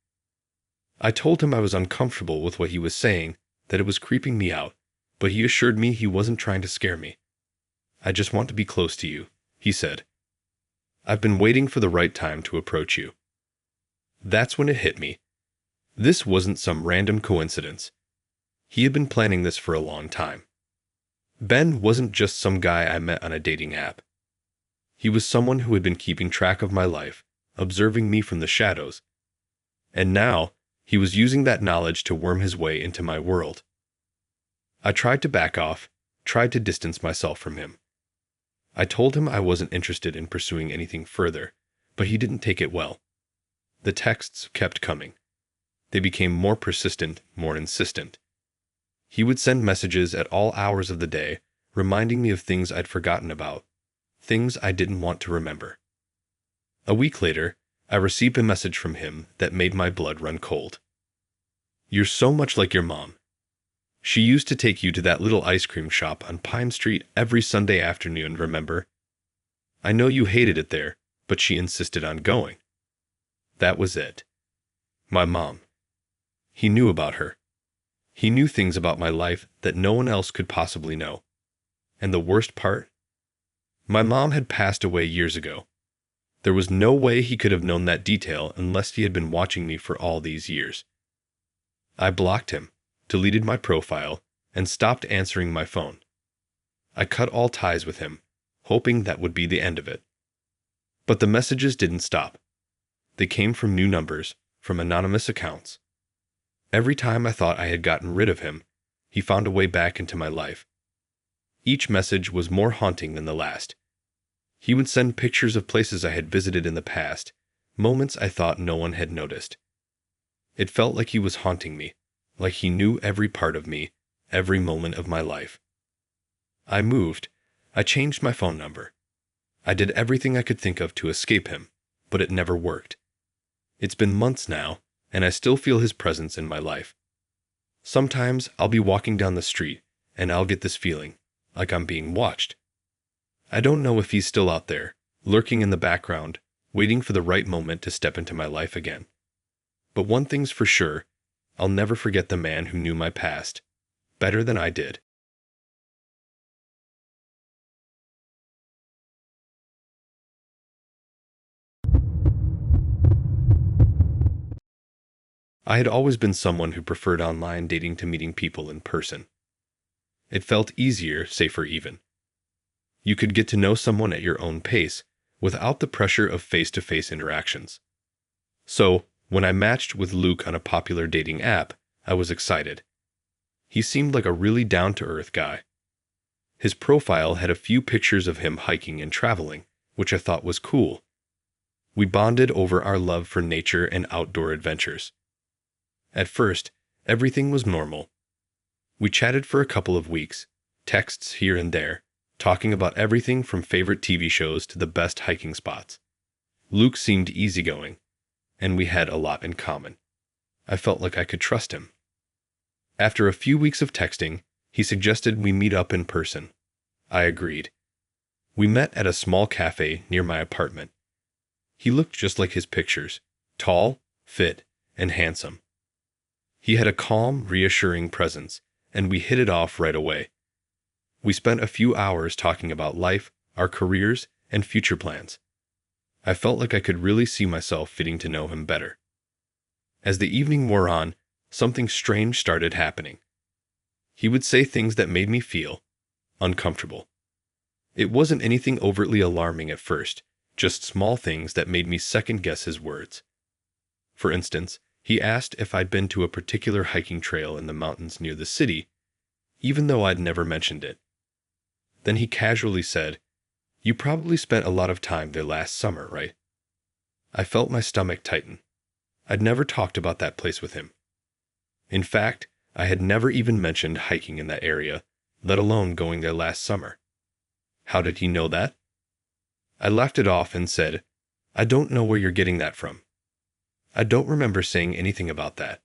I told him I was uncomfortable with what he was saying, that it was creeping me out, but he assured me he wasn't trying to scare me. "I just want to be close to you," he said. "I've been waiting for the right time to approach you." That's when it hit me. This wasn't some random coincidence. He had been planning this for a long time. Ben wasn't just some guy I met on a dating app. He was someone who had been keeping track of my life, observing me from the shadows. And now, he was using that knowledge to worm his way into my world. I tried to back off, tried to distance myself from him. I told him I wasn't interested in pursuing anything further, but he didn't take it well. The texts kept coming. They became more persistent, more insistent. He would send messages at all hours of the day, reminding me of things I'd forgotten about, things I didn't want to remember. A week later, I received a message from him that made my blood run cold. "You're so much like your mom. She used to take you to that little ice cream shop on Pine Street every Sunday afternoon, remember? I know you hated it there, but she insisted on going." That was it. My mom. He knew about her. He knew things about my life that no one else could possibly know. And the worst part? My mom had passed away years ago. There was no way he could have known that detail unless he had been watching me for all these years. I blocked him, deleted my profile, and stopped answering my phone. I cut all ties with him, hoping that would be the end of it. But the messages didn't stop. They came from new numbers, from anonymous accounts. Every time I thought I had gotten rid of him, he found a way back into my life. Each message was more haunting than the last. He would send pictures of places I had visited in the past, moments I thought no one had noticed. It felt like he was haunting me, like he knew every part of me, every moment of my life. I moved. I changed my phone number. I did everything I could think of to escape him, but it never worked. It's been months now, and I still feel his presence in my life. Sometimes I'll be walking down the street, and I'll get this feeling, like I'm being watched. I don't know if he's still out there, lurking in the background, waiting for the right moment to step into my life again. But one thing's for sure, I'll never forget the man who knew my past better than I did. I had always been someone who preferred online dating to meeting people in person. It felt easier, safer even. You could get to know someone at your own pace, without the pressure of face-to-face interactions. So, when I matched with Luke on a popular dating app, I was excited. He seemed like a really down-to-earth guy. His profile had a few pictures of him hiking and traveling, which I thought was cool. We bonded over our love for nature and outdoor adventures. At first, everything was normal. We chatted for a couple of weeks, texts here and there, talking about everything from favorite TV shows to the best hiking spots. Luke seemed easygoing, and we had a lot in common. I felt like I could trust him. After a few weeks of texting, he suggested we meet up in person. I agreed. We met at a small cafe near my apartment. He looked just like his pictures, tall, fit, and handsome. He had a calm, reassuring presence, and we hit it off right away. We spent a few hours talking about life, our careers, and future plans. I felt like I could really see myself getting to know him better. As the evening wore on, something strange started happening. He would say things that made me feel uncomfortable. It wasn't anything overtly alarming at first, just small things that made me second-guess his words. For instance, he asked if I'd been to a particular hiking trail in the mountains near the city, even though I'd never mentioned it. Then he casually said, "You probably spent a lot of time there last summer, right?" I felt my stomach tighten. I'd never talked about that place with him. In fact, I had never even mentioned hiking in that area, let alone going there last summer. How did he know that? I laughed it off and said, "I don't know where you're getting that from. I don't remember saying anything about that."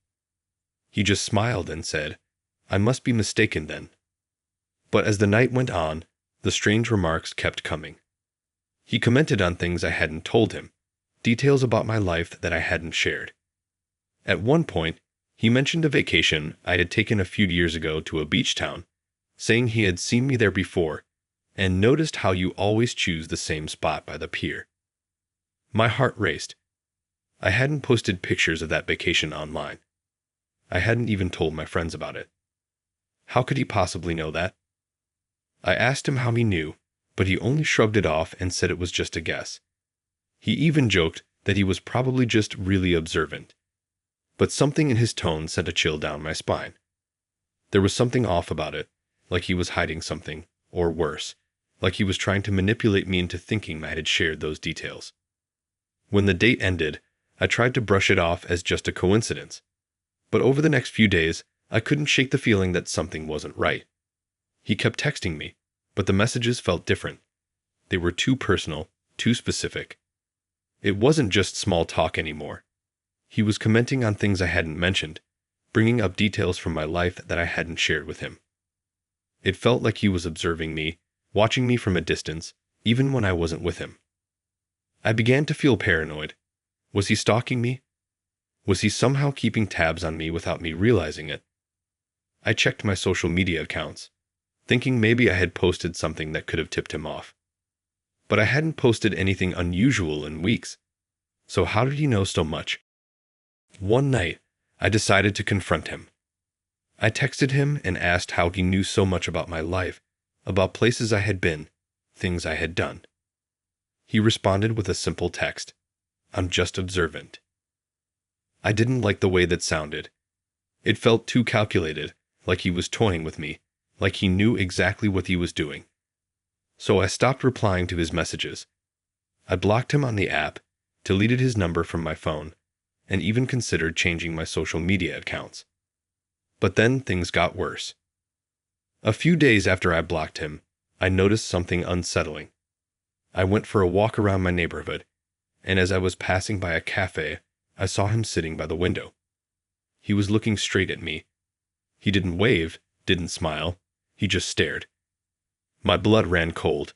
He just smiled and said, "I must be mistaken then." But as the night went on, the strange remarks kept coming. He commented on things I hadn't told him, details about my life that I hadn't shared. At one point, he mentioned a vacation I had taken a few years ago to a beach town, saying he had seen me there before and noticed how you always choose the same spot by the pier. My heart raced. I hadn't posted pictures of that vacation online. I hadn't even told my friends about it. How could he possibly know that? I asked him how he knew, but he only shrugged it off and said it was just a guess. He even joked that he was probably just really observant. But something in his tone sent a chill down my spine. There was something off about it, like he was hiding something, or worse, like he was trying to manipulate me into thinking I had shared those details. When the date ended, I tried to brush it off as just a coincidence. But over the next few days, I couldn't shake the feeling that something wasn't right. He kept texting me, but the messages felt different. They were too personal, too specific. It wasn't just small talk anymore. He was commenting on things I hadn't mentioned, bringing up details from my life that I hadn't shared with him. It felt like he was observing me, watching me from a distance, even when I wasn't with him. I began to feel paranoid. Was he stalking me? Was he somehow keeping tabs on me without me realizing it? I checked my social media accounts, thinking maybe I had posted something that could have tipped him off. But I hadn't posted anything unusual in weeks. So how did he know so much? One night, I decided to confront him. I texted him and asked how he knew so much about my life, about places I had been, things I had done. He responded with a simple text. I'm just observant. I didn't like the way that sounded. It felt too calculated, like he was toying with me, like he knew exactly what he was doing. So I stopped replying to his messages. I blocked him on the app, deleted his number from my phone, and even considered changing my social media accounts. But then things got worse. A few days after I blocked him, I noticed something unsettling. I went for a walk around my neighborhood, and as I was passing by a cafe, I saw him sitting by the window. He was looking straight at me. He didn't wave, didn't smile, he just stared. My blood ran cold.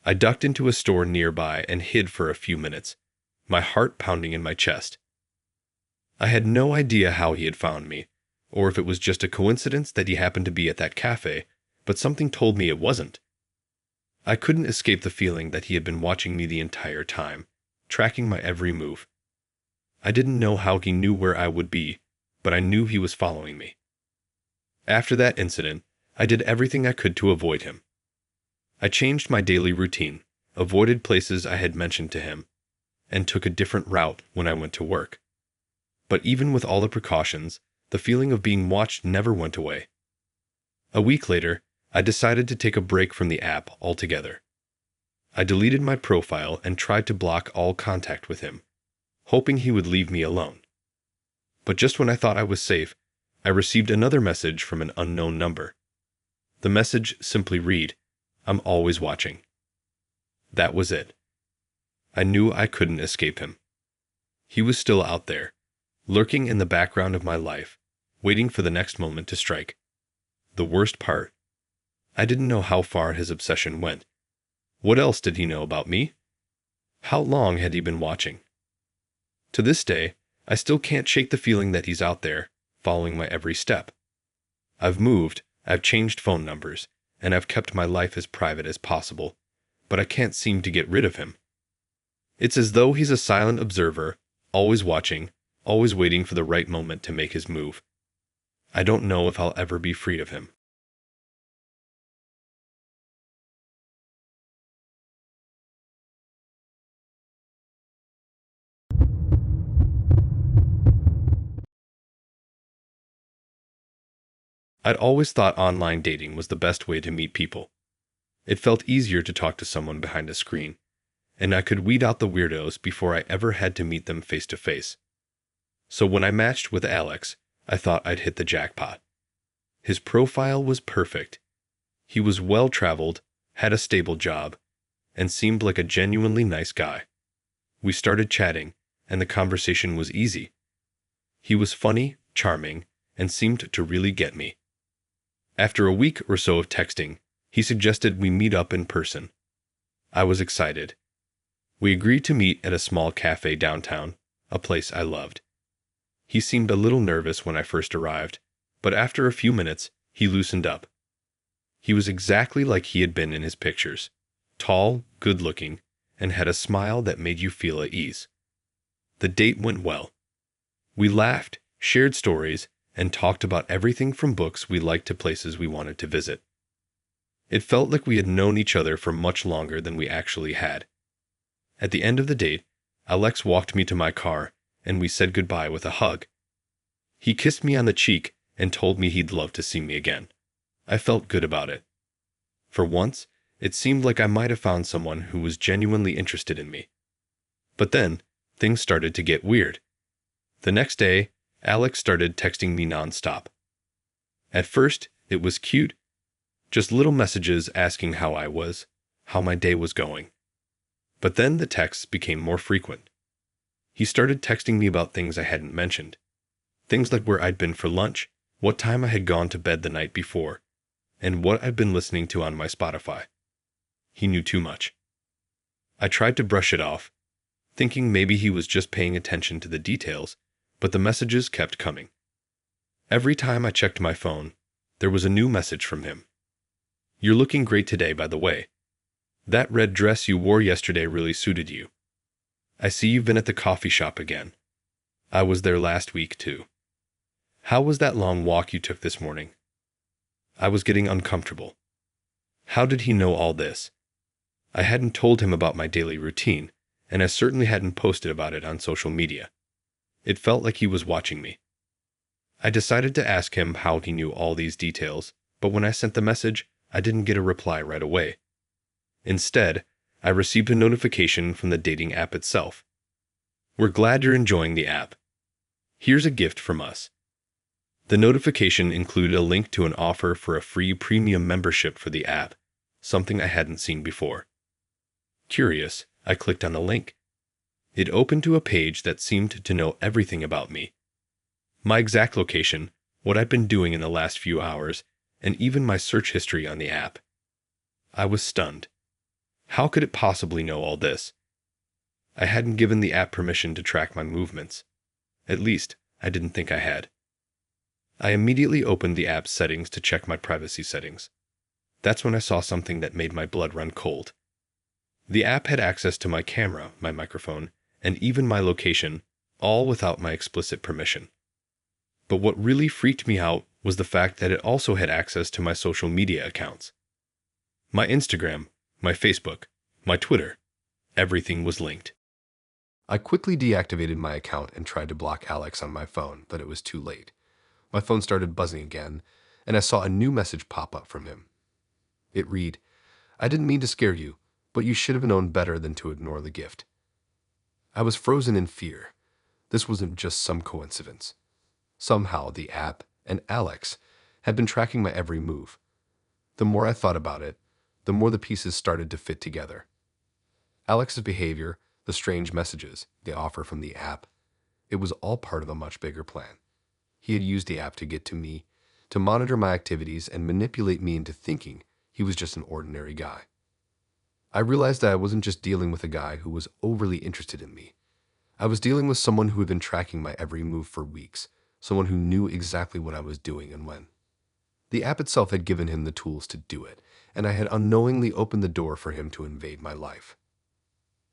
I ducked into a store nearby and hid for a few minutes, my heart pounding in my chest. I had no idea how he had found me, or if it was just a coincidence that he happened to be at that cafe, but something told me it wasn't. I couldn't escape the feeling that he had been watching me the entire time, tracking my every move. I didn't know how he knew where I would be, but I knew he was following me. After that incident, I did everything I could to avoid him. I changed my daily routine, avoided places I had mentioned to him, and took a different route when I went to work. But even with all the precautions, the feeling of being watched never went away. A week later, I decided to take a break from the app altogether. I deleted my profile and tried to block all contact with him, hoping he would leave me alone. But just when I thought I was safe, I received another message from an unknown number. The message simply read, I'm always watching. That was it. I knew I couldn't escape him. He was still out there, lurking in the background of my life, waiting for the next moment to strike. The worst part, I didn't know how far his obsession went. What else did he know about me? How long had he been watching? To this day, I still can't shake the feeling that he's out there, following my every step. I've moved, I've changed phone numbers, and I've kept my life as private as possible, but I can't seem to get rid of him. It's as though he's a silent observer, always watching, always waiting for the right moment to make his move. I don't know if I'll ever be freed of him. I'd always thought online dating was the best way to meet people. It felt easier to talk to someone behind a screen, and I could weed out the weirdos before I ever had to meet them face to face. So when I matched with Alex, I thought I'd hit the jackpot. His profile was perfect. He was well-traveled, had a stable job, and seemed like a genuinely nice guy. We started chatting, and the conversation was easy. He was funny, charming, and seemed to really get me. After a week or so of texting, he suggested we meet up in person. I was excited. We agreed to meet at a small cafe downtown, a place I loved. He seemed a little nervous when I first arrived, but after a few minutes, he loosened up. He was exactly like he had been in his pictures, tall, good-looking, and had a smile that made you feel at ease. The date went well. We laughed, shared stories, and talked about everything from books we liked to places we wanted to visit. It felt like we had known each other for much longer than we actually had. At the end of the date, Alex walked me to my car, and we said goodbye with a hug. He kissed me on the cheek and told me he'd love to see me again. I felt good about it. For once, it seemed like I might have found someone who was genuinely interested in me. But then, things started to get weird. The next day, Alex started texting me nonstop. At first, it was cute. Just little messages asking how I was, how my day was going. But then the texts became more frequent. He started texting me about things I hadn't mentioned. Things like where I'd been for lunch, what time I had gone to bed the night before, and what I'd been listening to on my Spotify. He knew too much. I tried to brush it off, thinking maybe he was just paying attention to the details, but the messages kept coming. Every time I checked my phone, there was a new message from him. You're looking great today, by the way. That red dress you wore yesterday really suited you. I see you've been at the coffee shop again. I was there last week, too. How was that long walk you took this morning? I was getting uncomfortable. How did he know all this? I hadn't told him about my daily routine, and I certainly hadn't posted about it on social media. It felt like he was watching me. I decided to ask him how he knew all these details, but when I sent the message, I didn't get a reply right away. Instead, I received a notification from the dating app itself. We're glad you're enjoying the app. Here's a gift from us. The notification included a link to an offer for a free premium membership for the app, something I hadn't seen before. Curious, I clicked on the link. It opened to a page that seemed to know everything about me. My exact location, what I'd been doing in the last few hours, and even my search history on the app. I was stunned. How could it possibly know all this? I hadn't given the app permission to track my movements. At least, I didn't think I had. I immediately opened the app's settings to check my privacy settings. That's when I saw something that made my blood run cold. The app had access to my camera, my microphone, and even my location, all without my explicit permission. But what really freaked me out was the fact that it also had access to my social media accounts. My Instagram, my Facebook, my Twitter, everything was linked. I quickly deactivated my account and tried to block Alex on my phone, but it was too late. My phone started buzzing again, and I saw a new message pop up from him. It read, "I didn't mean to scare you, but you should have known better than to ignore the gift." I was frozen in fear. This wasn't just some coincidence. Somehow the app and Alex had been tracking my every move. The more I thought about it, the more the pieces started to fit together. Alex's behavior, the strange messages, the offer from the app, it was all part of a much bigger plan. He had used the app to get to me, to monitor my activities and manipulate me into thinking he was just an ordinary guy. I realized that I wasn't just dealing with a guy who was overly interested in me. I was dealing with someone who had been tracking my every move for weeks, someone who knew exactly what I was doing and when. The app itself had given him the tools to do it, and I had unknowingly opened the door for him to invade my life.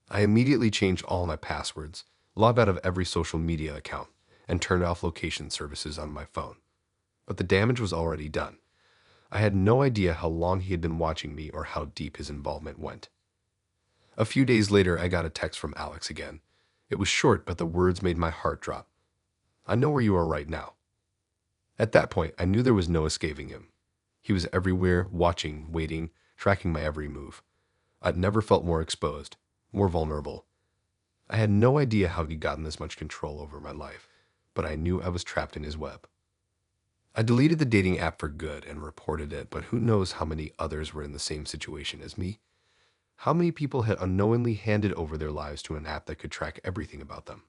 I immediately changed all my passwords, logged out of every social media account, and turned off location services on my phone. But the damage was already done. I had no idea how long he had been watching me or how deep his involvement went. A few days later, I got a text from Alex again. It was short, but the words made my heart drop. "I know where you are right now." At that point, I knew there was no escaping him. He was everywhere, watching, waiting, tracking my every move. I'd never felt more exposed, more vulnerable. I had no idea how he'd gotten this much control over my life, but I knew I was trapped in his web. I deleted the dating app for good and reported it, but who knows how many others were in the same situation as me? How many people had unknowingly handed over their lives to an app that could track everything about them?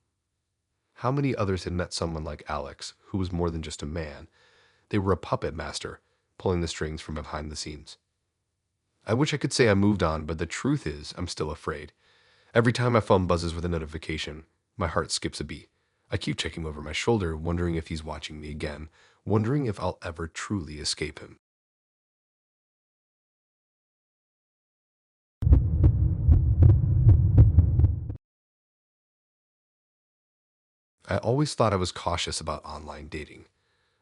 How many others had met someone like Alex, who was more than just a man? They were a puppet master, pulling the strings from behind the scenes. I wish I could say I moved on, but the truth is, I'm still afraid. Every time my phone buzzes with a notification, my heart skips a beat. I keep checking over my shoulder, wondering if he's watching me again, wondering if I'll ever truly escape him. I always thought I was cautious about online dating.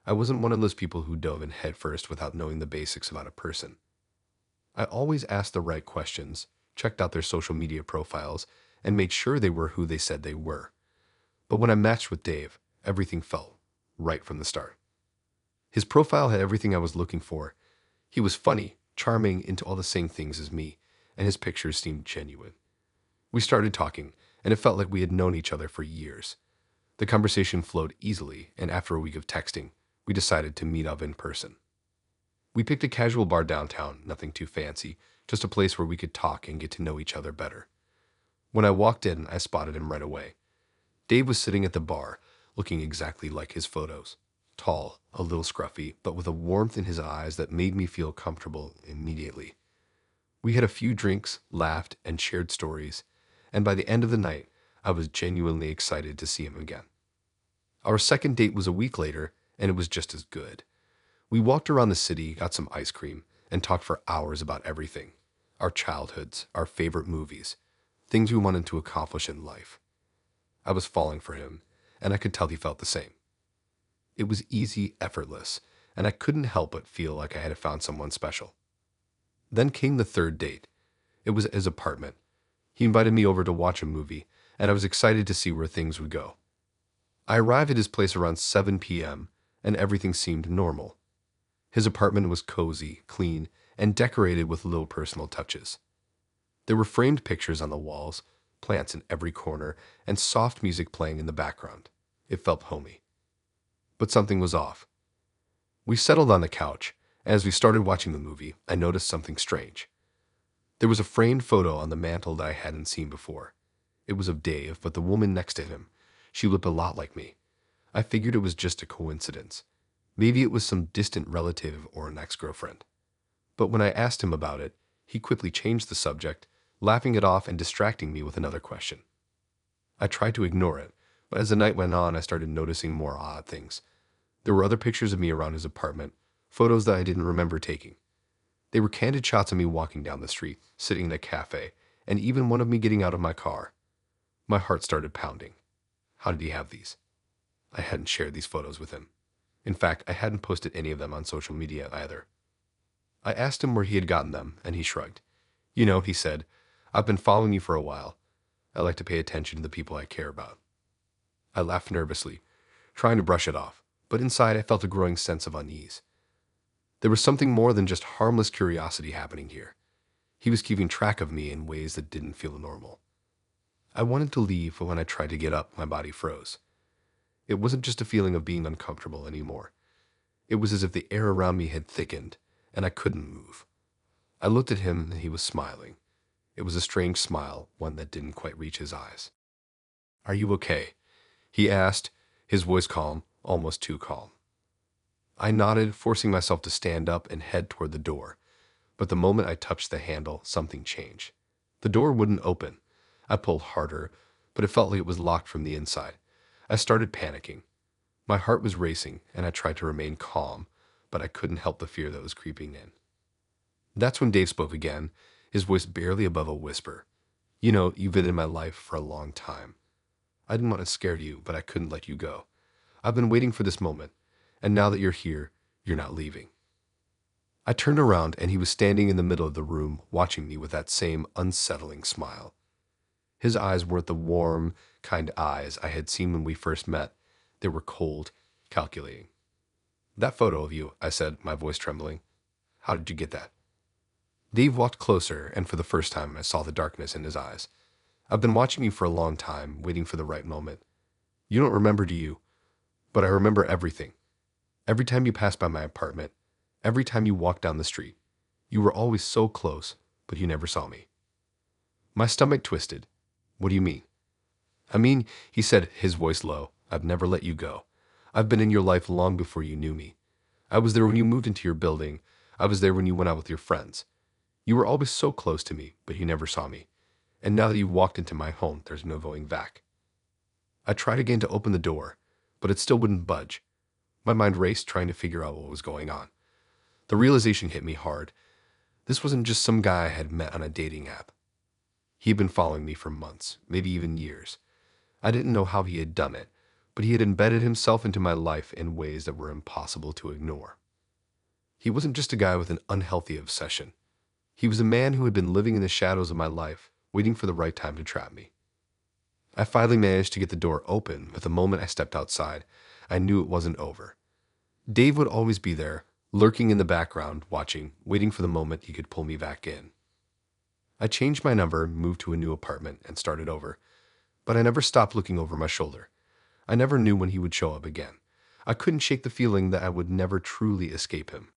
I wasn't one of those people who dove in headfirst without knowing the basics about a person. I always asked the right questions, checked out their social media profiles, and made sure they were who they said they were. But when I matched with Dave, everything felt right from the start. His profile had everything I was looking for. He was funny, charming, into all the same things as me, and his pictures seemed genuine. We started talking, and it felt like we had known each other for years. The conversation flowed easily, and after a week of texting, we decided to meet up in person. We picked a casual bar downtown, nothing too fancy, just a place where we could talk and get to know each other better. When I walked in, I spotted him right away. Dave was sitting at the bar, looking exactly like his photos. Tall, a little scruffy, but with a warmth in his eyes that made me feel comfortable immediately. We had a few drinks, laughed, and shared stories, and by the end of the night, I was genuinely excited to see him again. Our second date was a week later, and it was just as good. We walked around the city, got some ice cream, and talked for hours about everything. our childhoods, our favorite movies, things we wanted to accomplish in life. I was falling for him, and I could tell he felt the same. It was easy, effortless, and I couldn't help but feel like I had found someone special. Then came the third date. It was at his apartment. He invited me over to watch a movie, and I was excited to see where things would go. I arrived at his place around 7 p.m., and everything seemed normal. His apartment was cozy, clean, and decorated with little personal touches. There were framed pictures on the walls, plants in every corner, and soft music playing in the background. It felt homey. But something was off. We settled on the couch, and as we started watching the movie, I noticed something strange. There was a framed photo on the mantel that I hadn't seen before. It was of Dave, but the woman next to him, she looked a lot like me. I figured it was just a coincidence. Maybe it was some distant relative or an ex-girlfriend. But when I asked him about it, he quickly changed the subject, laughing it off and distracting me with another question. I tried to ignore it, but as the night went on, I started noticing more odd things. There were other pictures of me around his apartment, photos that I didn't remember taking. They were candid shots of me walking down the street, sitting in a cafe, and even one of me getting out of my car. My heart started pounding. How did he have these? I hadn't shared these photos with him. In fact, I hadn't posted any of them on social media either. I asked him where he had gotten them, and he shrugged. You know, he said, I've been following you for a while. I like to pay attention to the people I care about. I laughed nervously, trying to brush it off, but inside I felt a growing sense of unease. There was something more than just harmless curiosity happening here. He was keeping track of me in ways that didn't feel normal. I wanted to leave, but when I tried to get up, my body froze. It wasn't just a feeling of being uncomfortable anymore. It was as if the air around me had thickened, and I couldn't move. I looked at him, and he was smiling. It was a strange smile, one that didn't quite reach his eyes. Are you okay? He asked, his voice calm, almost too calm. I nodded, forcing myself to stand up and head toward the door. But the moment I touched the handle, something changed. The door wouldn't open. I pulled harder, but it felt like it was locked from the inside. I started panicking. My heart was racing, and I tried to remain calm, but I couldn't help the fear that was creeping in. That's when Dave spoke again, his voice barely above a whisper. You know, you've been in my life for a long time. I didn't want to scare you, but I couldn't let you go. I've been waiting for this moment, and now that you're here, you're not leaving. I turned around, and he was standing in the middle of the room, watching me with that same unsettling smile. His eyes weren't the warm, kind eyes I had seen when we first met. They were cold, calculating. That photo of you, I said, my voice trembling. How did you get that? Dave walked closer, and for the first time, I saw the darkness in his eyes. I've been watching you for a long time, waiting for the right moment. You don't remember, do you? But I remember everything. Every time you passed by my apartment, every time you walked down the street. You were always so close, but you never saw me. My stomach twisted. What do you mean? I mean, he said, his voice low, I've never let you go. I've been in your life long before you knew me. I was there when you moved into your building. I was there when you went out with your friends. You were always so close to me, but you never saw me. And now that you've walked into my home, there's no going back. I tried again to open the door, but it still wouldn't budge. My mind raced, trying to figure out what was going on. The realization hit me hard. This wasn't just some guy I had met on a dating app. He had been following me for months, maybe even years. I didn't know how he had done it, but he had embedded himself into my life in ways that were impossible to ignore. He wasn't just a guy with an unhealthy obsession. He was a man who had been living in the shadows of my life, waiting for the right time to trap me. I finally managed to get the door open, but the moment I stepped outside, I knew it wasn't over. Dave would always be there, lurking in the background, watching, waiting for the moment he could pull me back in. I changed my number, moved to a new apartment, and started over. But I never stopped looking over my shoulder. I never knew when he would show up again. I couldn't shake the feeling that I would never truly escape him.